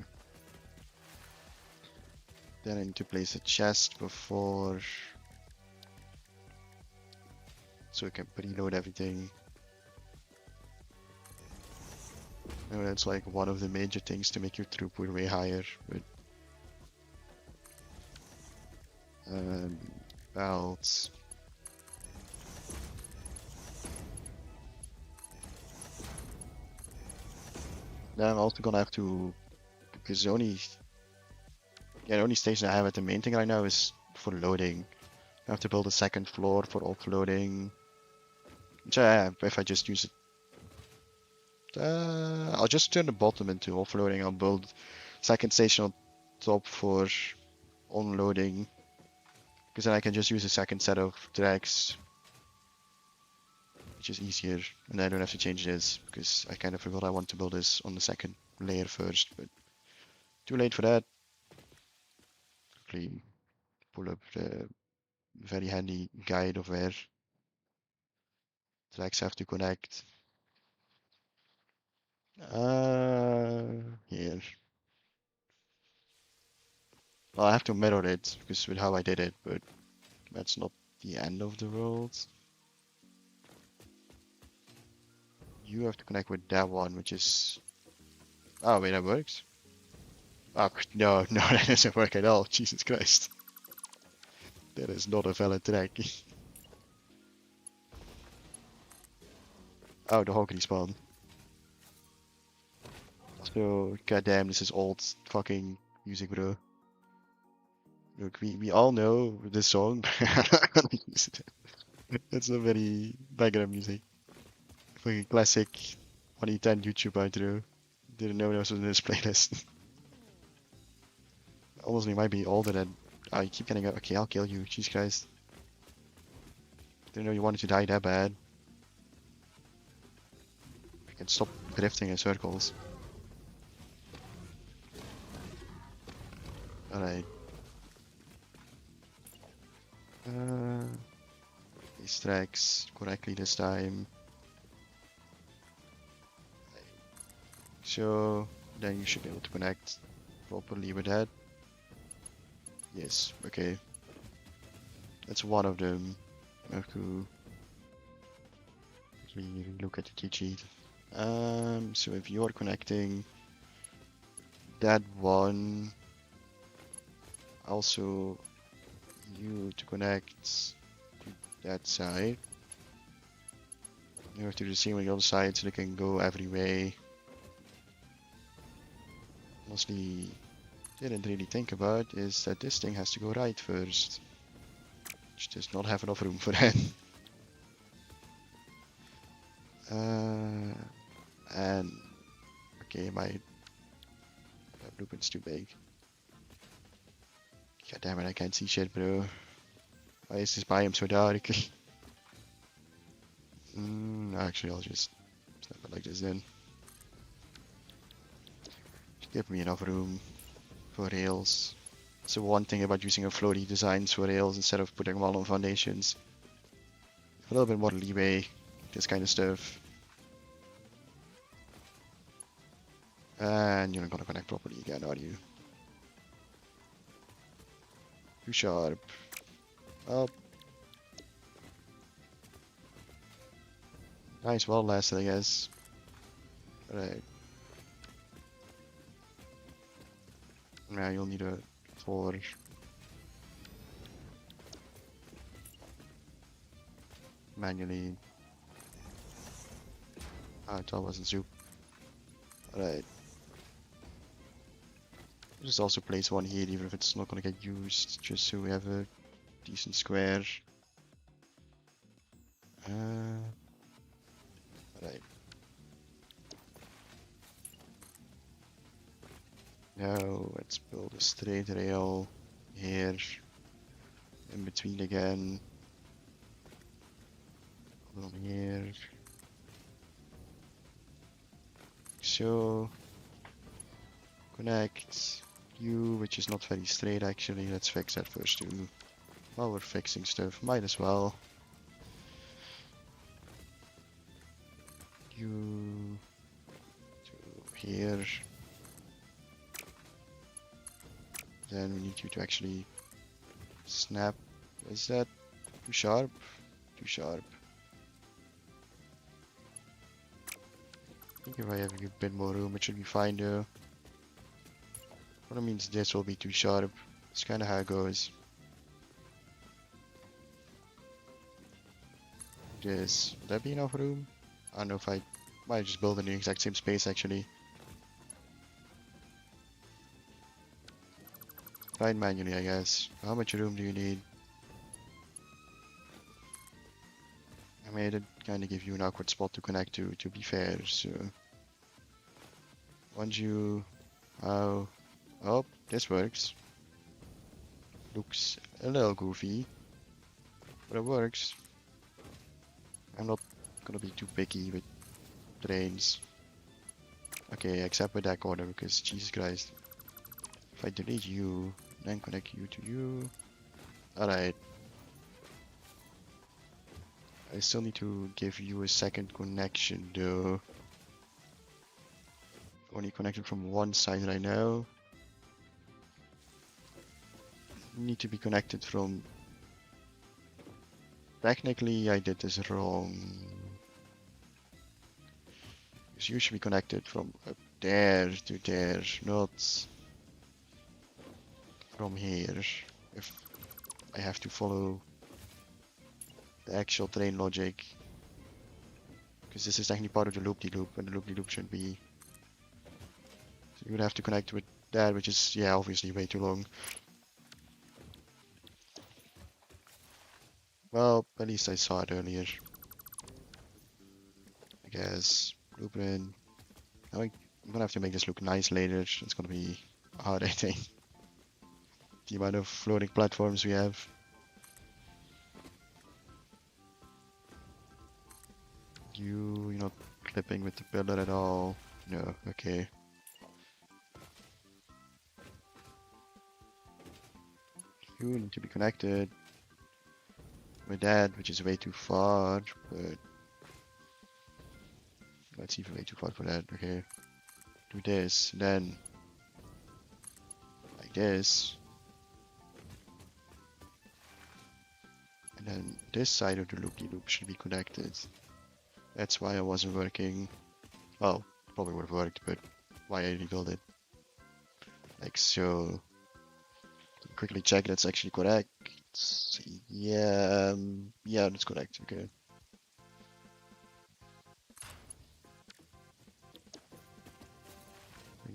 [SPEAKER 1] Then I need to place a chest before, so I can preload everything. I know that's like one of the major things to make your throughput way higher, but belts. Then I'm also gonna have to, because the only station I have at the main thing right now is for loading. I have to build a second floor for offloading. Which if I just use it, I'll just turn the bottom into offloading. I'll build second station on top for unloading, because then I can just use a second set of tracks, which is easier, and I don't have to change this, because I kind of forgot I want to build this on the second layer first, but too late for that. Quickly pull up the very handy guide of where tracks have to connect. Here. Well, I have to mirror it because with how I did it, but that's not the end of the world. You have to connect with that one, which is. Oh, wait, that works? Oh, no, no, that doesn't work at all. Jesus Christ. That is not a valid track. Oh, the hog respawn. So, goddamn, this is old fucking music, bro. Look, we all know this song, but I'm not gonna use it. It's not very background music. Fucking classic 2010 YouTube intro. Didn't know that was in this playlist. Honestly, might be older than. Oh, you keep getting up. Okay, I'll kill you. Jesus Christ. Didn't know you wanted to die that bad. You can stop drifting in circles. Alright. These tracks correctly this time. So, then you should be able to connect properly with that. Yes, okay. That's one of them. I have to look at the cheat sheet. So if you're connecting that one, also you to connect to that side. You have to do the same on the other side so they can go every way. Mostly didn't really think about is that this thing has to go right first. Which does not have enough room for that. And okay, my blueprint's too big. God damn it, I can't see shit, bro. Why is this biome so dark? Actually, I'll just snap it like this then. Just give me enough room for rails. So one thing about using a floaty designs for rails instead of putting them all on foundations. A little bit more leeway, this kind of stuff. And you're not gonna connect properly again, are you? Too sharp. Up. Nice, well lasted, I guess. Alright. Now you'll need a 4. Manually. Ah, it wasn't soup. Alright. Just also place one here, even if it's not gonna get used, just so we have a decent square. Alright. Now let's build a straight rail here, in between again. On here. So connect. U, which is not very straight actually. Let's fix that first too. While we're fixing stuff, might as well. U to here. Then we need you to actually snap. Is that too sharp? Too sharp. I think if I have a bit more room, it should be fine though. That means this will be too sharp. It's kind of how it goes. This, would that be enough room? I don't know if I might just build in the exact same space actually. Try it manually, I guess. How much room do you need? I made it kind of give you an awkward spot to connect to be fair, so. Once you, oh, this works. Looks a little goofy, but it works. I'm not gonna be too picky with trains. Okay, except with that corner, because Jesus Christ. If I delete you, then connect you to you. Alright. I still need to give you a second connection though. Only connected from one side right now. You need to be connected from... Technically I did this wrong. Because you should be connected from up there to there, not from here. If I have to follow the actual train logic. Because this is technically part of the loop-de-loop, and the loop-de-loop should be... So you would have to connect with that, which is, yeah, obviously way too long. Well, at least I saw it earlier. I guess. Blueprint. I'm gonna have to make this look nice later. It's gonna be hard, I think. The amount of floating platforms we have. You're not clipping with the pillar at all. No, okay. You need to be connected with that, which is way too far, but that's even way too far for that. Okay. Do this, then like this. And then this side of the loop-de-loop should be connected. That's why it wasn't working. Well, probably would have worked, but why I rebuilt it. Like so. Quickly check that's actually correct. Yeah, yeah, that's correct. Okay.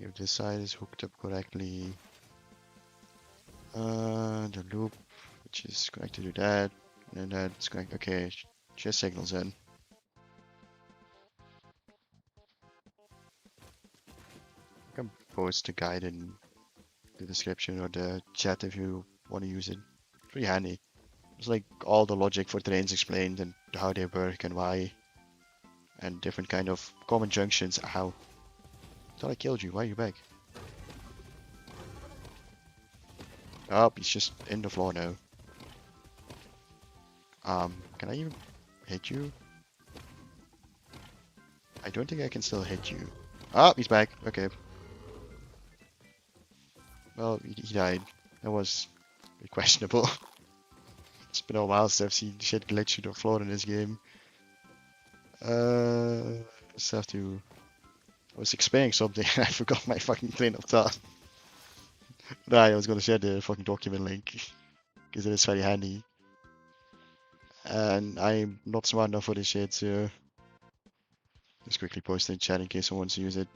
[SPEAKER 1] If this side is hooked up correctly, the loop, which is connected to that, and that's connected. Okay, just signals in. I can post the guide in the description or the chat if you want to use it. Pretty handy. It's like all the logic for trains explained and how they work and why, and different kind of common junctions. How? Thought I killed you. Why are you back? Oh, he's just in the floor now. Can I even hit you? I don't think I can still hit you. Ah, he's back. Okay. Well, he died. That was questionable. It's been a while since I've seen shit glitch to the floor in this game. Just have to... I was explaining something and I forgot my fucking train of thought. Right, I was gonna share the fucking document link. Because it is very handy. And I'm not smart enough for this shit, so... Just quickly post it in chat in case someone wants to use it.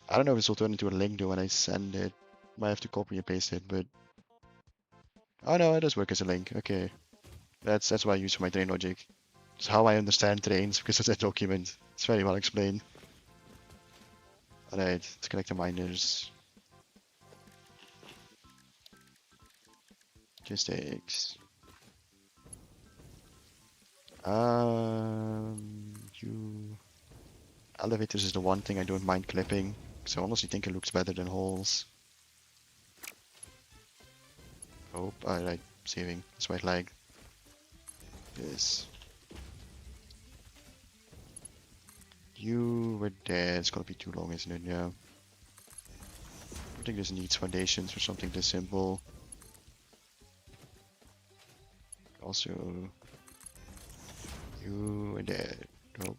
[SPEAKER 1] I don't know if this will turn into a link though when I send it. Might have to copy and paste it, but... Oh no, it does work as a link. Okay. That's what I use for my train logic. It's how I understand trains because of that document. It's very well explained. Alright, let's connect the miners. Logistics. You... Elevators is the one thing I don't mind clipping. So I honestly think it looks better than holes. Oh, alright, saving. It's white lag. This. You were there. It's gonna be too long, isn't it? Yeah. I think this needs foundations for something this simple. Also, you were there. Nope.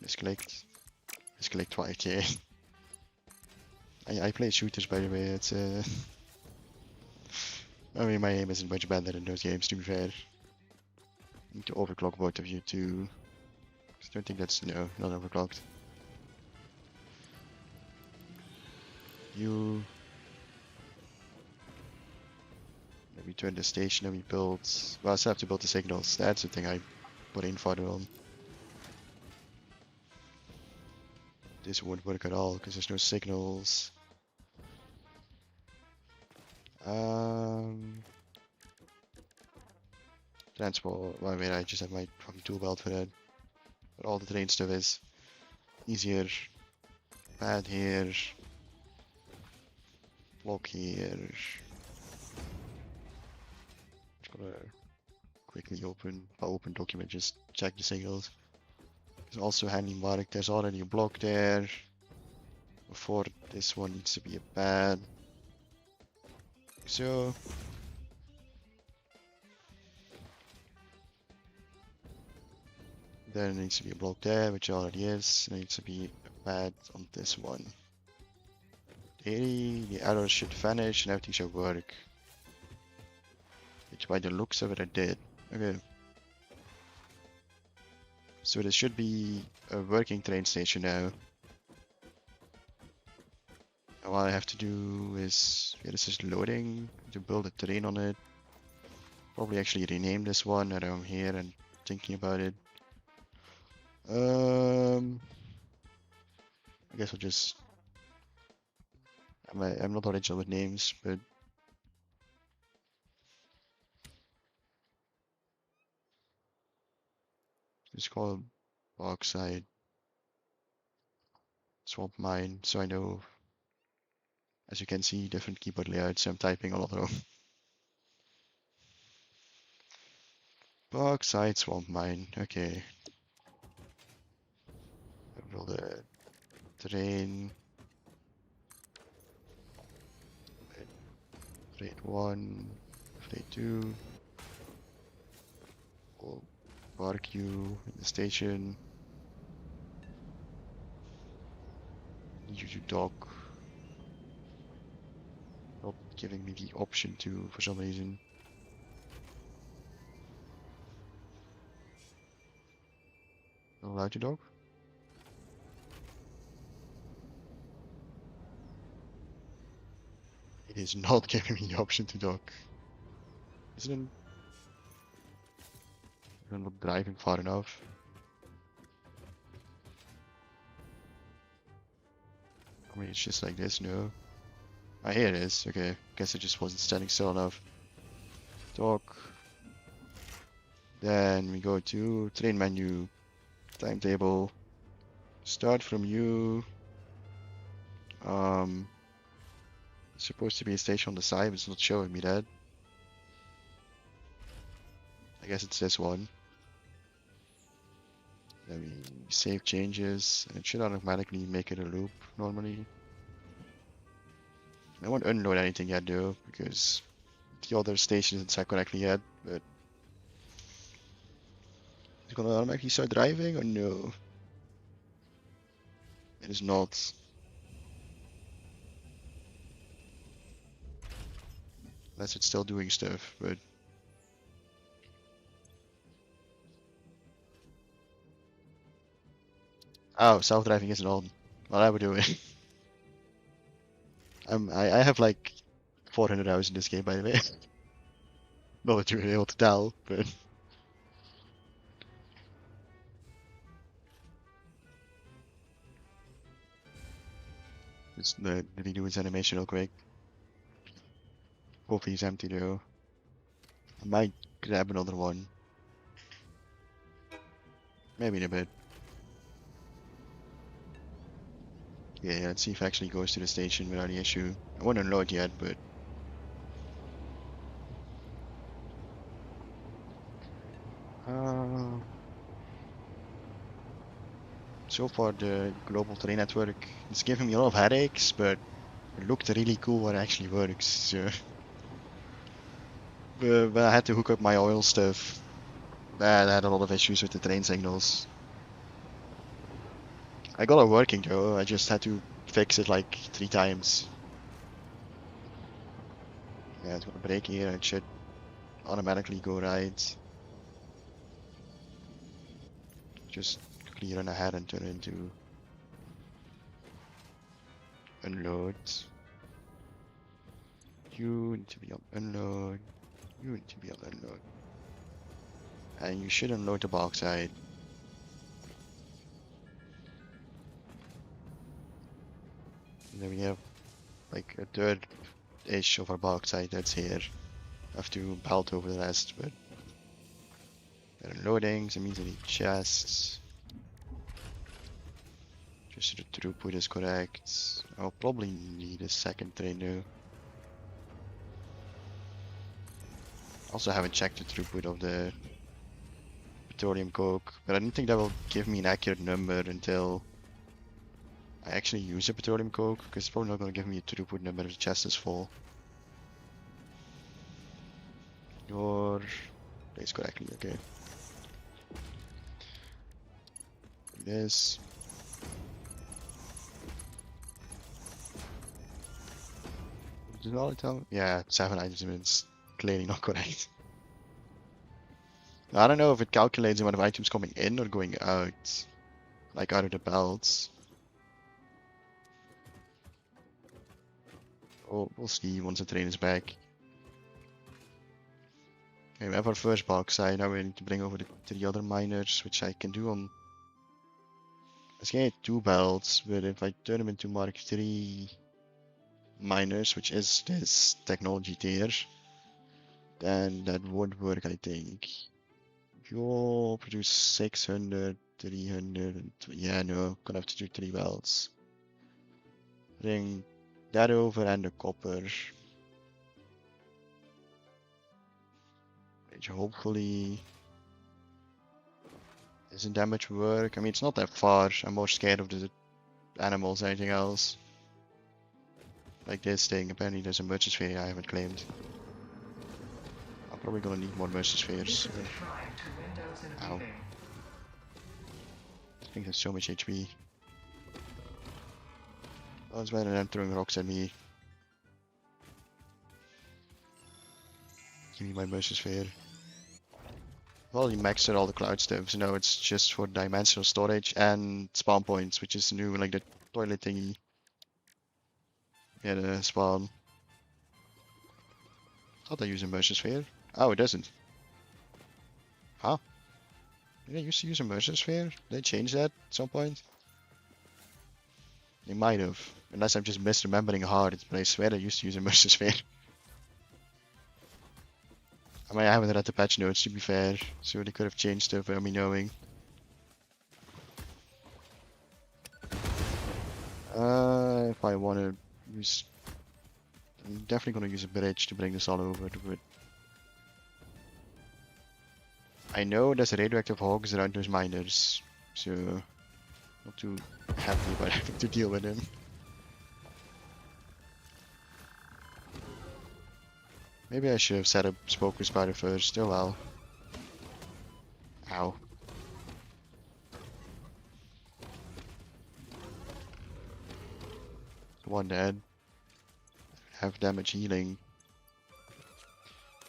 [SPEAKER 1] Misclicked. Misclicked twice. Okay. I play shooters, by the way. It's I mean, my aim isn't much better in those games, to be fair. Need to overclock both of you too. I don't think that's no, not overclocked. You. Then we turn the station and we build. Well, I still have to build the signals. That's the thing I put in further on. This won't work at all because there's no signals. Transport. Well, I mean, I just have my fucking tool belt for that. But all the terrain stuff is easier. Pad here. Block here. Just gonna quickly open document, just check the signals. There's also handy mark. There's already a block there. Before this one needs to be a pad. So there needs to be a block there, which already is. There needs to be a pad on this one. The arrows should vanish and everything should work. Which by the looks of it I did. Okay. So there should be a working train station now. And what I have to do is, yeah, this is loading to build a train on it. Probably actually rename this one around here and thinking about it. I guess I'll just. I'm not original with names, but it's called Bauxite Swamp Mine. So I know, as you can see, different keyboard layouts. I'm typing a lot of them. Bauxite Swamp Mine. Okay. I'll build a train. Rate 1, rate 2. We'll park you in the station. Need you to dock. Not giving me the option to for some reason. Not allowed to dock? It is not giving me the option to dock. Isn't it? I'm not driving far enough. I mean, it's just like this, no? Ah, here it is. Okay, guess I just wasn't standing still enough. Dock. Then we go to train menu, timetable. Start from you. It's supposed to be a station on the side, but it's not showing me that. I guess it's this one. Then we save changes, and it should automatically make it a loop normally. I won't unload anything yet though, because the other station isn't set correctly yet, but it's gonna automatically start driving or no? It is not. Unless it's still doing stuff, but oh, self-driving isn't on. Well, I would do it. I have like 400 hours in this game, by the way. Not that you're able to tell, but just let me do his animation real quick. Hopefully he's empty though. I might grab another one. Maybe in a bit. Yeah, let's see if it actually goes to the station without any issue. I won't unload yet, but uh, so far the global terrain network is giving me a lot of headaches, but it looked really cool when it actually works. So, but I had to hook up my oil stuff. I had a lot of issues with the train signals. I got it working though. I just had to fix it like 3 times. Yeah, it's gonna break here and it should automatically go right. Just quickly run ahead and turn it into unload. You need to be on unload. You need to be on unload. And you should unload the bauxite. And then we have like a third-ish of our bauxite that's here. Have to belt over the rest, but they're unloading, so it means I need chests. Just so the throughput is correct. I'll probably need a second train now. Also haven't checked the throughput of the petroleum coke, but I don't think that will give me an accurate number until I actually use the petroleum coke, because it's probably not going to give me a throughput number if the chest is full. Your place correctly, okay. This. Does it all tell me? Yeah, 7 items is clearly not correct. I don't know if it calculates the amount of items coming in or going out, like out of the belts. Oh, we'll see once the train is back. Okay, we have our first bauxite. Now we need to bring over the 3 other miners, which I can do on. I was getting 2 belts, but if I turn them into Mark 3 miners, which is this technology tier, then that would work, I think. You'll produce 600, 300, and yeah, no, gonna have to do 3 belts. Bring that over and the copper. Which hopefully isn't that much work. I mean, it's not that far. I'm more scared of the animals than anything else. Like this thing, apparently there's a merchant sphere I haven't claimed. I'm probably gonna need more merchant spheres. Ow. I think there's so much HP. Oh, it's better than them throwing rocks at me. Give me my merchant sphere. Well, you maxed out all the cloud stuff, so now it's just for dimensional storage and spawn points, which is new, like the toilet thingy. Yeah, the spawn. Thought I use a merchant sphere. Oh, it doesn't. Huh? Did I used to use a merchant sphere? Did they change that at some point? They might have. Unless I'm just misremembering hard, but I swear I used to use a merchant sphere. I mean, I haven't read the patch notes to be fair, so they could have changed stuff without me knowing. If I want to use... I'm definitely going to use a bridge to bring this all over, but... I know there's radioactive hogs around those miners, so... Not too happy about having to deal with them. Maybe I should have set up Spoker Spider first, oh well. Ow. One dead. Have damage healing.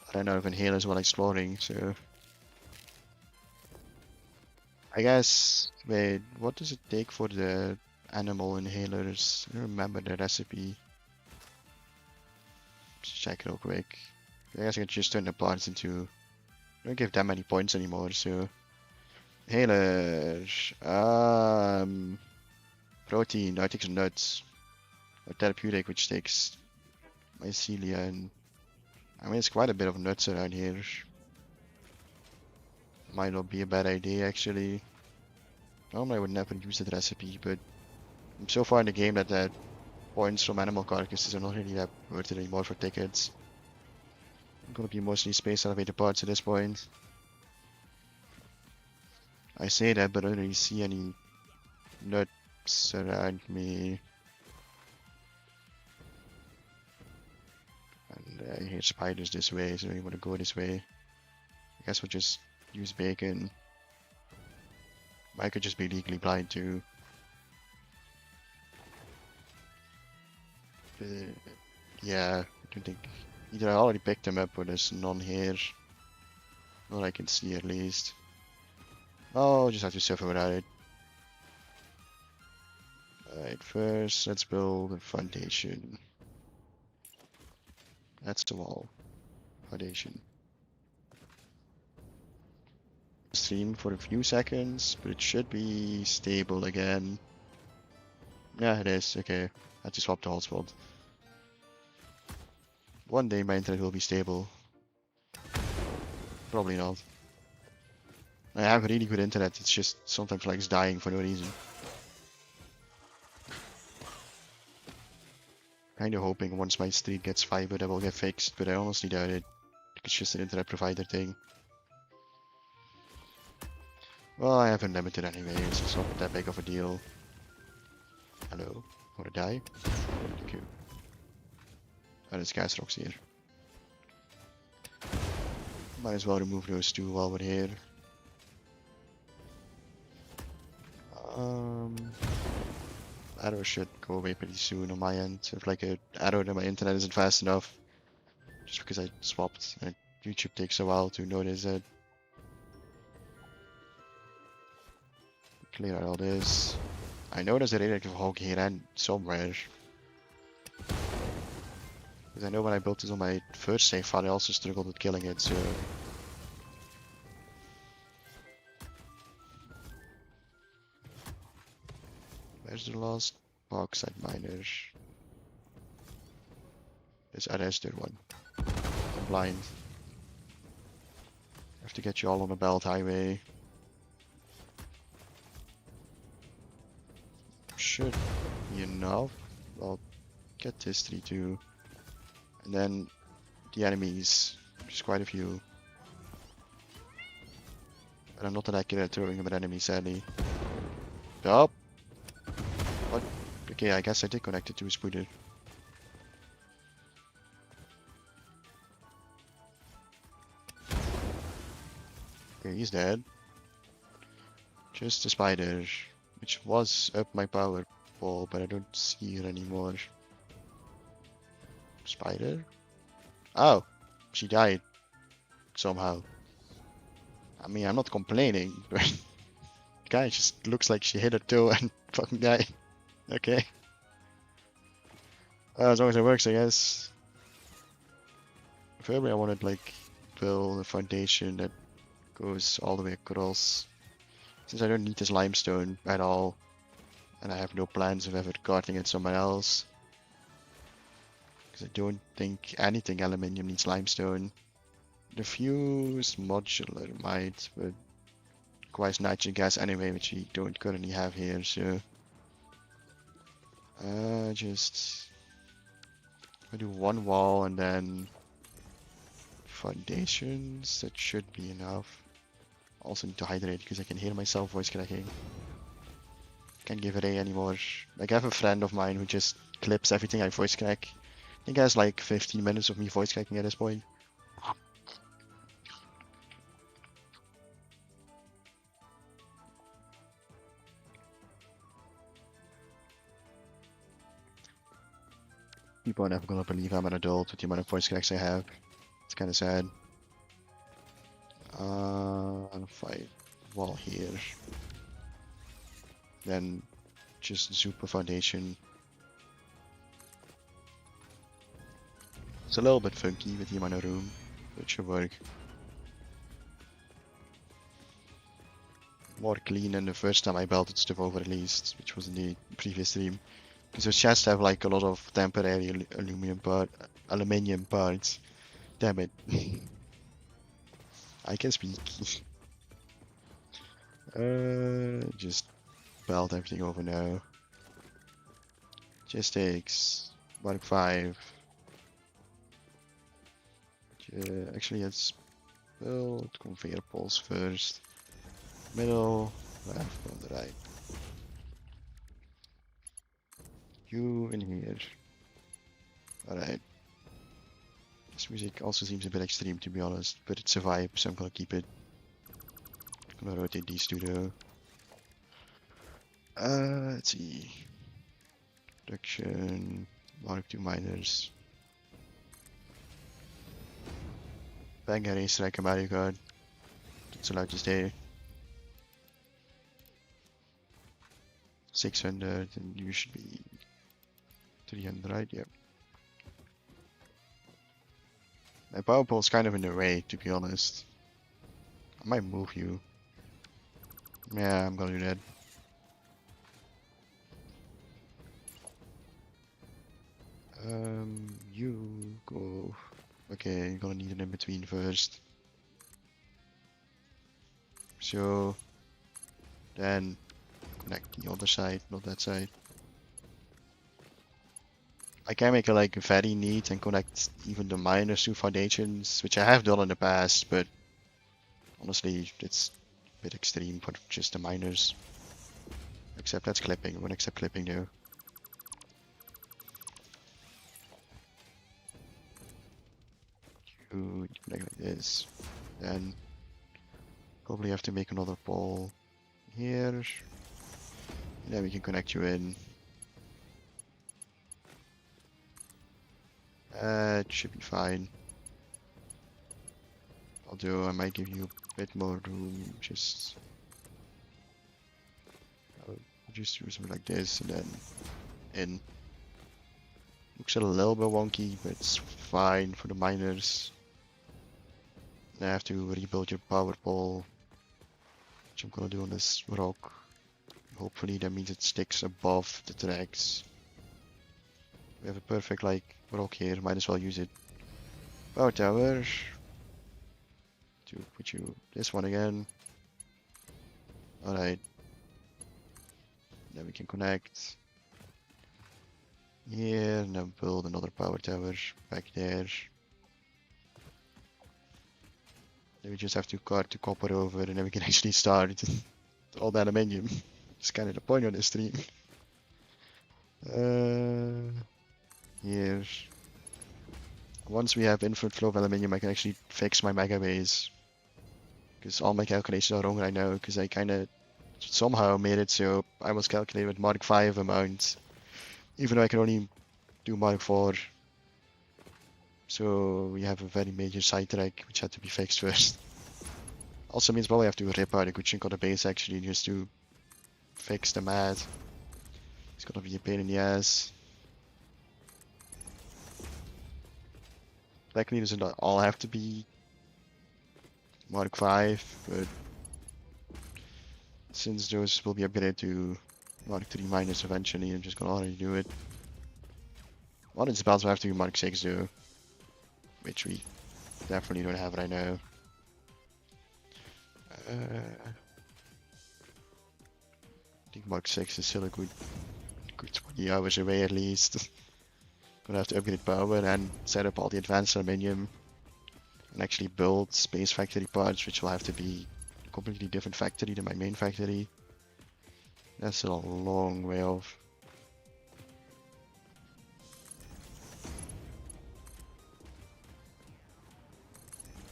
[SPEAKER 1] I don't know if inhalers while exploring, so... I guess... Wait, what does it take for the animal inhalers? I don't remember the recipe. Just check real quick. I guess I can just turn the plants into... I don't give that many points anymore, so... Inhaler... Protein, that takes nuts. Or therapeutic, which takes mycelia, and... I mean, it's quite a bit of nuts around here. Might not be a bad idea, actually. Normally I would never use that recipe, but I'm so far in the game that the points from animal carcasses are not really that worth it anymore for tickets. I'm gonna be mostly space elevator parts at this point. I say that, but I don't really see any nuts around me. And I hear spiders this way, so I want to go this way. I guess we'll just use bacon. I could just be legally blind too. But, yeah, I don't think either I already picked them up or there's none here. Not I can see at least. Oh, I'll just have to suffer without it. Alright, first let's build a foundation. That's the wall. Foundation. Stream for a few seconds, but it should be stable again. Yeah, it is. Okay, I had to swap the hotspot. One day my internet will be stable. Probably not. I have really good internet, it's just sometimes like it's dying for no reason. Kinda hoping once my stream gets fiber that will get fixed, but I honestly doubt it. It's just an internet provider thing. Well, I have unlimited anyway, so it's not that big of a deal. Hello? Wanna die? Thank you. Oh, there's gas rocks here. Might as well remove those two while we're here. Arrow should go away pretty soon on my end. If like an arrow that my internet isn't fast enough. Just because I swapped. And YouTube takes a while to notice that. Clear out all this. I know there's a radioactive hog here and somewhere. Because I know when I built this on my first save file I also struggled with killing it, so... Where's the last bauxite miner? There's there's one. I'm blind. I have to get you all on the belt highway. Should be enough. I'll get this 3 too. And then the enemies. There's quite a few. And I'm not that accurate at throwing them at enemies, sadly. Yup. What? Okay, I guess I did connect it to a splitter. Okay, he's dead. Just a spider, which was up my power pole, but I don't see it anymore. Spider? Oh, she died somehow. I mean, I'm not complaining, but guy just looks like she hit her toe and fucking died. Okay. As long as it works, I guess. Preferably I wanted like build a foundation that goes all the way across. Since I don't need this limestone at all, and I have no plans of ever carting it somewhere else. Because I don't think anything aluminium needs limestone. The fuse modular might, but requires nitrogen gas anyway, which we don't currently have here, so... just... I do one wall and then... foundations, that should be enough. Also need to hydrate because I can hear myself voice cracking. Can't give it A anymore. Like I have a friend of mine who just clips everything I voice crack. I think he has like 15 minutes of me voice cracking at this point. People are never gonna believe I'm an adult with the amount of voice cracks I have. It's kinda sad. Fight wall here. Then just super foundation. It's a little bit funky with the amount of room, but it should work. More clean than the first time I belted stuff over at least, which was in the previous stream. Because those chests have like a lot of temporary aluminium parts. Damn it. I can speak. Just belt everything over now. Just takes Mark 5. Actually, let's build conveyor poles first. Middle, left, on the right. You in here. Alright. This music also seems a bit extreme to be honest, but it's a vibe, so I'm gonna keep it. I'm gonna rotate these two though. Let's see. Production, Mark 2 miners. Bang and ace like a Mario Kart. That's allowed to stay. 600 and you should be 300, right? Yep. My power pole's kind of in the way, to be honest. I might move you. Yeah, I'm gonna do that. You go. Okay, you're gonna need an in between first. So then connect the other side, not that side. I can make it like very neat and connect even the miners to foundations, which I have done in the past, but honestly, it's a bit extreme for just the miners. Except that's clipping. I won't accept clipping though. You connect like this. Then probably have to make another pole here. And then we can connect you in. It should be fine. Although I might give you a bit more room, I'll just do something like this and then in. Looks a little bit wonky, but it's fine for the miners. I have to rebuild your power pole, which I'm gonna do on this rock. Hopefully that means it sticks above the tracks. We have a perfect like rock here, might as well use it. Power tower. To put you this one again. Alright. Then we can connect here and then build another power tower back there. Then we just have to cut the copper over and then we can actually start all the aluminium. It's kind of the point on this stream. Here. Once we have infinite flow of aluminium, I can actually fix my mega base. Because all my calculations are wrong right now, because I kind of somehow made it so I was calculating with Mark 5 amount, even though I can only do Mark 4. So we have a very major sidetrack which had to be fixed first. Also means probably have to rip out a good chunk of the base actually just to fix the math. It's gonna be a pain in the ass. Technically doesn't all have to be Mark 5, but since those will be upgraded to Mark 3 minus eventually, I'm just gonna already do it. A lot of the spells will have to be Mark 6 though, which we definitely don't have right now. I think Mark 6 is still a good 20 hours away at least. Gonna have to upgrade power and set up all the advanced aluminium and actually build space factory parts, which will have to be a completely different factory than my main factory. That's still a long way off.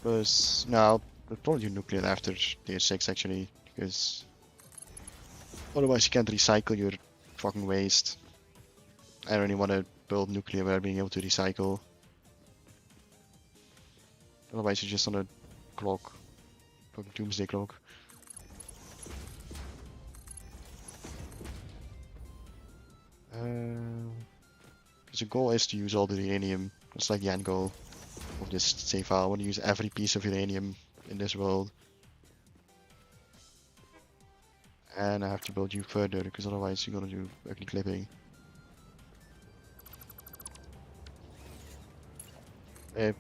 [SPEAKER 1] Plus, no, I'll probably do nuclear after tier 6 actually, because otherwise you can't recycle your fucking waste. I don't really want to build nuclear without being able to recycle. Otherwise you're just on a clock. Fucking doomsday clock. Because the goal is to use all the uranium. That's like the end goal of this save file. I want to use every piece of uranium in this world. And I have to build you further, because otherwise you're gonna do ugly clipping.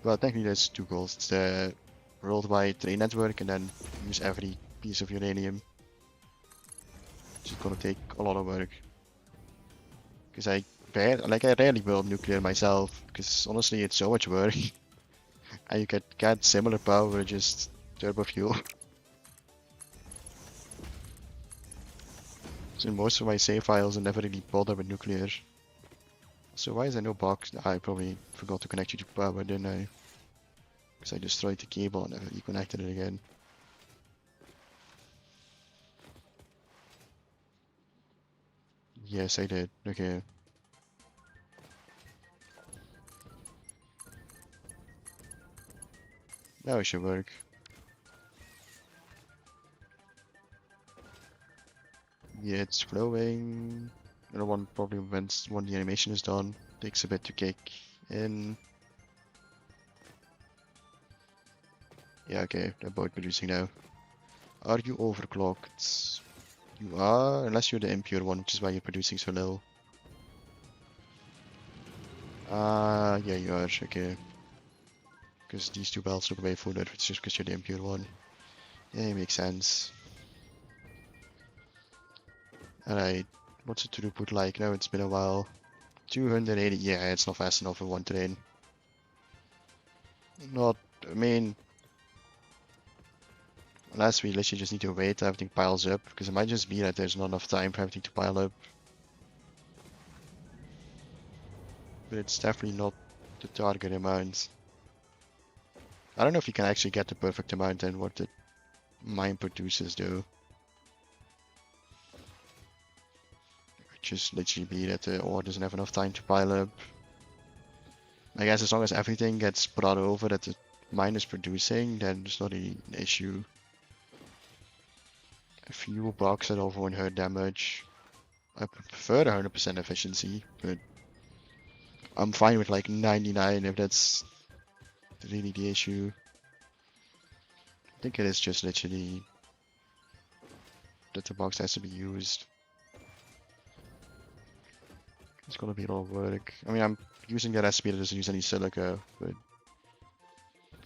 [SPEAKER 1] Well, technically there's two goals. It's the worldwide train network and then use every piece of uranium. Which is gonna take a lot of work. Because I like I rarely build nuclear myself because honestly it's so much work. And you get similar power, just turbo fuel. So in most of my save files I never really bother with nuclear. So why is there no box? I probably forgot to connect you to power, didn't I? Because I destroyed the cable and never reconnected it again. Yes, I did. Okay. Now it should work. Yeah, it's flowing. Another one probably when the animation is done. Takes a bit to kick in. Yeah, okay, they're both producing now. Are you overclocked? You are, unless you're the impure one, which is why you're producing so little. Yeah, you are, okay. Because these two belts look way fuller, it's just because you're the impure one. Yeah, it makes sense. Alright, what's the throughput like now? It's been a while. 280, yeah, it's not fast enough for one train. Not, I mean, unless we literally just need to wait till everything piles up, because it might just be that there's not enough time for everything to pile up. But it's definitely not the target amount. I don't know if you can actually get the perfect amount and what the mine produces though. Just literally be that the ore doesn't have enough time to pile up. I guess as long as everything gets brought over that the mine is producing, then it's not really an issue. A few blocks at over 1 hurt damage. I prefer 100% efficiency, but I'm fine with like 99 if that's really the issue. I think it is just literally that the box has to be used. It's gonna be a lot of work. I mean, I'm using that recipe that doesn't use any silica, but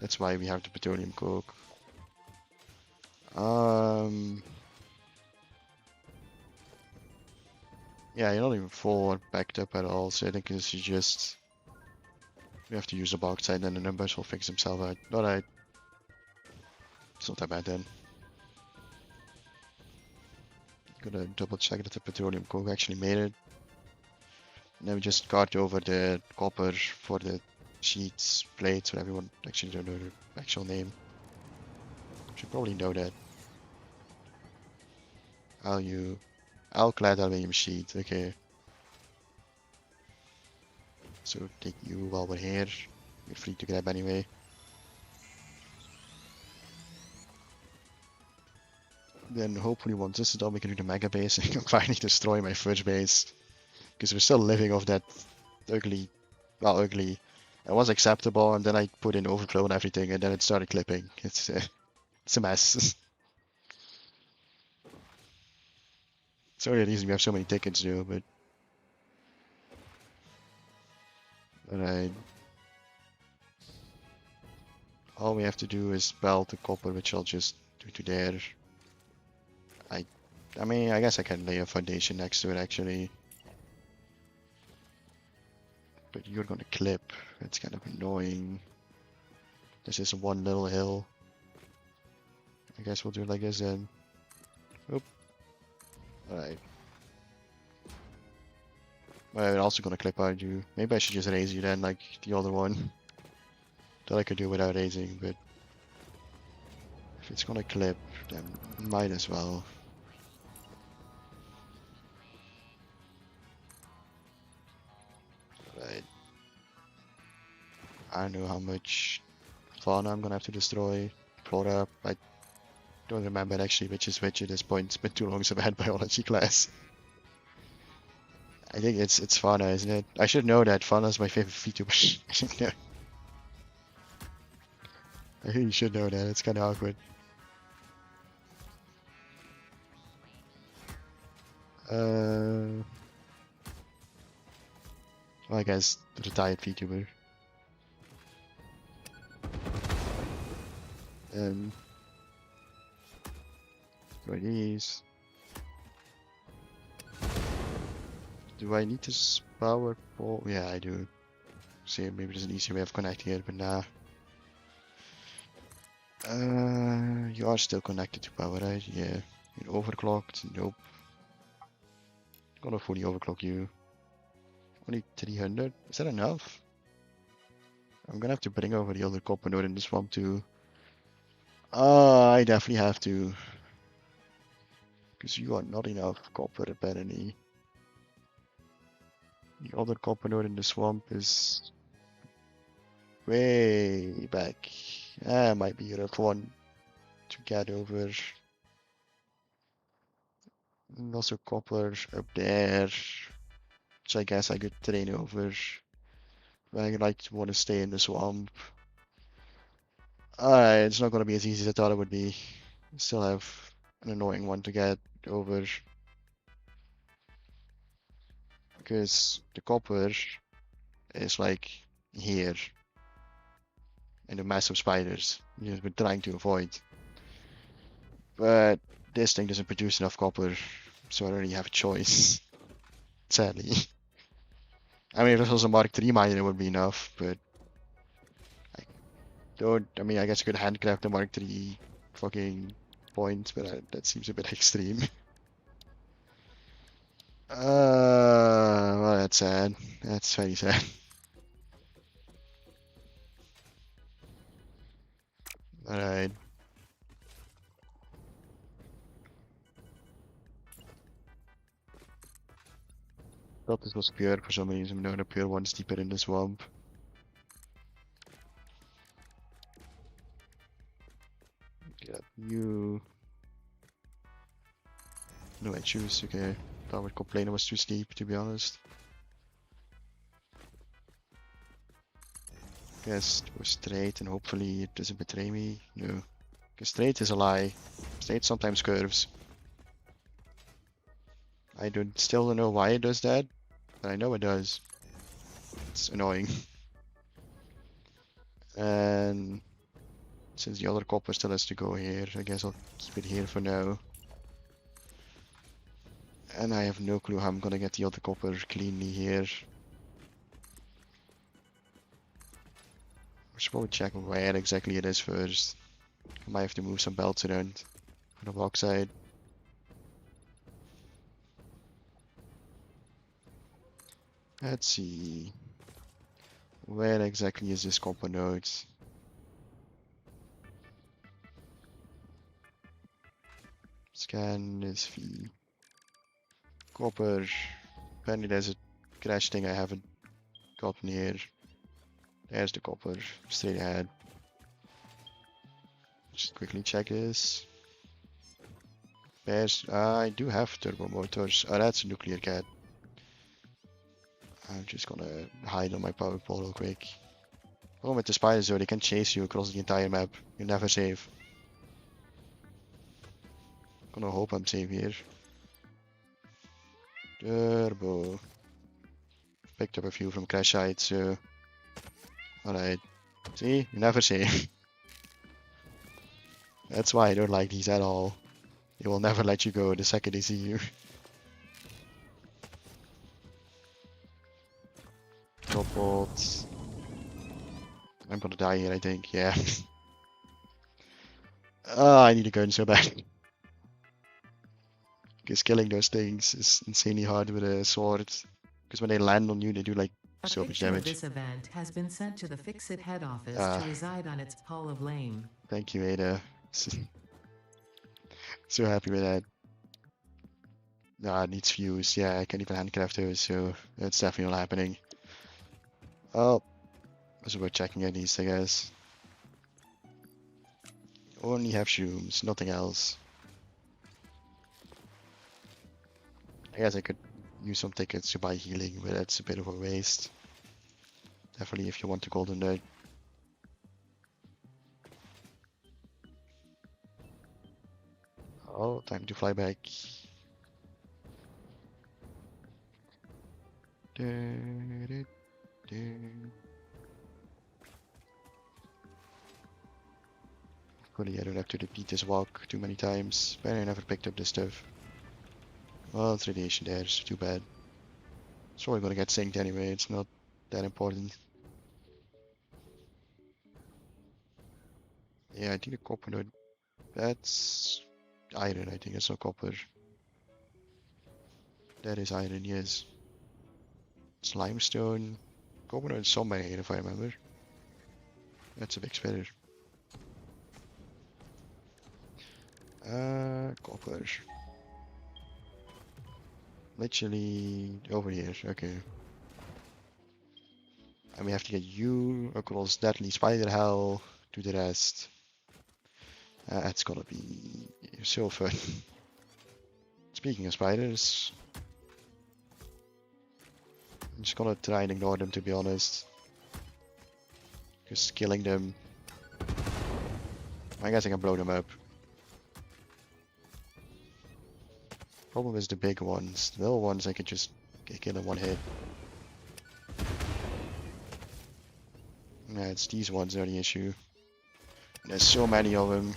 [SPEAKER 1] that's why we have the petroleum coke. Yeah, you're not even full or backed up at all, so I think this is just... We have to use the bauxite and then the numbers will fix themselves out. Alright. It's not that bad then. Gotta double check that the petroleum coke actually made it. And then we just cart over the copper for the sheets, plates, whatever you want. Actually don't know the actual name. Should probably know that. Alclad aluminium sheet, okay. So take you while we're here. You're free to grab anyway. Then hopefully once this is done we can do the mega base and I can finally destroy my first base. Because we're still living off that ugly, well ugly. It was acceptable and then I put in overflow and everything and then it started clipping. It's a mess. It's the only reason we have so many tickets though, but... Alright. All we have to do is belt the copper, which I'll just do to there. I mean, I guess I can lay a foundation next to it actually. But you're gonna clip. It's kind of annoying. This is one little hill. I guess we'll do it like this then. Oop. Alright. I'm also gonna clip out you. Maybe I should just raise you then, like the other one. That I could do without raising, but... If it's gonna clip, then might as well. Right. I don't know how much fauna I'm gonna have to destroy. Flora, I don't remember actually which is which at this point. It's been too long since I had biology class. I think it's fauna, isn't it? I should know that. Fauna is my favorite VTuber. I think I think you should know that. It's kind of awkward. Well, I guess retired VTuber. Throw these. Do I need this power pole? Yeah, I do. See, maybe there's an easier way of connecting it, but nah. You are still connected to power, right? Yeah. You're overclocked? Nope. Gonna fully overclock you. Only 300? Is that enough? I'm gonna have to bring over the other copper node in the swamp too. I definitely have to. Because you are not enough copper apparently. The other copper node in the swamp is way back. Might be a rough one to get over. And also copper up there, which I guess I could train over. But I like to want to stay in the swamp. Alright, it's not gonna be as easy as I thought it would be. Still have an annoying one to get over. Because the copper is like here. And the massive spiders you've been trying to avoid. But this thing doesn't produce enough copper, so I don't really have a choice. Sadly. I mean, if this was a Mark III miner, it would be enough, but I don't. I mean, I guess I could handcraft a Mark III fucking point, but that seems a bit extreme. Well, that's sad. That's very sad. Alright. Thought this was pure for some reason. No, the pure one's deeper in the swamp. Yeah, you. No, I choose. Okay. I would complain it was too steep, to be honest. Guess go straight and hopefully it doesn't betray me. No. Because straight is a lie. Straight sometimes curves. I still don't know why it does that, but I know it does. It's annoying. And since the other copper still has to go here, I guess I'll keep it here for now. And I have no clue how I'm gonna get the other copper cleanly here. I should probably check where exactly it is first. I might have to move some belts around for the bauxite. Let's see. Where exactly is this copper node? Scan this V. Copper. Apparently there's a crash thing I haven't gotten here. There's the copper. Straight ahead. Just quickly check this. I do have turbo motors. Oh, that's a nuclear cat. I'm just gonna hide on my power pole real quick. Oh, with the spiders though, they can chase you across the entire map. You're never safe. Gonna hope I'm safe here. Turbo. Picked up a few from crash sites, so... Alright. See? You're never safe. That's why I don't like these at all. They will never let you go the second they see you. Coupled. I'm gonna die here, I think. Yeah. Oh, I need a gun so bad. Because killing those things is insanely hard with a sword. Because when they land on you, they do like so much damage.
[SPEAKER 2] This event has been sent to the Fixit head office to reside on its Hall of Lame.
[SPEAKER 1] Thank you, Ada. So happy with that. Nah, it needs fuse. Yeah, I can't even handcraft those, so that's definitely not happening. Oh, it's worth checking at least, I guess. Only have shrooms, nothing else. I guess I could use some tickets to buy healing, but that's a bit of a waste. Definitely if you want a golden nugget. Oh, time to fly back. Hopefully I don't have to repeat this walk too many times, but I never picked up this stuff. Well, it's radiation there, it's too bad. It's probably gonna get synced anyway, it's not that important. Yeah, I think the copper node, that's iron, I think, it's not copper. That is iron, yes. It's limestone. Copper node is somewhere here, if I remember. That's a big spitter. Copper. Literally over here, okay. And we have to get you across deadly spider hell to the rest. It's gonna be so fun. Speaking of spiders, I'm just gonna try and ignore them, to be honest. Because killing them, I guess I can blow them up. Problem is the big ones. The little ones I could just kill in one hit. Yeah, it's these ones that are the issue. There's so many of them.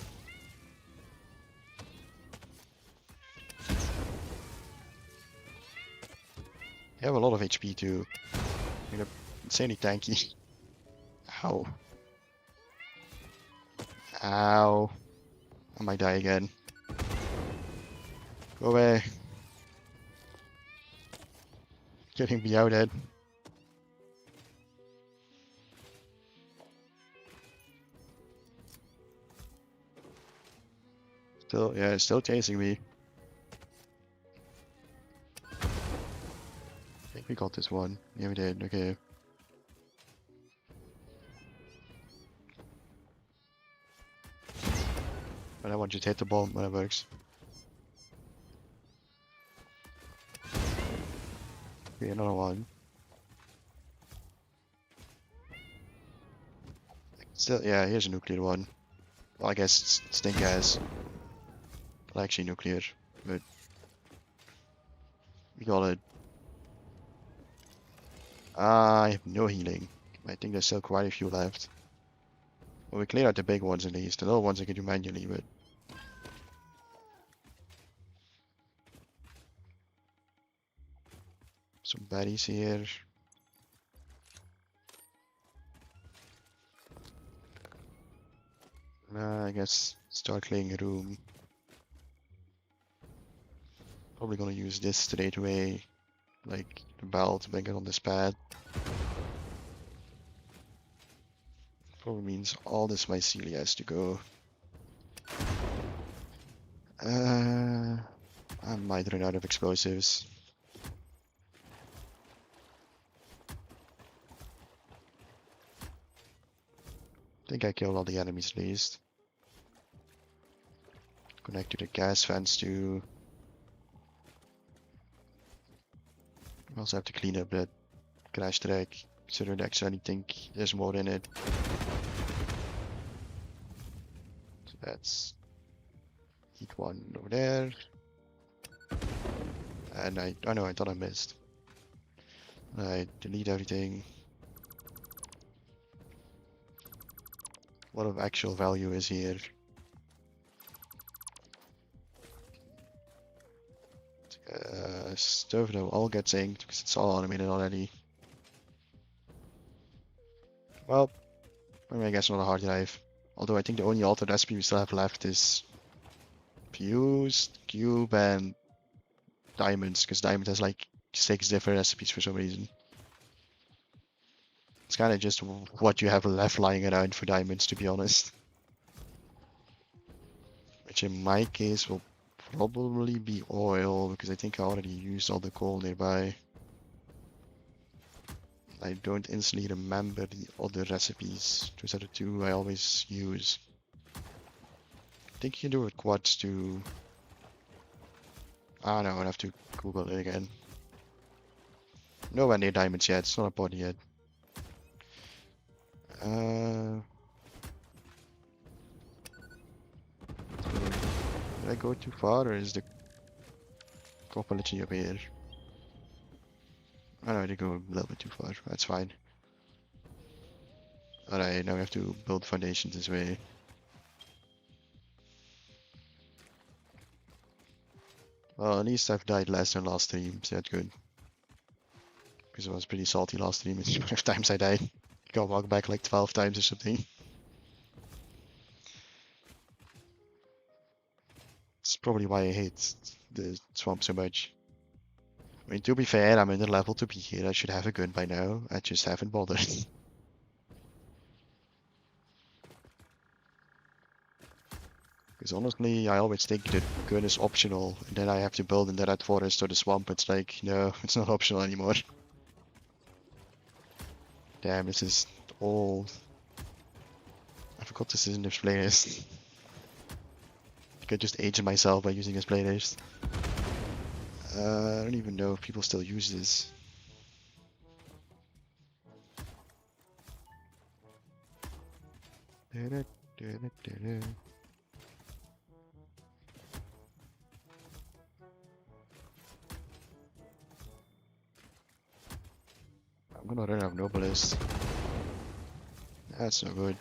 [SPEAKER 1] They have a lot of HP too. They're insanely tanky. Ow. Ow. I might die again. Go away. Getting me out, Ed. Still, yeah, it's still chasing me. I think we got this one. Yeah, we did. Okay. But I want you to hit the bomb when it works. Okay, another one. Still, yeah, here's a nuclear one. Well, I guess it's stink gas. But actually nuclear. But we got it. I have no healing. I think there's still quite a few left. Well, we cleared out the big ones at least. The little ones I can do manually, but some baddies here. I guess start clearing a room. Probably gonna use this straight away, like the belt, bring it on this pad. Probably means all this mycelia has to go. I might run out of explosives. I think I killed all the enemies at least. Connect to the gas fence too. I also have to clean up that crash track. Consider next, I think there's more in it. So that's heat one over there. And oh no, I thought I missed. I delete everything. What of actual value is here? Stove though all gets inked because it's all animated already. Well, I mean, I guess not a hard drive. Although I think the only altered recipe we still have left is fused, cube, and diamonds, because diamond has like 6 different recipes for some reason. It's kind of just what you have left lying around for diamonds, to be honest. Which in my case will probably be oil, because I think I already used all the coal nearby. I don't instantly remember the other recipes. Those are the 2 I always use. I think you can do it with quartz too. Ah no, I'd have to Google it again. Nowhere near diamonds yet, it's not important yet. Did I go too far, or is the copper literally up here? I know I did go a little bit too far, that's fine. Alright, now we have to build foundations this way. Well, at least I've died less than last stream, so that's good. because it was pretty salty last stream. The amount of times I died. Got walked back like 12 times or something. It's probably why I hate the swamp so much. I mean, to be fair, I'm in the level to be here. I should have a gun by now. I just haven't bothered. Because honestly, I always think that gun is optional, and then I have to build in the red forest or the swamp. It's like, no, it's not optional anymore. Damn, this is old. I forgot this is in this playlist. I could just age myself by using this playlist. I don't even know if people still use this. I'm gonna run out of Noblest. That's no good.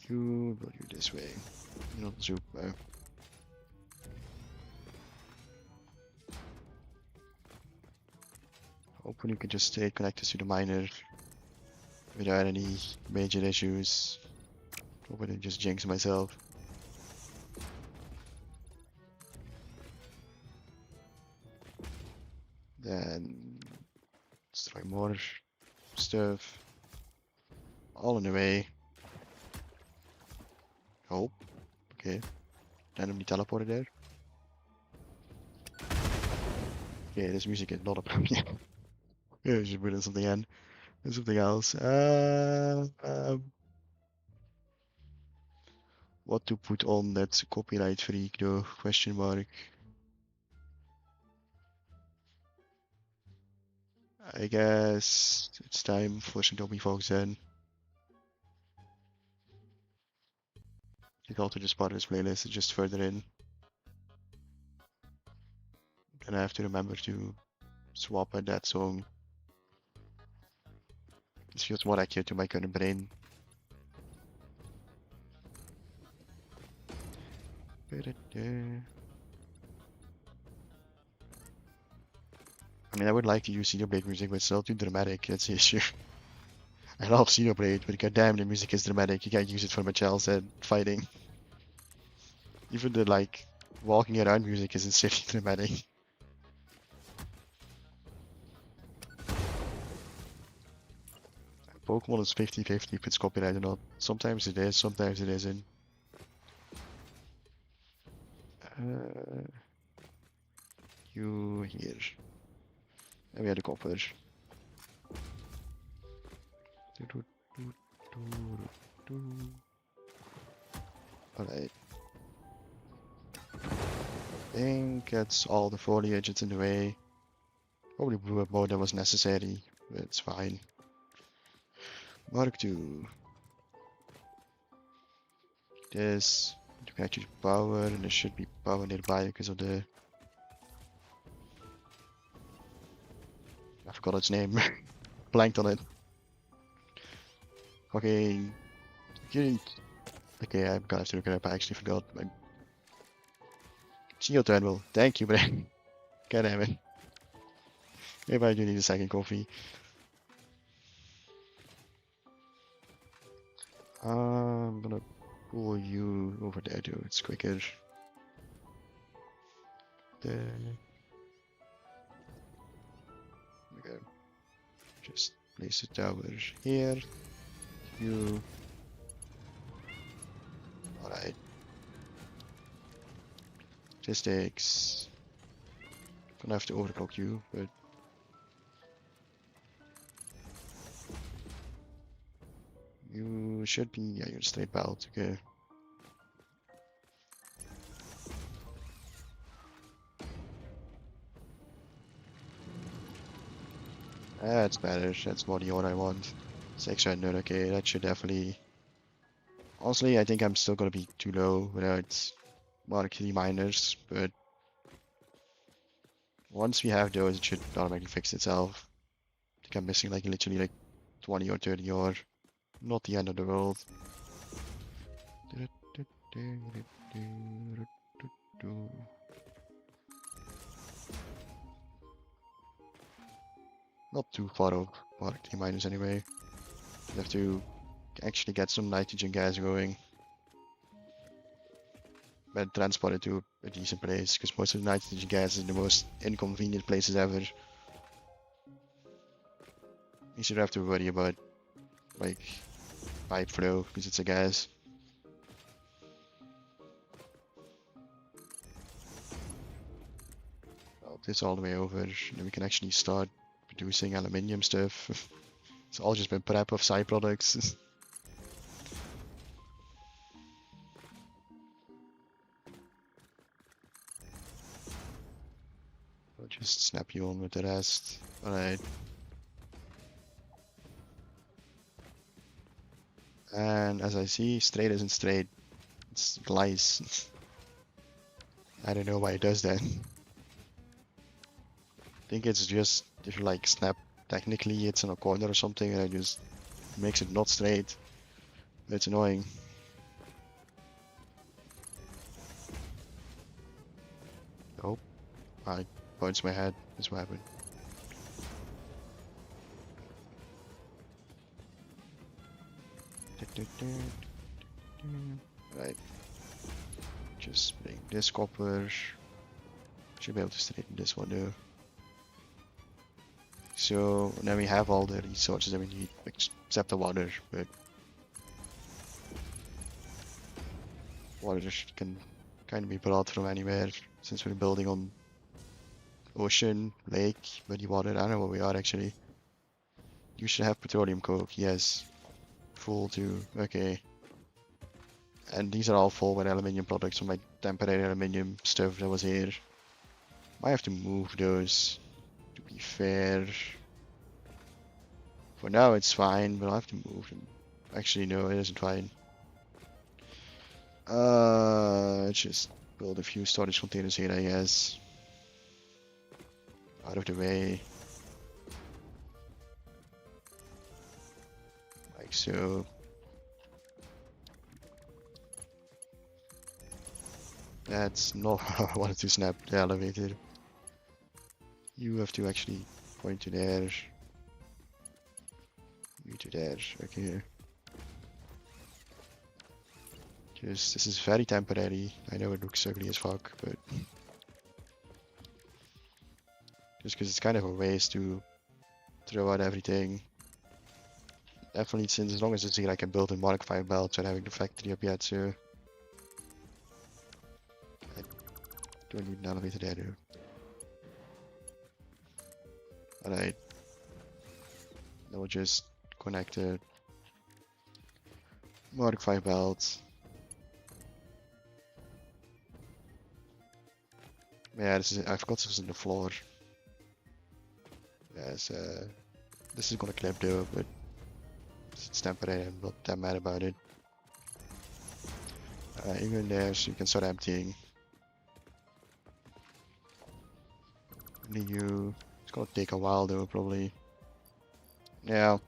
[SPEAKER 1] You go this way. Not zoop though. Hopefully you can just stay connected to the miner without any major issues. Hopefully I just jinx myself. Then destroy more stuff. All in the way. Oh, okay. Randomly teleported there. Okay, this music is not a problem. Yeah, I should put in something in. There's something else. What to put on that copyright freak though? Question mark. I guess it's time for some Dobby Fox then. You can also just part of this playlist, it's just further in. And I have to remember to swap at that song. It feels more accurate to my current brain. I mean, I would like to use Xenoblade music, but it's still too dramatic, that's the issue. I love Xenoblade, but goddamn, the music is dramatic. You can't use it for much else than fighting. Even the, like, walking around music is insanely dramatic. Pokemon is 50-50 if it's copyright or not. Sometimes it is, sometimes it isn't. You here. En we had de kopper. Alright. I think that's all the foliage, it's in the way. Probably blew up more than was necessary, but it's fine. Mark 2. This. To connect to power, and there should be power nearby because of the. I forgot its name. Blanked on it. Okay. Okay, I'm gonna have to look it up. I actually forgot. Geothermal. Thank you, Brian. God damn it. Maybe I do need a second coffee. I'm gonna pull you over there too. It's quicker. There. Okay. Just place a tower here. You. Alright. This takes. Gonna have to overclock you, but. You should be. Yeah, you're straight belt. Okay. That's better. That's more the order I want. 600. Okay, that should definitely. Honestly, I think I'm still gonna be too low without Mark 3 miners, but once we have those, it should automatically fix itself. I think I'm missing like literally like 20 or 30 or not the end of the world. Not too far off Mark T minus anyway. You have to actually get some nitrogen gas going. But transport it to a decent place, because most of the nitrogen gas is in the most inconvenient places ever. You should have to worry about like pipe flow because it's a gas. Up this all the way over, then we can actually start producing aluminium stuff. It's all just been prep of side products. I'll just snap you on with the rest. Alright. And as I see, straight isn't straight. It's glice. I don't know why it does that. I think it's just if you like snap, technically it's in a corner or something and it just makes it not straight. It's annoying. Oh, I punched my head. That's what happened. Right. Just bring this copper. Should be able to straighten this one though. So now we have all the resources that we need, except the water, but water can kind of be brought from anywhere since we're building on ocean, lake, muddy water. I don't know where we are actually. You should have petroleum coke, yes. Full too, okay. And these are all full with aluminium products from my temporary aluminium stuff that was here. Might have to move those, to be fair. For now it's fine, but I'll have to move them. Actually no, it isn't fine. Just build a few storage containers here, I guess. Out of the way. Like so. That's not how I wanted to snap the elevator. You have to actually point to there. You to there, okay. Just, this is very temporary. I know it looks ugly as fuck, but just because it's kind of a waste to throw out everything. Definitely, since as long as it's here, I can build in Mark 5 belts without having the factory up yet, so I don't need an elevator there though. Alright. Now we'll just connect the Mark 5 belts. Yeah, this is, I forgot this was in the floor. Yes, this is gonna clip though, but it's temporary, I'm not that mad about it. Even there, so you can start emptying. It's gonna take a while though, probably. Yeah,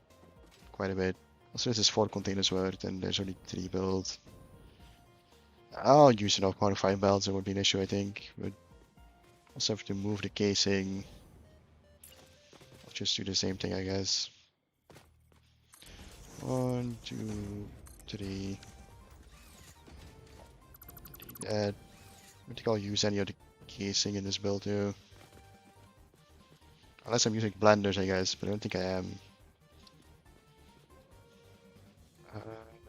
[SPEAKER 1] quite a bit. Also, this is 4 containers worth, and there's only 3 built. I'll use enough Mark 5 belts, it would be an issue, I think, but also have to move the casing. I'll just do the same thing, I guess. 1, 2, 3. That. I don't think I'll use any of the casing in this build too. Unless I'm using blenders, I guess, but I don't think I am.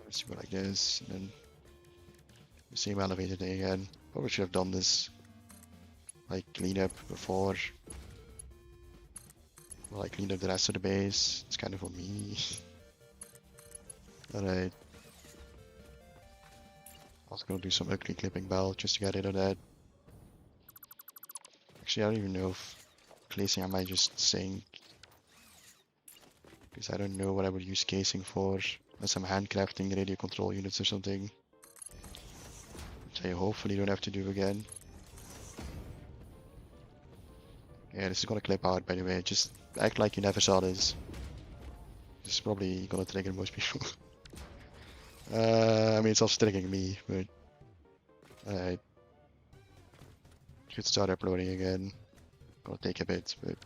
[SPEAKER 1] Let's go like this, and then the same elevator thing again. Probably should have done this like cleanup before. Well, I cleaned up the rest of the base. It's kind of for me. Alright. Also gonna do some ugly clipping belt just to get rid of that. Actually, I don't even know if casing I might just sink. Because I don't know what I would use casing for. Unless I'm handcrafting radio control units or something. Which I hopefully don't have to do again. Yeah, this is gonna clip out by the way. Just act like you never saw this. This is probably gonna trigger most people. I mean, it's also triggering me, but... Alright. Should start uploading again. Gonna take a bit, but...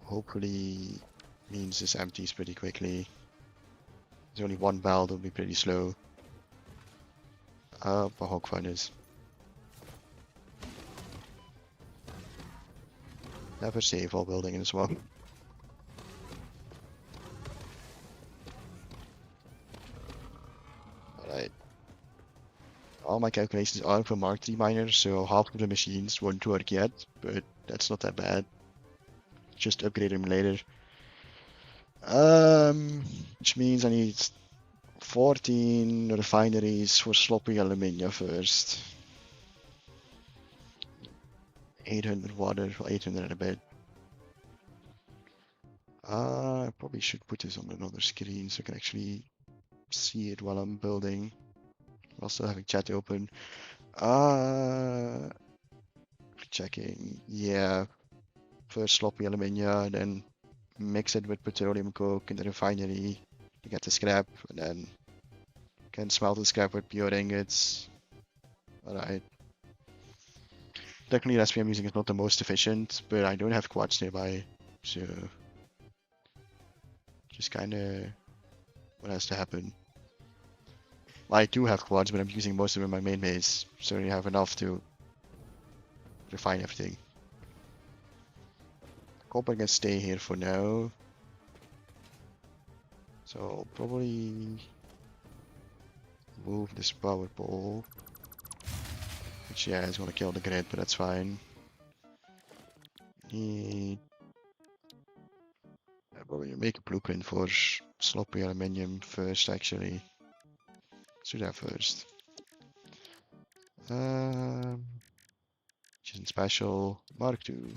[SPEAKER 1] hopefully means this empties pretty quickly. There's only one belt, it'll be pretty slow. A hog furnace. Never save while building in this one. Alright. All my calculations are for Mark III miners, so half of the machines won't work yet, but that's not that bad. Just upgrade them later. Which means I need 14 refineries for sloppy aluminium first. 800 water, 800 and a bit. I probably should put this on another screen so I can actually see it while I'm building. While still having chat open. Checking. Yeah. First sloppy aluminium, then mix it with petroleum coke in the refinery to get the scrap, and then can smelt the scrap with pure ingots. Alright. Technically, the recipe I'm using is not the most efficient, but I don't have quartz nearby, so just kinda what has to happen. I do have quartz, but I'm using most of it in my main base, so I have enough to refine everything. Copper can stay here for now. So I'll probably move this power pole. Which, yeah, is gonna kill the grid, but that's fine. Need... I'll probably make a blueprint for sloppy aluminium first, actually. Let's do that first. Which isn't special. Mark II.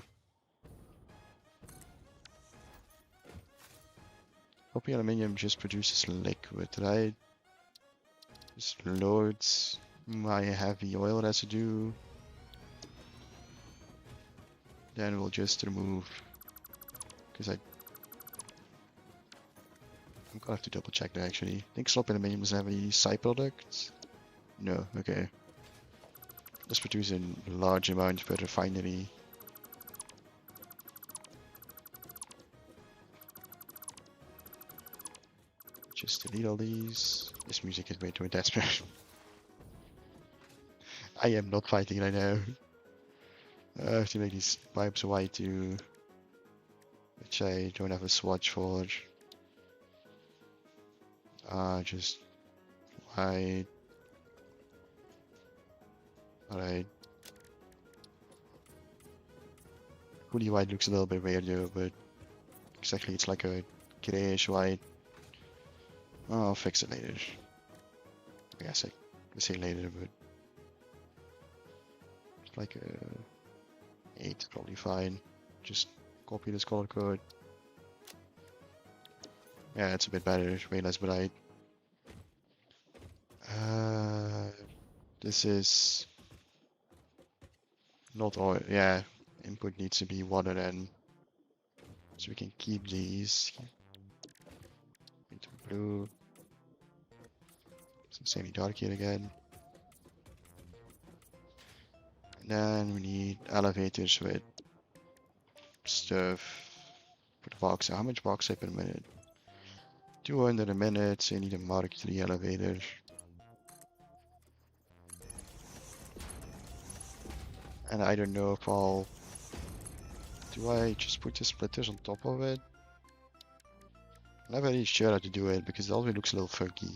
[SPEAKER 1] Sloppy aluminium just produces liquid, right? Just loads my heavy oil residue. Then we'll just remove, because I'm gonna have to double check that actually. I think sloppy aluminium doesn't have any side products. No, okay. Let's produce in large amounts per refinery. Just delete all these. This music is way too desperate. I am not fighting right now. I have to make these pipes white too, which I don't have a swatch for. Just white. Alright. Fully white looks a little bit weird though, but exactly it's like a grayish white. I'll fix it later. I guess I could say later, but it's like a 8 is probably fine. Just copy this color code. Yeah, it's a bit better, way less bright. This is not oil. Yeah, input needs to be water then, so we can keep these. Into blue. Some semi-dark here again. And then we need elevators with stuff for the box. How much bauxite per minute? 200 a minute, so you need a Mark III elevator. And I don't know if I'll... Do I just put the splitters on top of it? I'm not very sure how to do it because it always looks a little funky.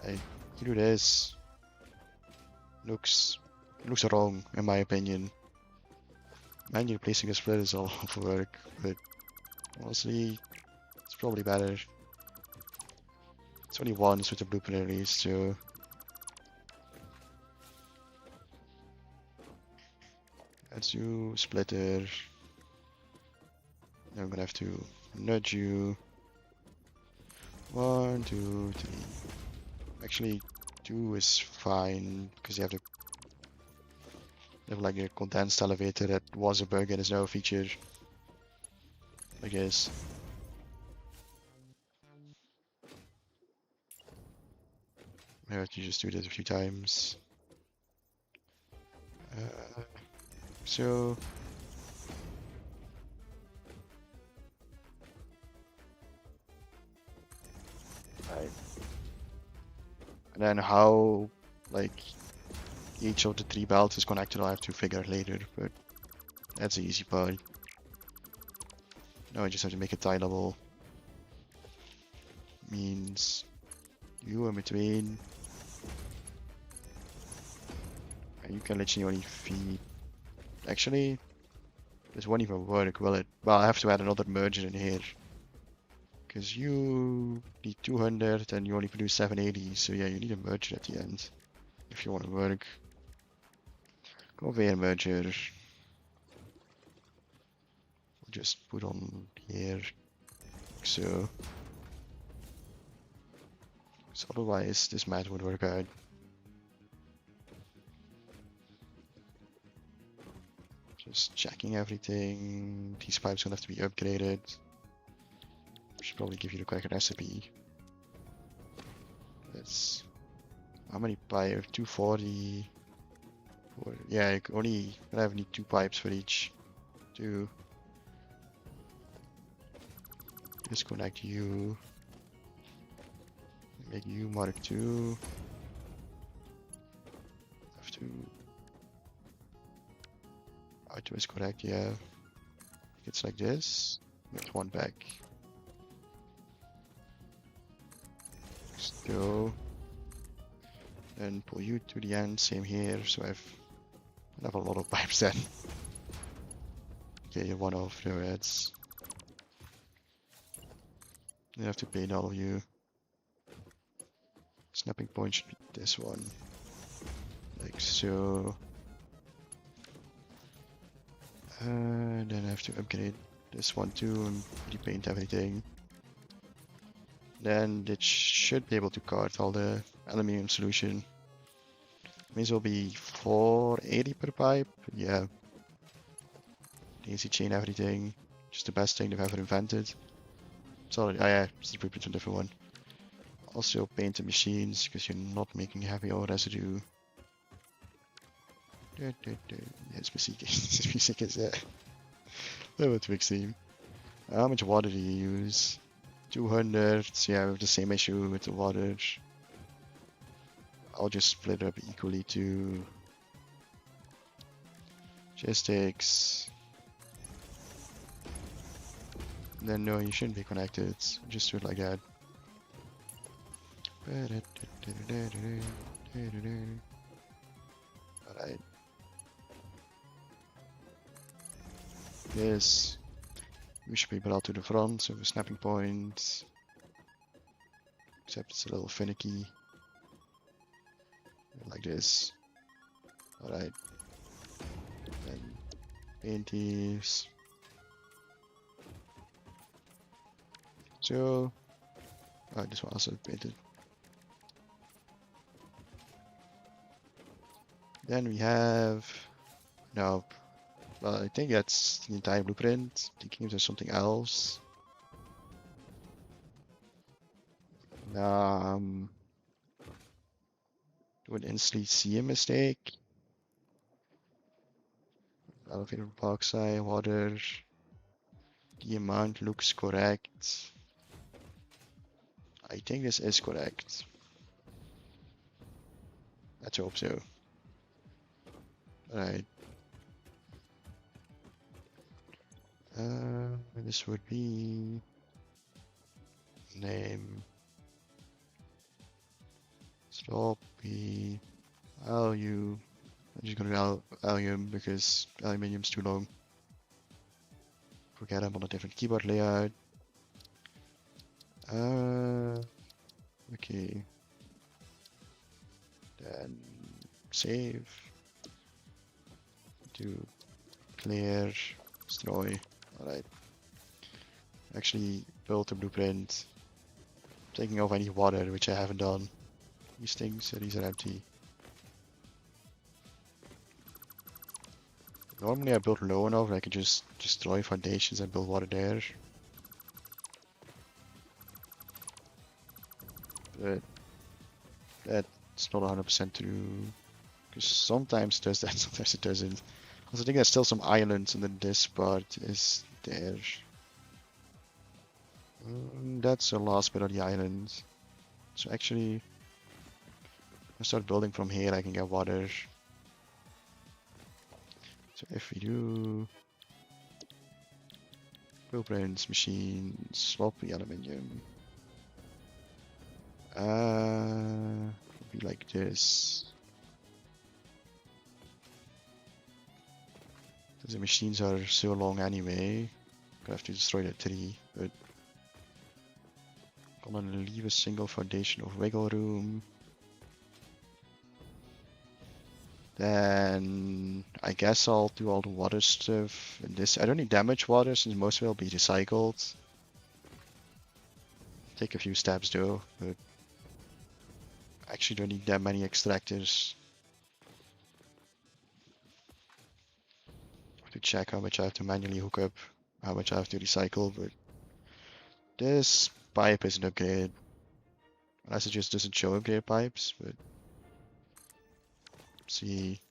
[SPEAKER 1] I do this. Looks wrong in my opinion. Manually placing a splitter is a lot of work, but honestly, it's probably better. It's only once with the blueprint at least, so let's do splitter. Now I'm gonna have to nudge you. 1, 2, 3. Actually, 2 is fine because you have like a condensed elevator that was a bug and is now a feature, I guess. I have to just do this a few times. So And then how, like, each of the 3 belts is connected, I'll have to figure out later, but that's the easy part. Now I just have to make a tie level. Means you in between. And you can literally only feed. Actually, this won't even work, will it? Well, I have to add another merger in here. Because you need 200 and you only produce 780, so yeah, you need a merger at the end. If you want to work. Conveyor merger. We'll just put on here. Like so. Because otherwise, this math would work out. Just checking everything. These pipes gonna have to be upgraded. Should probably give you the correct recipe. That's how many pipes? 240. Yeah, you only need 2 pipes for each. 2. Disconnect you. Make you mark 2. Have to. Auto is correct, yeah. It's like this. With 1 back. Just go. And pull you to the end, same here, so I have a lot of pipes then. Okay, 1 off the reds. You have to paint all of you. Snapping point should be this one. Like so. And then I have to upgrade this one too and repaint everything. Then it should be able to cart all the aluminium solution. Means it'll be 480 per pipe. Yeah. Easy chain everything. Just the best thing they've ever invented. Sorry, oh yeah, it's a different one. Also paint the machines because you're not making heavy oil residue. Yeah, it's music. This music is level 2 extreme. How much water do you use? 200. So yeah, we have the same issue with the water. I'll just split it up equally to logistics. Then no, you shouldn't be connected. Just do it like that. Alright. This we should be brought to the front, so the snapping point. Except it's a little finicky. Like this. Alright. Then paint these. So alright, this one also painted. Then we have no. Well, I think that's the entire blueprint. Thinking if there's something else. Would instantly see a mistake. Elevator bauxite, water. The amount looks correct. I think this is correct. Let's hope so. Alright. This would be name sloppy alu. I'm just gonna do aluminium because aluminium's too long. Forget I'm on a different keyboard layout. Okay. Then save. Do clear, destroy. Alright. Actually built a blueprint. Taking off any water, which I haven't done. These things, these are empty. Normally I build low enough I can just destroy foundations and build water there. But that's not 100% true. Because sometimes it does that, sometimes it doesn't. Also, I think there's still some islands and then this part is there. That's the last bit of the island. So actually, I start building from here, I can get water. So if we do blueprints, machines, sloppy aluminium. Be like this. Because the machines are so long anyway. I have to destroy the tree, but I'm gonna leave a single foundation of wiggle room. Then I guess I'll do all the water stuff in this. I don't need damage water since most of it will be recycled. Take a few steps though, but actually don't need that many extractors. To check how much I have to manually hook up, how much I have to recycle, but this pipe is an upgrade. Unless it just doesn't show upgrade pipes, but see.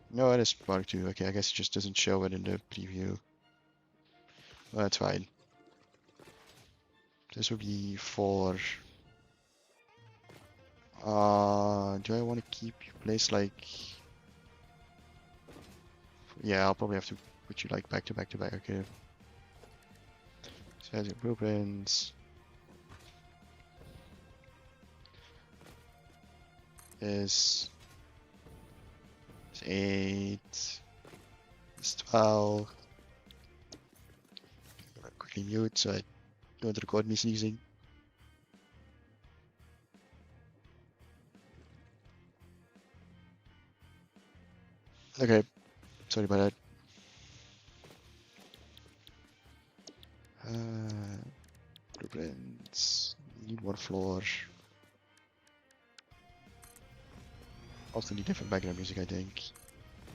[SPEAKER 1] No, it is Mark 2. Okay, I guess it just doesn't show it in the preview. Well, that's fine. This would be for... do I want to keep you placed like... Yeah, I'll probably have to put you like back to back to back, okay. So has your blueprints. This is 8. This 12. I'm gonna quickly mute so I don't record me sneezing. Okay, sorry about that. Blueprints. Need one floor. Also need different background music, I think.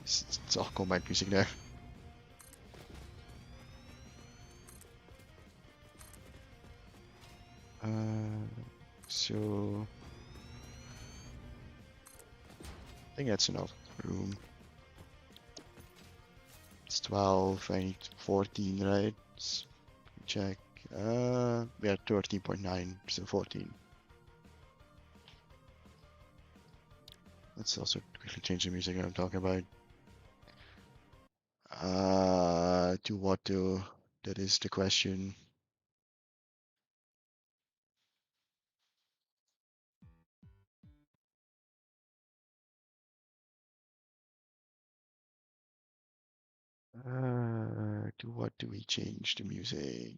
[SPEAKER 1] It's all combat music now. So I think that's enough room. It's 12. I need 14, right? Let's check. We are 13.9, so 14. Let's also quickly change the music that I'm talking about. To what do? That is the question. To what do we change the music?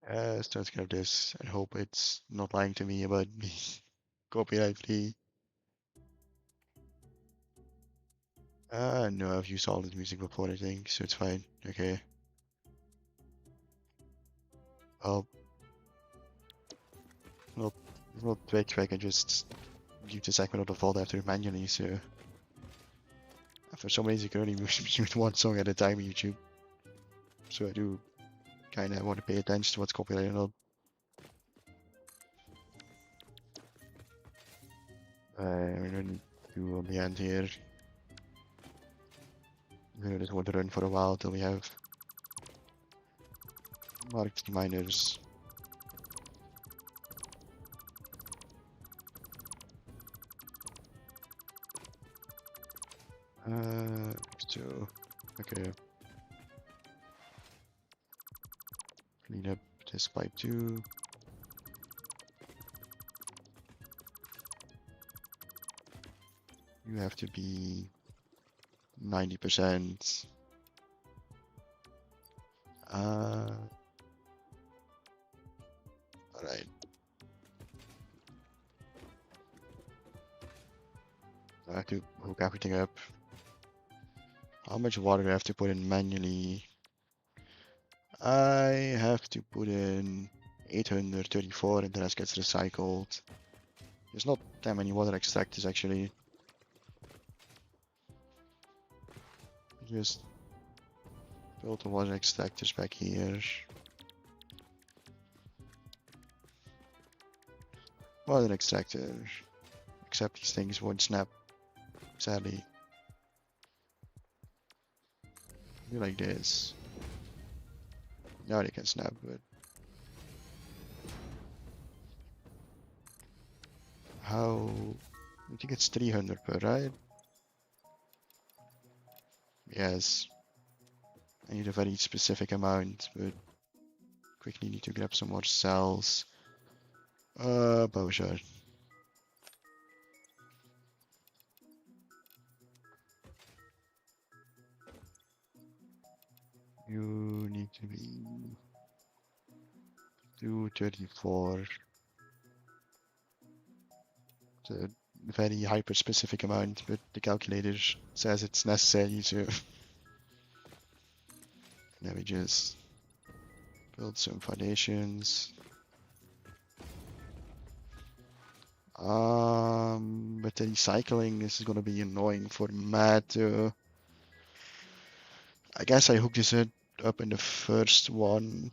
[SPEAKER 1] Let's grab this and hope it's not lying to me about me copyright free. No, I've used all this music before, I think, so it's fine. Okay. I'll not quick, I can just use the segment of the default after manually, so for some reason you can only mute one song at a time on YouTube. So I do kinda want to pay attention to what's copyrighted or not. We're gonna do on the end here. We're gonna just want to run for a while till we have marked miners. So, okay. Clean up this pipe too. You have to be 90%. Alright. I have to hook everything up. How much water do I have to put in manually? I have to put in 834 and the rest gets recycled. There's not that many water extractors actually. Just build the water extractors back here. Well, an extractor. Except these things won't snap, sadly. Do like this. Now they can snap, but how? I think it's 300 per ride. Yes. I need a very specific amount, but quickly need to grab some more cells. Power shot. You need to be 234. It's a very hyper specific amount, but the calculator says it's necessary, so now we just build some foundations. But the recycling, this is gonna be annoying for Matt. I guess I hooked this up in the first one.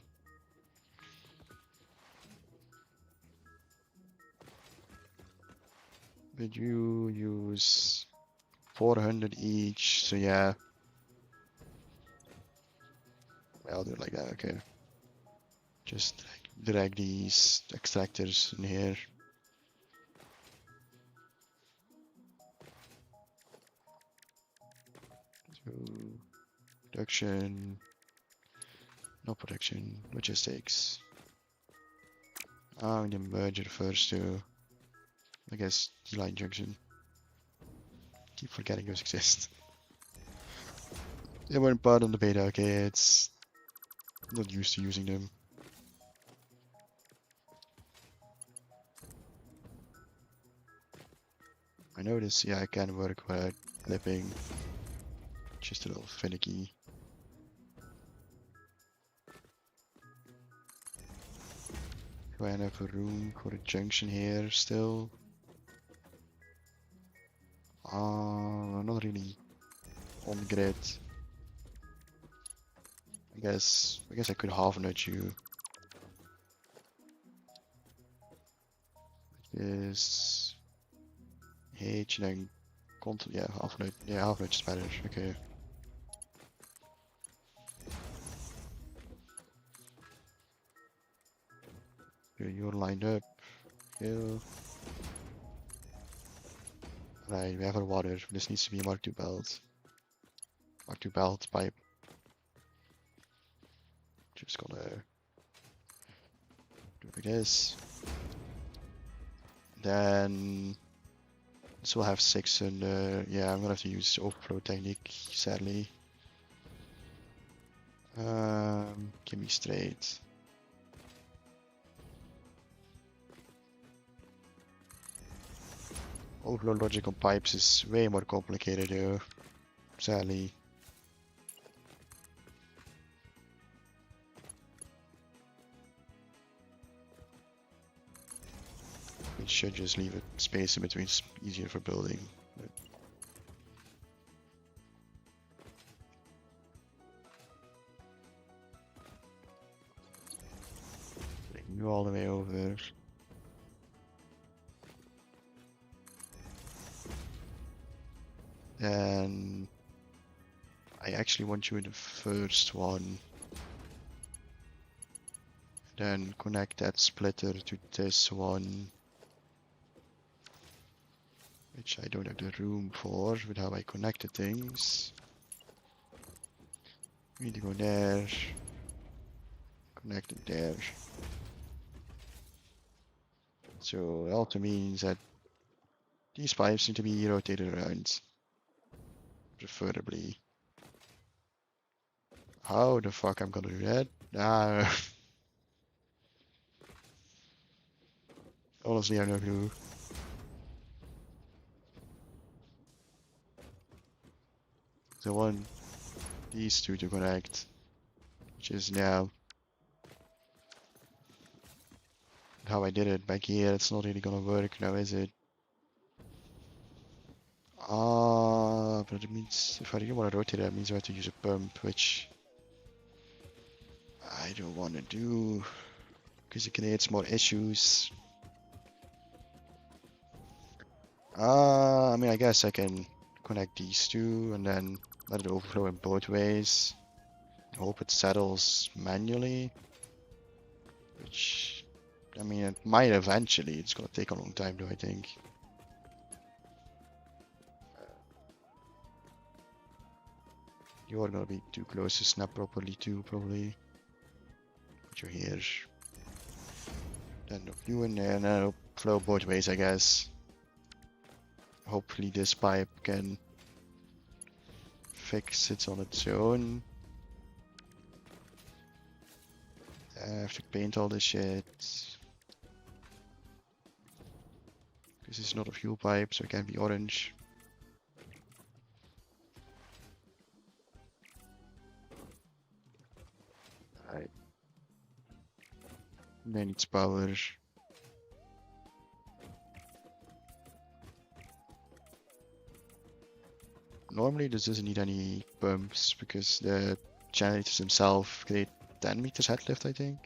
[SPEAKER 1] But you use 400 each, so yeah. I'll do it like that, okay. Just drag these extractors in here. So, production, no production, logistics. I'm gonna merge it first too. I guess line junction. Keep forgetting those exist. They weren't part of the beta, okay, it's not used to using them. I know this, yeah, it can work without clipping. Just a little finicky. Do I have a room for a junction here still? Not really on grid. I guess I could half nudge you. This H and then control, yeah, half nudge is better. Okay. You're lined up. Here. Right, we have our water. This needs to be a Mark II belt. Mark II belt pipe. Just gonna do like this. Then this will have 6 and yeah, I'm gonna have to use overflow technique, sadly. Give me straight. Overload logic on pipes is way more complicated though, sadly. We should just leave a space in between, it's easier for building. But bring you all the way over. Then I actually want you in the first one. Then connect that splitter to this one. Which I don't have the room for with how I connected things. We need to go there. Connect it there. So it also means that these pipes need to be rotated around. Preferably. How the fuck I'm gonna do that? Honestly, I have no clue. So I want these two to connect, which is now how I did it back here. It's not really gonna work now, is it? But it means if I really want to rotate it, that means I have to use a pump, which I don't want to do because it creates more issues. I mean, I guess I can connect these two and then let it overflow in both ways. Hope it settles manually, which, I mean, it might eventually. It's gonna take a long time though, I think. You're gonna be too close to snap properly too, probably. Put you here. Then you in there, and then it'll flow both ways, I guess. Hopefully this pipe can fix it on its own. I have to paint all this shit. This is not a fuel pipe, so it can't be orange. Alright. Then needs power. Normally this doesn't need any pumps because the generators themselves create 10 meters head lift, I think.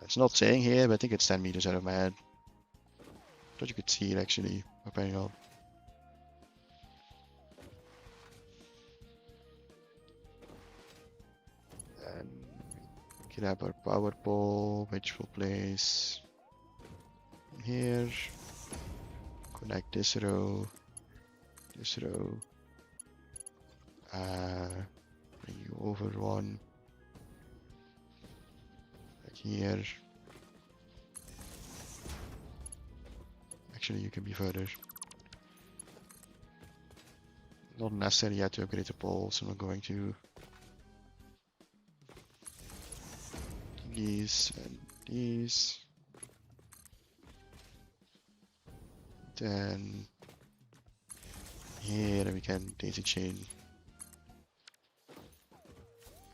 [SPEAKER 1] It's not saying here, but I think it's 10 meters out of my head. Thought you could see it actually, apparently not. And grab our power pole, which we'll place here. Connect this row. This row. Bring you over one. Like here. Actually, you can be further. Not necessary yet to upgrade the pole, so I'm not going to. These and these. Then here we can daisy chain.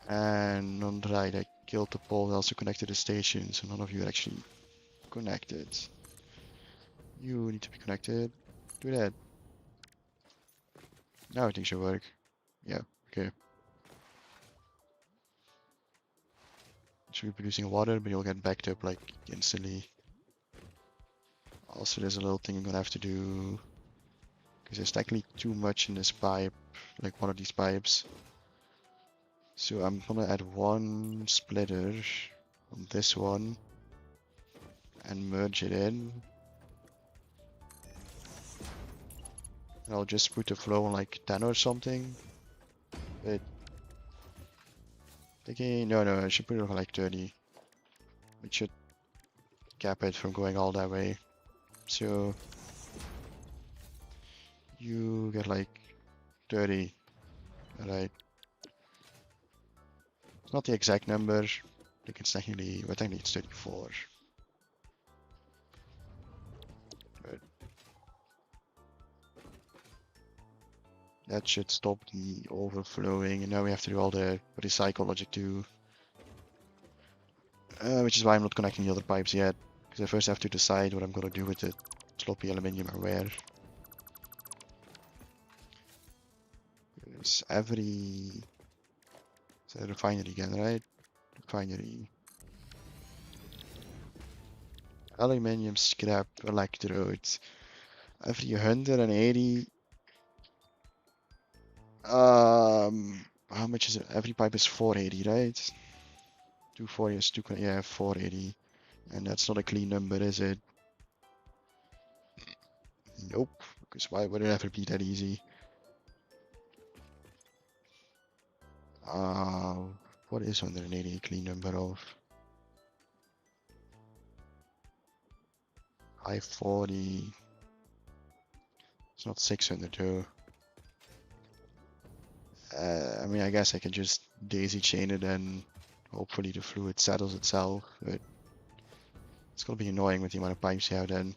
[SPEAKER 1] And on the right, I killed the pole that also connected the station, so none of you are actually connected. You need to be connected. Do that. Now everything should work. Yeah, okay. Should be producing water, but you'll get backed up like instantly. Also, there's a little thing I'm gonna have to do because there's technically too much in this pipe, like one of these pipes. So I'm gonna add one splitter on this one and merge it in. And I'll just put the flow on like 10 or something. But thinking, no, I should put it on like 30. Which should cap it from going all that way. So you get like 30. Alright. It's not the exact number. I think it's technically, well, technically it's 34. But that should stop the overflowing. And now we have to do all the recycle logic too. Which is why I'm not connecting the other pipes yet. Because I first have to decide what I'm gonna do with the sloppy aluminium and where. Because every... It's a refinery again, right? Refinery. Aluminium, scrap, electrodes. Every 180. How much is it? Every pipe is 480, right? 240 is 2, yeah, 480. And that's not a clean number, is it? Nope. Because why would it ever be that easy? What is 180 a clean number of? High 40. It's not 600 though. I mean, I guess I can just daisy chain it and hopefully the fluid settles itself, but it's gonna be annoying with the amount of pipes you have then.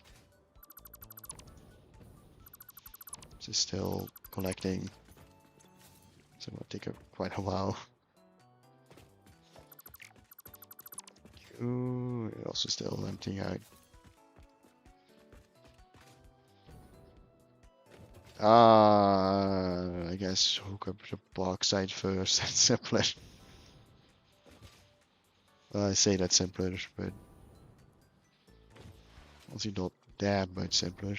[SPEAKER 1] It's still collecting, so it'll take quite a while. Ooh, it also still emptying out. I guess hook up the bauxite first, that's simpler. Well, I say that's simpler, but also not that much simpler.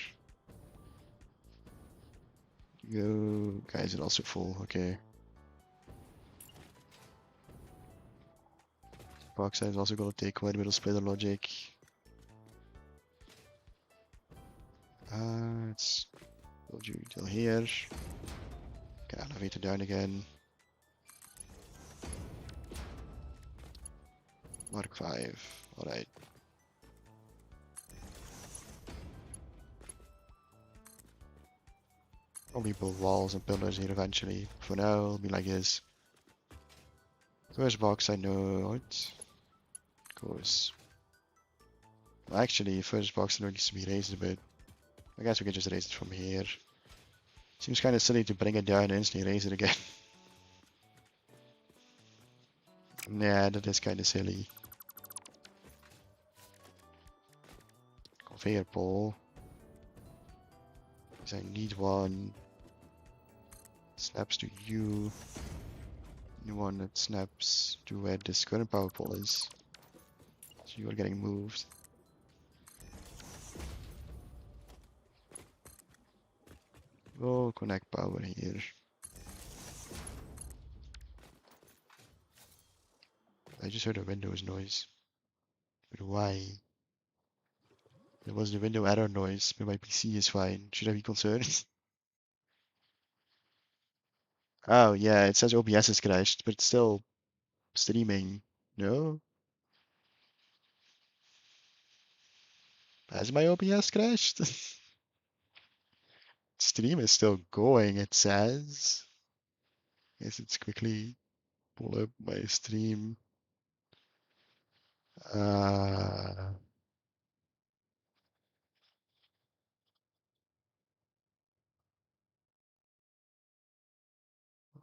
[SPEAKER 1] Go. Guys, it's also full. Okay. Bauxite is also gonna take quite a bit of splitter logic. Let's build you till here. Okay, elevator down again. Mark 5. Alright. Probably build walls and pillars here eventually. For now, it'll be like this. First box I know it goes. Well, actually, first box needs to be raised a bit. I guess we can just raise it from here. Seems kind of silly to bring it down and instantly raise it again. Yeah, that is kind of silly. Conveyor pole. Because I need one. Snaps to you. New one that snaps to where this current power pole is. So you are getting moved. We'll connect power here. I just heard a Windows noise. But why? It was the window error noise, but my PC is fine. Should I be concerned? Oh yeah, it says OBS is crashed, but it's still streaming. No? Has my OBS crashed? Stream is still going, it says. Guess let's quickly pull up my stream. Uh,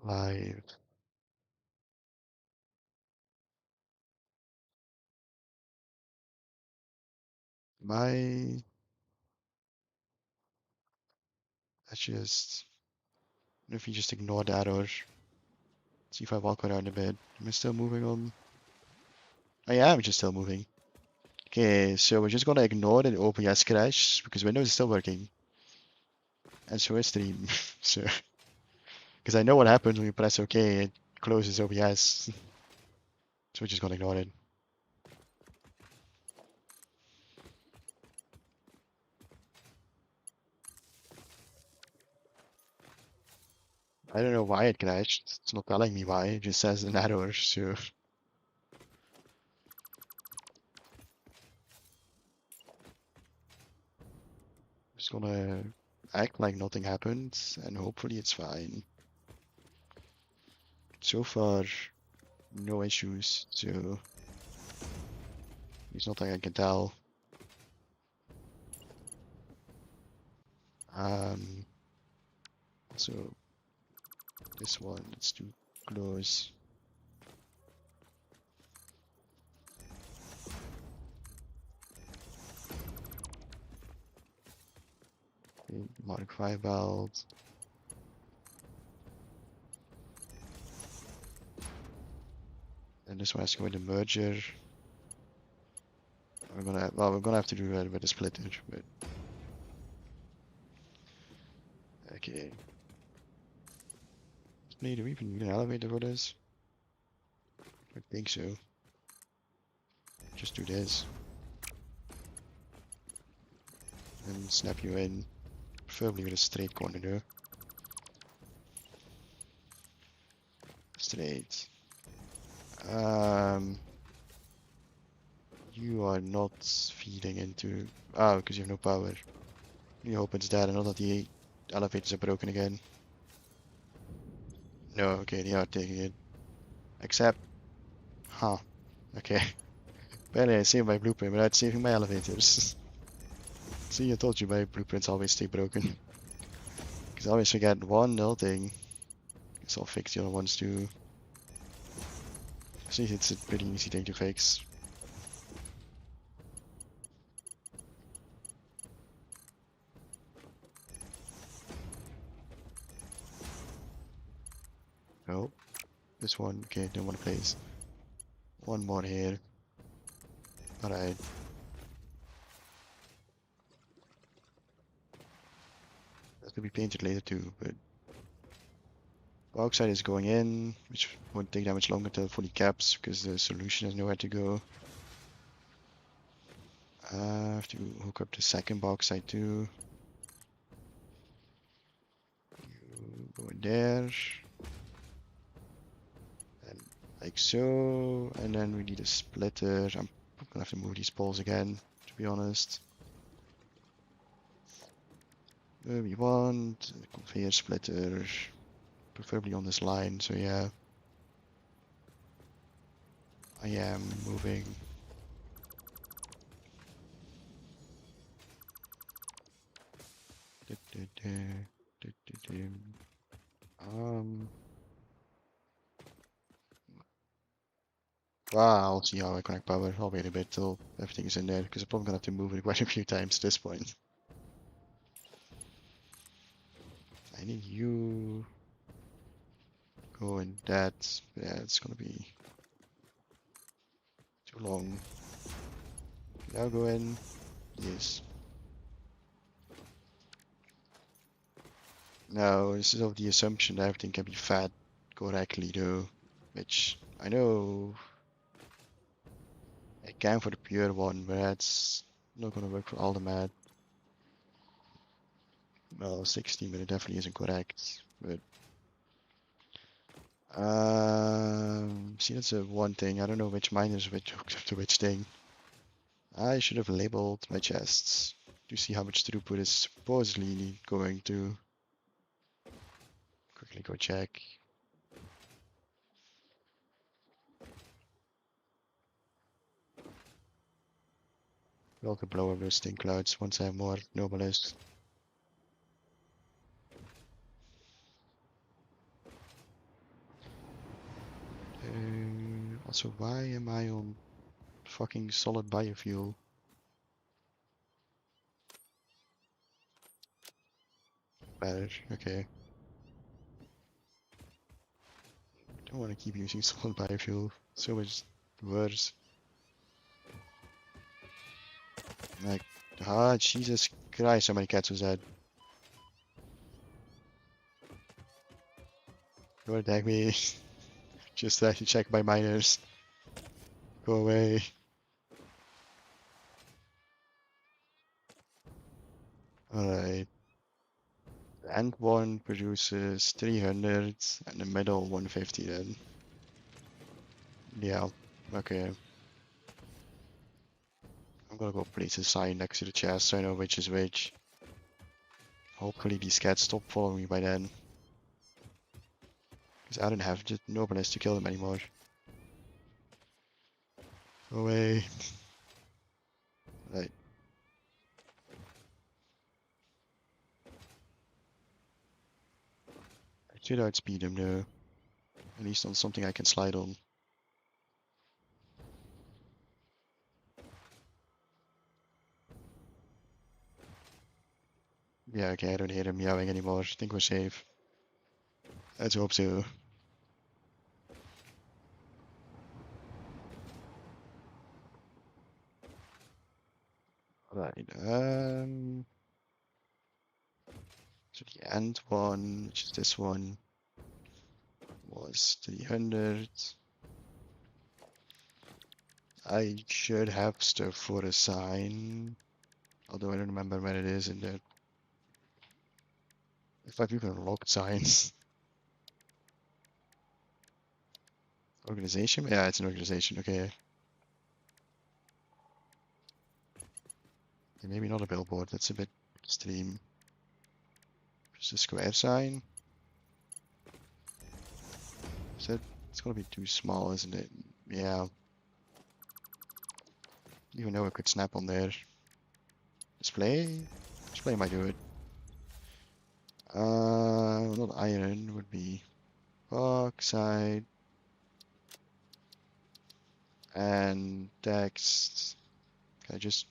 [SPEAKER 1] live. My, let's just, if you just ignore that or see if I walk around a bit. Am I still moving on? I am just still moving. Okay, so we're just gonna ignore the OBS crash because Windows is still working. And so is Stream. So, because I know what happens when you press OK, it closes OBS. So we're just gonna ignore it. I don't know why it crashed. It's not telling me why. It just says an error. So just gonna act like nothing happened and hopefully it's fine. So far, no issues. So there's nothing I can tell. So this one, let's do close. Okay, Mark 5 valves. And this one has to go in the merger. We're gonna have to do it with a splitter, but okay. Do we even need an elevator for this? I think so. Just do this. And snap you in. Preferably with a straight corner though. Straight. You are not feeding into... Oh, because you have no power. You hope it's that and not that the elevators are broken again. No, okay, they are taking it. Except... Huh. Okay. Apparently I saved my blueprint without saving my elevators. See, I told you my blueprints always stay broken. Because I always forget one little thing. Guess I'll fix the other ones too. See, it's a pretty easy thing to fix. Oh, this one, okay, don't want to place. One more here. Alright. That could be painted later too, but Bauxite is going in, which won't take that much longer till it fully caps because the solution has nowhere to go. I have to hook up the second bauxite too. You go in there. And like so. And then we need a splitter. I'm gonna have to move these poles again, to be honest. We want a conveyor splitter, preferably on this line. So yeah, I am moving. Um, well, I'll see how I connect power. I'll wait a bit till everything is in there because I'm probably gonna have to move it quite a few times at this point. I need you go in that. Yeah, it's gonna be too long. Now go in. Yes. Now, this is of the assumption that everything can be fed correctly though, which I know it can for the pure one, but that's not gonna work for all the mat. Well, 16, but it definitely isn't correct. But see, that's a one thing. I don't know which mine is which hooked up to which thing. I should have labeled my chests to see how much throughput is supposedly going to. Quickly go check. We'll to blow up those stink clouds once I have more noblest. Also, why am I on fucking solid biofuel? Better, okay. Don't want to keep using solid biofuel. So much worse. Like, Jesus Christ, how many cats was that? Don't attack me. Just to actually check my miners. Go away. Alright. The end one produces 300 and the middle 150 then. Yeah, okay. I'm gonna go place a sign next to the chest so I know which is which. Hopefully these cats stop following me by then. Because I don't have just nobody to kill them anymore. Go away. Right. I should outspeed them though. At least on something I can slide on. Yeah, okay, I don't hear him meowing anymore. I think we're safe. Let's hope so. Right, so the end one, which is this one, was 300. I should have stuff for a sign, although I don't remember where it is in there. If I've even unlocked signs. Organization? Yeah, it's an organization, okay. Maybe not a billboard, that's a bit extreme. Just a square sign. Is that, it's gonna be too small, isn't it? Yeah. Even though it could snap on there. Display? Display might do it. Not iron, would be bauxite. And text. Can I just...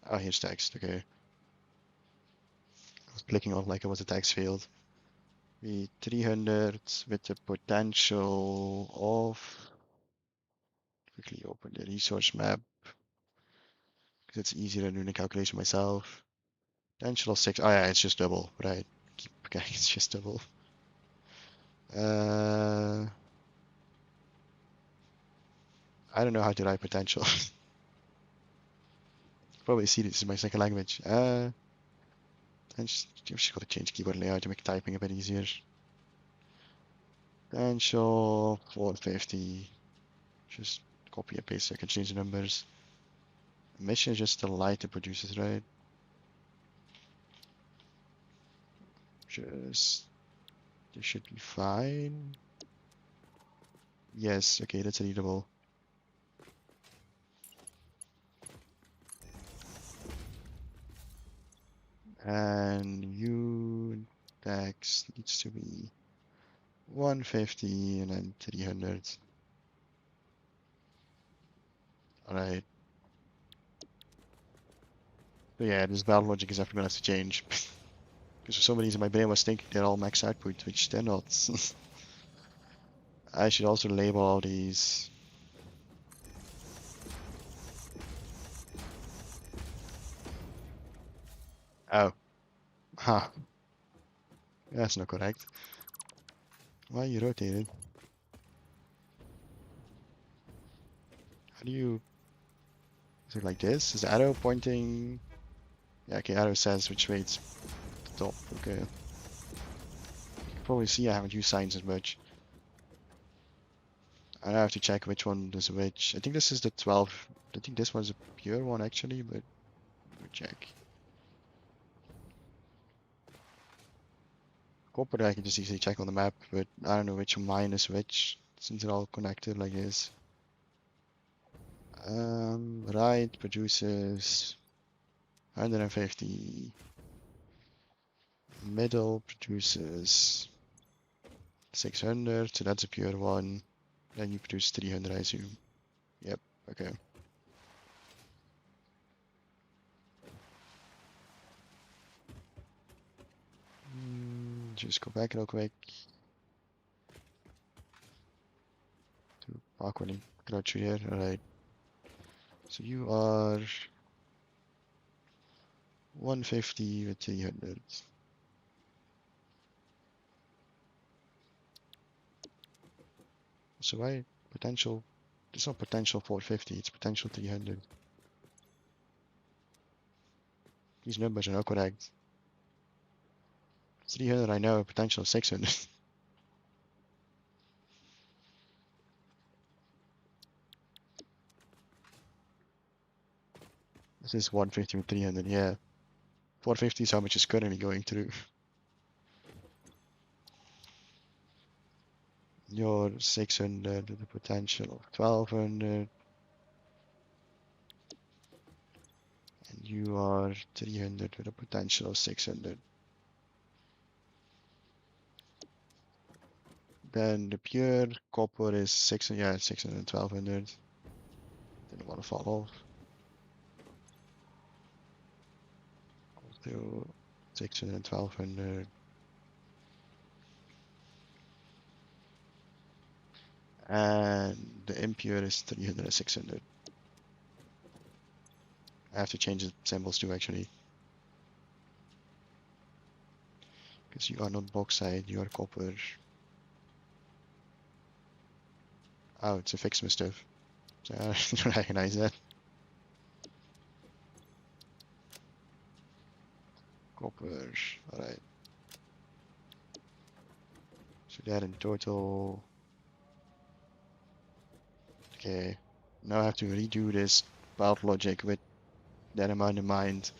[SPEAKER 1] Oh, here's text, okay. I was clicking on like it was a text field. Be 300 with the potential of... Quickly open the resource map. Because it's easier than doing the calculation myself. Potential of 6. Oh yeah, it's just double, right. Okay, it's just double. I don't know how to write potential. Probably see this is my second language. And just gotta change keyboard layout to make typing a bit easier. Potential 450. Just copy and paste so I can change the numbers. Emission is just the light it produces, right? Just this should be fine. Yes, okay, that's readable. And U tax needs to be 150 and then 300. Alright. So yeah, this valve logic is definitely gonna have to change. Because for some reason my brain was thinking they're all max output, which they're not. I should also label all these. Oh. Ha. That's not correct. Why are you rotated? How do you... Is it like this? Is the arrow pointing... Yeah, okay, arrow says which way it's the top. Okay. You can probably see I haven't used signs as much. I have to check which one does which. I think this is the 12. I think this one's a pure one actually, but we'll check. Copper I can just easily check on the map, but I don't know which mine is which, since they're all connected like this. Right produces 150. Middle produces 600, so that's a pure one. Then you produce 300, I assume. Yep, okay. Just go back real quick to awkwardly crouch here. Alright. So you are 150 with 300. So why potential? It's not potential 450, it's potential 300. These numbers are not correct. 300 I know, potential 600. This is 150 with 300, yeah. 450 is how much is currently going through. You're 600 with a potential of 1200. And you are 300 with a potential of 600. Then the pure copper is 600, yeah, 600 and 1200. Didn't want to fall off. To 600 and 1200. And the impure is 300 and 600. I have to change the symbols too, actually. Because you are not bauxite, you are copper. Oh, it's a fixed stuff. So I don't recognize that. Copper, alright. So that in total. Okay. Now I have to redo this belt logic with that amount in mind.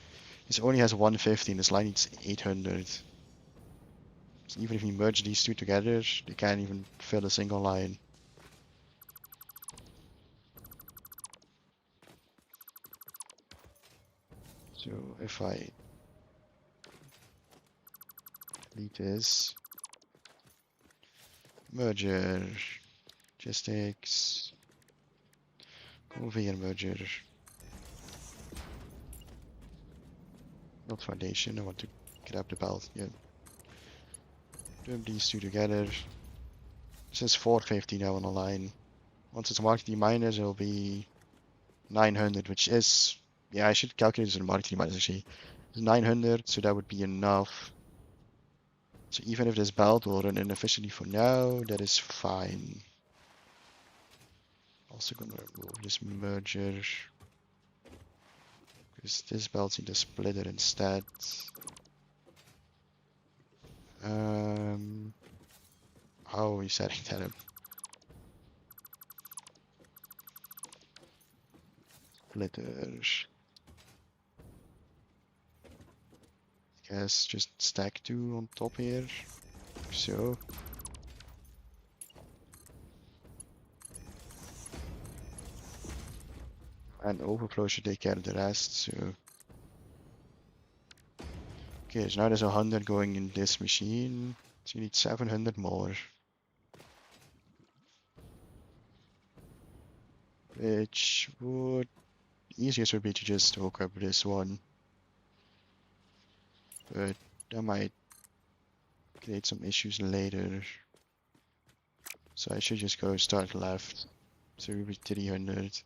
[SPEAKER 1] This only has 150 and this line needs 800. So even if you merge these two together, they can't even fill a single line. So if I delete this, merger, logistics, conveyor merger, not foundation, I want to grab the belt, yeah. Dump these two together. This is 450 now on the line. Once it's marketing minus, it'll be 900, which is, yeah, I should calculate this in marketing minus actually. It's 900, so that would be enough So even if this belt will run inefficiently for now, that is fine. Also gonna remove this merger. Because this belt's need a splitter instead. How are we setting that up? Splitters. Guess just stack 2 on top here. So. And overflow should take care of the rest, so. Okay, so now there's 100 going in this machine. So you need 700 more. Which would... Easiest would be to just hook up this one. But that might create some issues later. So I should just go start left. So it will be 300.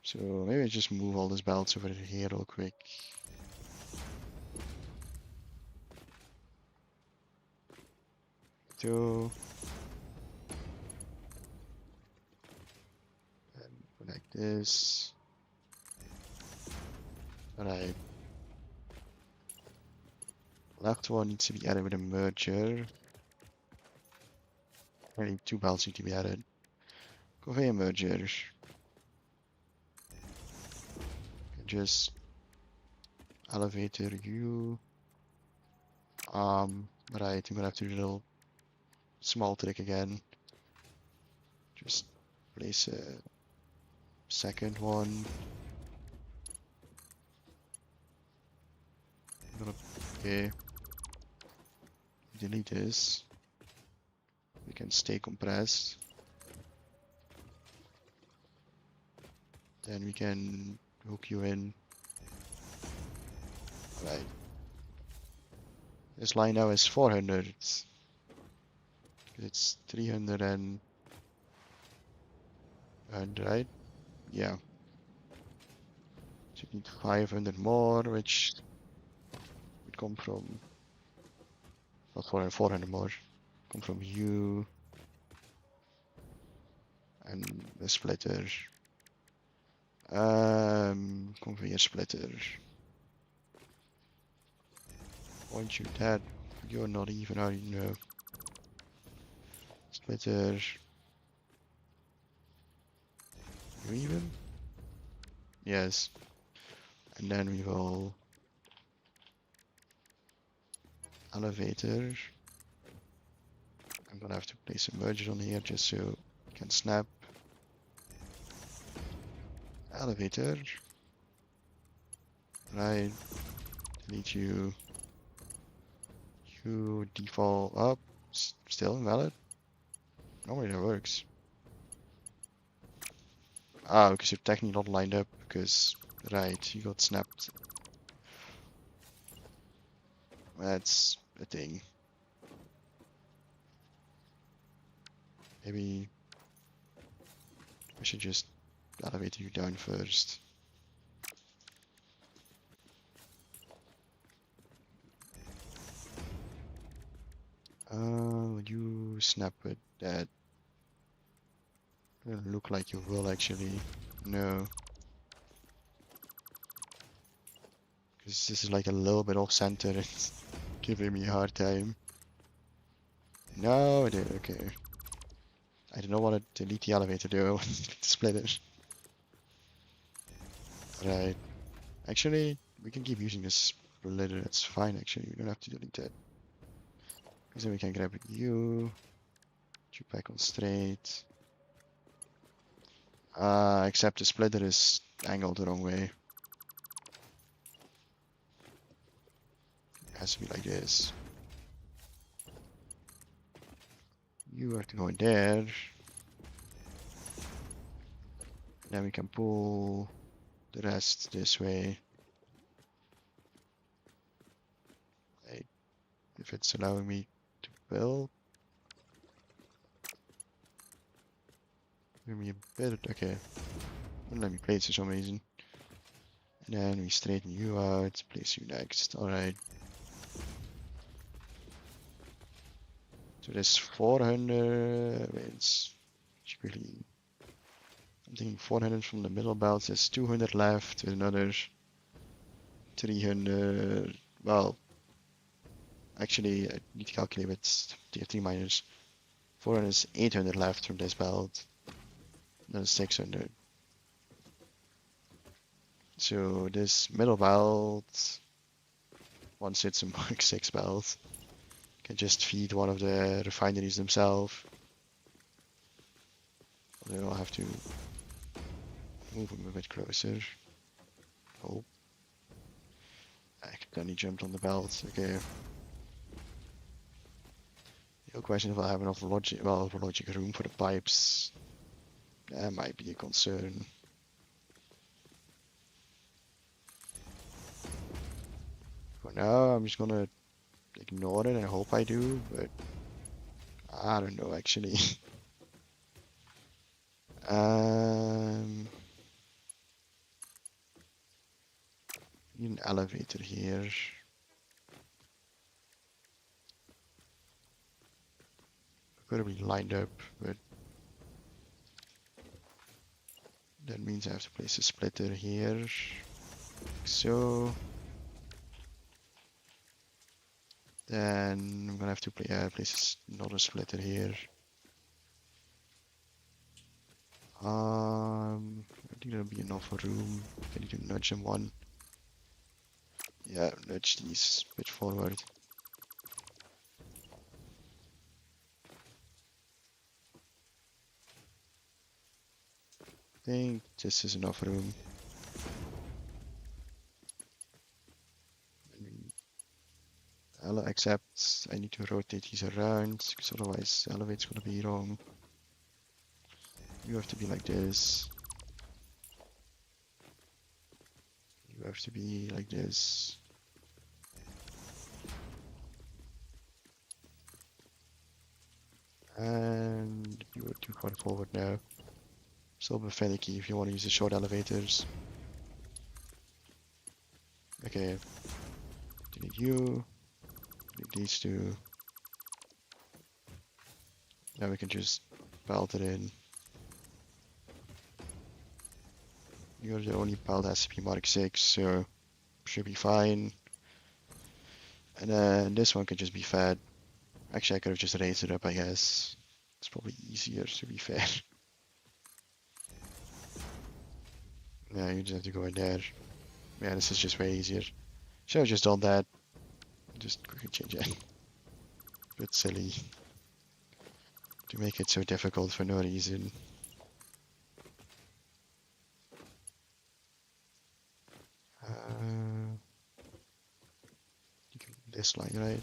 [SPEAKER 1] So maybe I just move all these belts over here real quick. Two. And connect this. Alright. Left one needs to be added with a merger. I think 2 belts need to be added. Conveyor merger. Just elevator U. Right, I'm gonna have to do a little small trick again. Just place a second one. Okay. Delete this. We can stay compressed. Then we can hook you in. Right. This line now is 400. It's 300 and right? Yeah. So you need 500 more, which would come from not 400 more. Come from you and the splitter. Conveyor splitter. Point you that you're not even out, you know. Splitter. You even? Yes. And then we will elevator. I'm gonna have to place a merger on here just so it can snap. Elevator. Right. Delete you. You default up. Still invalid. Normally that works. Ah, because you're technically not lined up because right, you got snapped. That's a thing. Maybe I should just elevate you down first. You snap with that. Doesn't look like you will actually. No. Because this is like a little bit off center. It's giving me a hard time. No, it did. Okay. I did not want to delete the elevator though. I wanted to split it. Right. Actually, we can keep using this splitter. That's fine actually. We don't have to delete that. Because then we can grab you. Put you back on straight. Except the splitter is angled the wrong way. It has to be like this. You have to go in there. Then we can pull the rest this way. Like, if it's allowing me to build. Give me a bit. Okay. Wouldn't let me play it for some reason. And then we straighten you out, place you next. Alright. So there's 400. It's really. I'm thinking 400 from the middle belt. There's 200 left. There's another 300. Well, actually, I need to calculate with tier 3 miners. 400 is 800 left from this belt. Another 600. So this middle belt, once it's a Mark 6 belt, can just feed one of the refineries themselves. They don't have to move them a bit closer. Oh, I accidentally jumped on the belt. Okay. The real question if I have enough logic, well, logic room for the pipes. That might be a concern. For now, I'm just gonna ignore it. I hope I do, but I don't know actually. um, Need an elevator here. Could have been lined up, but that means I have to place a splitter here. Like so. Then I'm gonna have to place another splitter here. I think there'll be enough room. I need to nudge them one. Yeah, nudge these a bit forward. I think this is enough room. Except I need to rotate these around, because otherwise the elevator's gonna be wrong. You have to be like this. You have to be like this. And you are too far forward now. Still a bit finicky if you want to use the short elevators. Okay. Delete you. Delete these two. Now we can just belt it in. You're the only belt SP Mark 6, so should be fine. And then this one could just be fed. Actually, I could have just raised it up, I guess. It's probably easier, to be fair. Yeah, you just have to go in there. Yeah, this is just way easier. Should have just done that. Just quickly change it. Bit silly to make it so difficult for no reason. This line, right?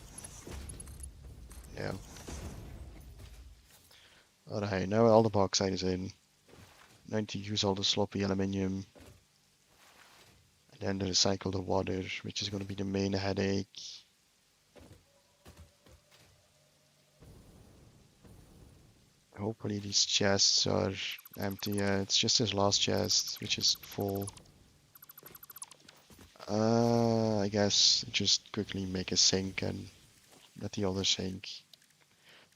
[SPEAKER 1] Yeah. Alright, now all the bauxite is in. Now I need to use all the sloppy aluminium. And then to recycle the water, which is going to be the main headache. Hopefully these chests are empty. Yeah, it's just this last chest, which is full. I guess just quickly make a sink and let the other sink.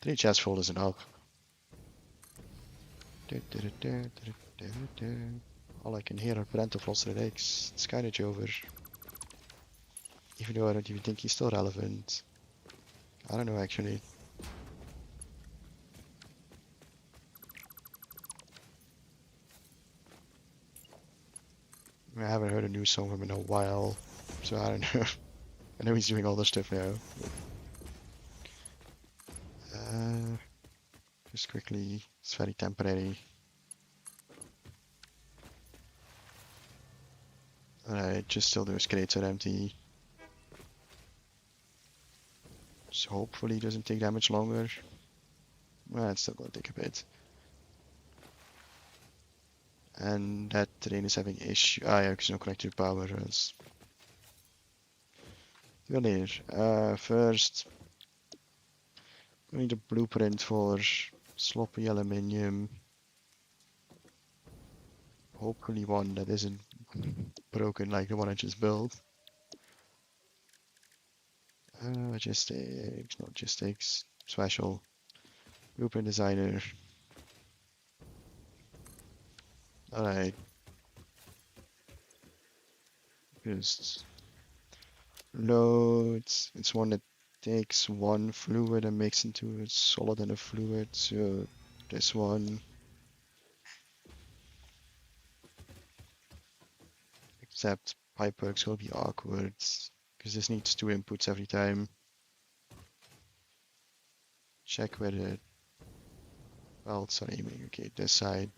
[SPEAKER 1] 3 chests full is enough. All I can hear are parental flustered eggs. It's kinda Jover. Even though I don't even think he's still relevant. I don't know actually. I haven't heard a new song from him in a while, so I don't know. I know he's doing all this stuff now. Just quickly, it's very temporary. Alright, just still those crates are empty. So hopefully it doesn't take that much longer. Well, it's still gonna take a bit. And that train is having issue. Ah, yeah, because no connected power. That's here. First, we need a blueprint for sloppy aluminium. Hopefully one that isn't broken like the one I just built. Logistics, not logistics, special. Blueprint designer. Alright. Just loads. It's one that takes one fluid and makes into a solid and a fluid. So this one. Except pipe works will be awkward because this needs 2 inputs every time. Check where the belts are aiming. Okay, this side.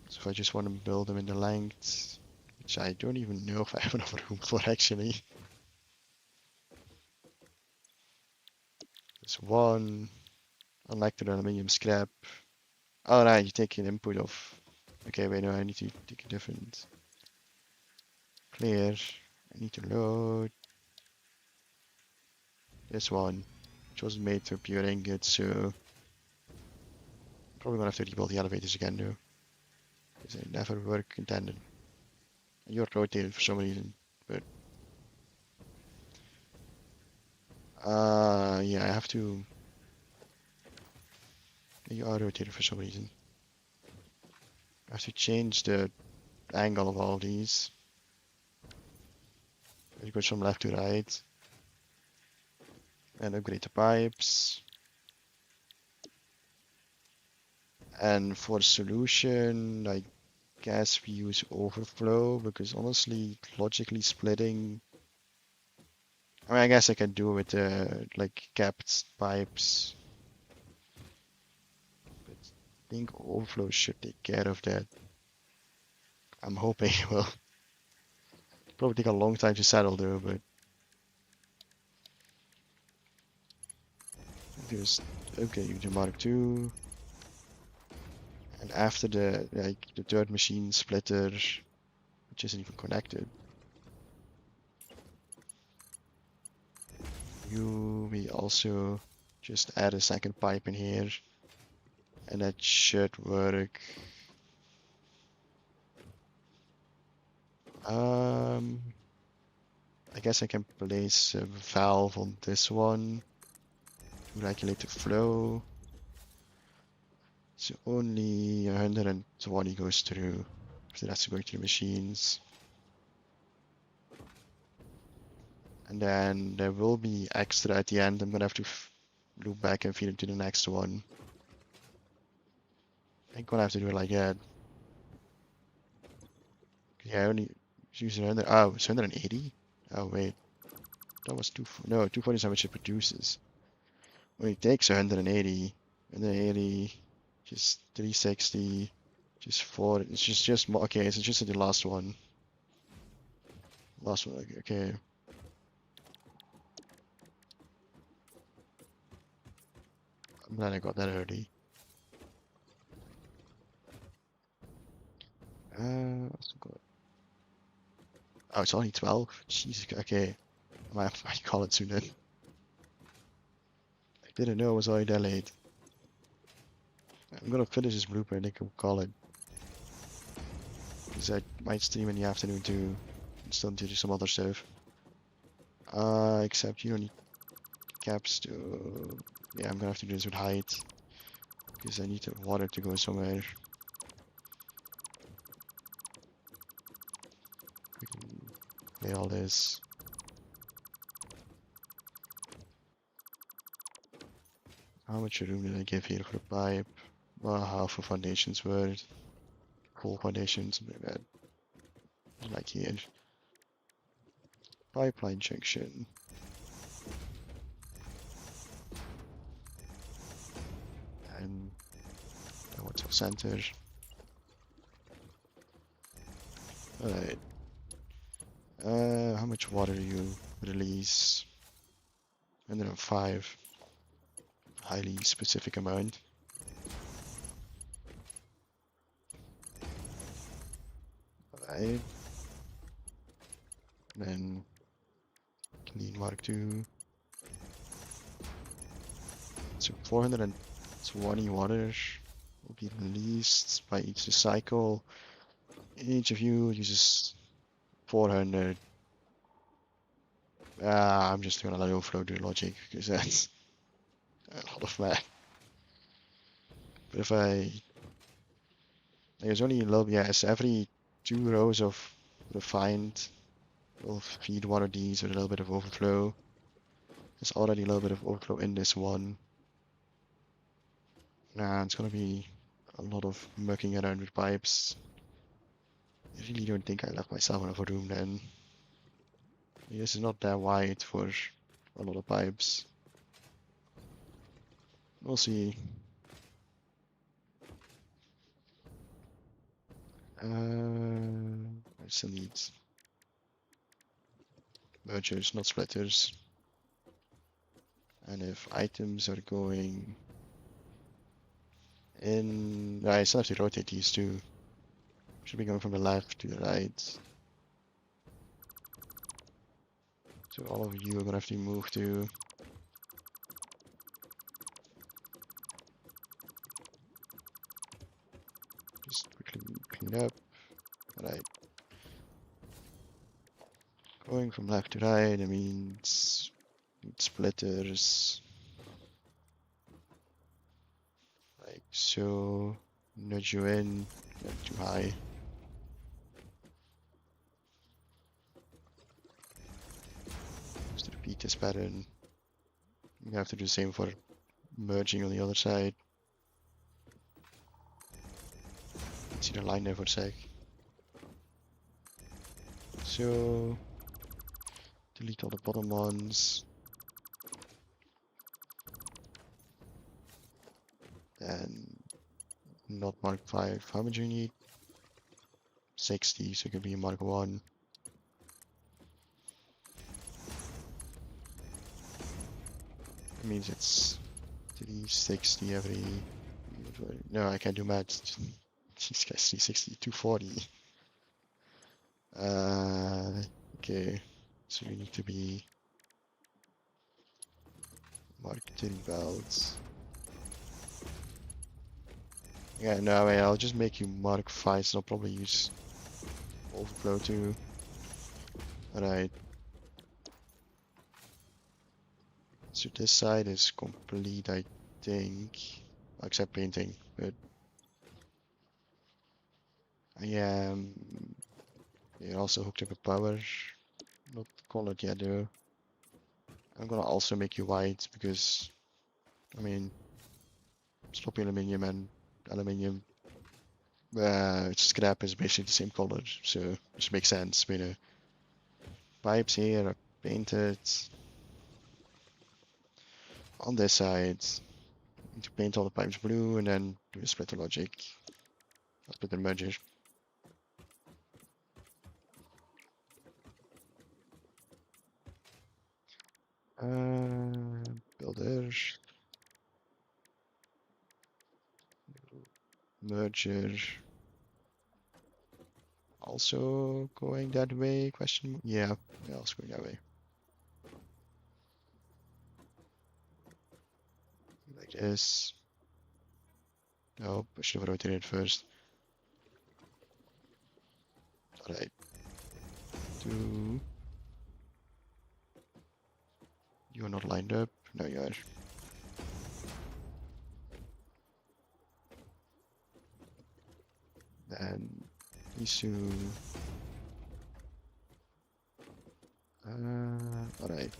[SPEAKER 1] So if I just want to build them in the length, which I don't even know if I have enough room for actually. There's one unelected aluminium scrap. Oh, right, you take an input of. Okay, wait, no, I need to take a different. Clear. I need to load this one, which was made for pure ingot, so probably gonna have to rebuild the elevators again though, because they never work intended. You're rotated for some reason, but yeah, I have to. You are rotated for some reason. I have to change the angle of all of these. It goes from left to right, and upgrade the pipes. And for solution, I guess we use overflow because honestly, logically splitting. I mean, I guess I can do it with like capped pipes, but I think overflow should take care of that. I'm hoping it will. Probably take a long time to settle though, but just okay, you do Mark 2. And after the third machine splitter, which isn't even connected, we also just add a second pipe in here, and that should work. I guess I can place a valve on this one to regulate the flow. So only 120 goes through. So that's going to the machines. And then there will be extra at the end. I'm gonna have to loop back and feed it to the next one. I think I'm gonna have to do it like that. Yeah, I only use 100. Oh, it's 180? Oh, wait. That was no, 240 is how much it produces. Only takes 180. 180, just 360, just 4. It's just okay, so it's just the last one. Last one, okay. I'm glad I got that early. What's it called? Oh, it's only 12? Jesus, okay. I might have to call it soon then. I didn't know it was already that late. I'm gonna finish this blueprint, I can call it. Because I might stream in the afternoon too. And still need to do some other stuff. Except you don't need caps to... Yeah, I'm gonna have to do this with height. Because I need the water to go somewhere. We can play all this. How much room did I give here for the pipe? Well, half a foundation's worth. Full foundations, maybe like here. Pipeline junction. And what's our center? Alright. How much water do you release? 105. Highly specific amount. Alright. Then clean Mark 2. So 420 water will be released by each cycle Each of you uses 400. I'm just gonna let it overflow the logic because that's a lot of math. But if there's only a little, yes, every 2 rows of refined will feed one of these with a little bit of overflow. There's already a little bit of overflow in this one. Nah, it's gonna be a lot of mucking around with pipes. I really don't think I left myself enough room then. This is not that wide for a lot of pipes. We'll see. I still need mergers, not splitters. And if items are going in, I still have to rotate these two. Should be going from the left to the right. So all of you are gonna have to move to. Just quickly clean up. Alright. Going from left to right, that means need splitters. Like so. Nudge you in. Not too high. Just repeat this pattern. You have to do the same for merging on the other side. See the line there for a sec. So delete all the bottom ones. And not mark 5. How much do you need? 60, so it could be mark 1. That means it's 360 every. No, I can't do math. These guys 360, 240. Okay, so you need to be mark 30 belts. Yeah, no, wait, I'll just make you mark 5, so I'll probably use overflow too. Alright. So this side is complete, I think. Except painting, but I am. You're also hooked up with power. Not colored yet though. I'm gonna also make you white because, I mean, sloppy aluminium and aluminium scrap is basically the same color, so it just makes sense. You know, pipes here are painted. On this side, need to paint all the pipes blue and then do a splitter logic. A splitter merger. Builder. Merger. Also going that way? Question. Yeah, also going that way. Like this. Oh, I should have rotated first. Alright. 2. You are not lined up. No, you are. Then these two. Alright.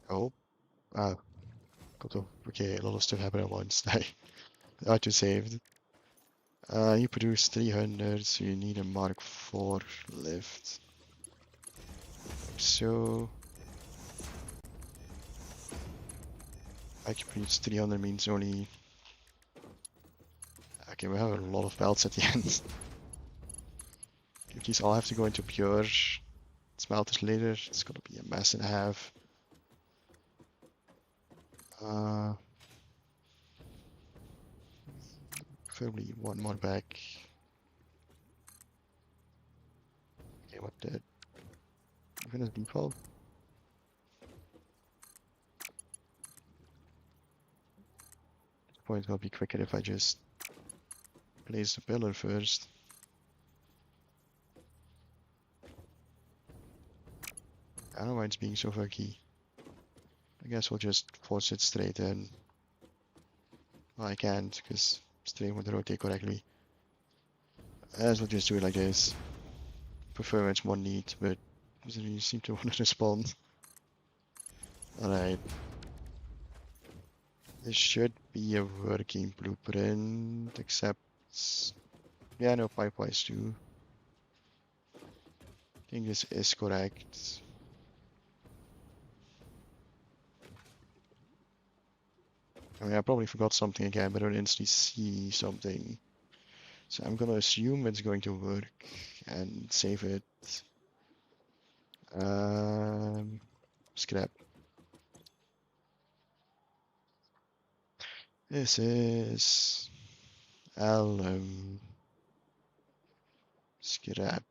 [SPEAKER 1] Oh. Ah. Got to. Okay, a lot of stuff happened at once. I auto saved. You produce 300, so you need a Mark 4 lift. Like so. I can produce 300 means only. Okay, we have a lot of belts at the end. If these all have to go into pure smelters later, it's gonna be a mess and a half. Preferably one more back. Okay, what the? Even as default. point will be quicker if I just place the pillar first. I don't know why it's being so funky. I guess we'll just force it straight in. Well, I can't, because straight won't rotate correctly. As we'll just do it like this. Prefer when it's more neat, but doesn't really seem to want to respond. Alright. This should be a working blueprint, except... Yeah, no, pipe-wise too. I think this is correct. I mean, I probably forgot something again, but I don't instantly see something. So I'm gonna assume it's going to work and save it. Scrap. This is alum. Scrap.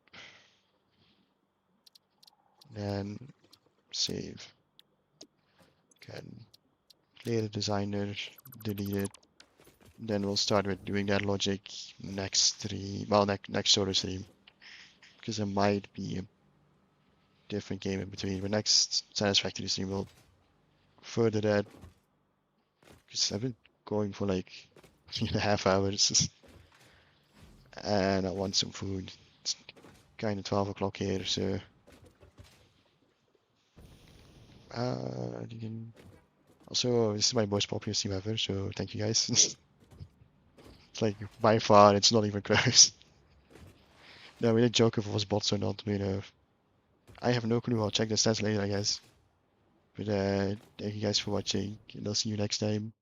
[SPEAKER 1] Then save. Can clear the designer, delete it. Then we'll start with doing that logic next stream. Well, next solo stream. Because there might be a different game in between. But next Satisfactory stream will further that. Because I've been going for like 3.5 hours. And I want some food. It's kind of 12 o'clock here, so. You can. Also, this is my most popular stream ever, so thank you guys. It's like by far, it's not even close. No, we did joke if it was bots or not, you know. I have no clue. I'll check the stats later, I guess. But thank you guys for watching, and I'll see you next time.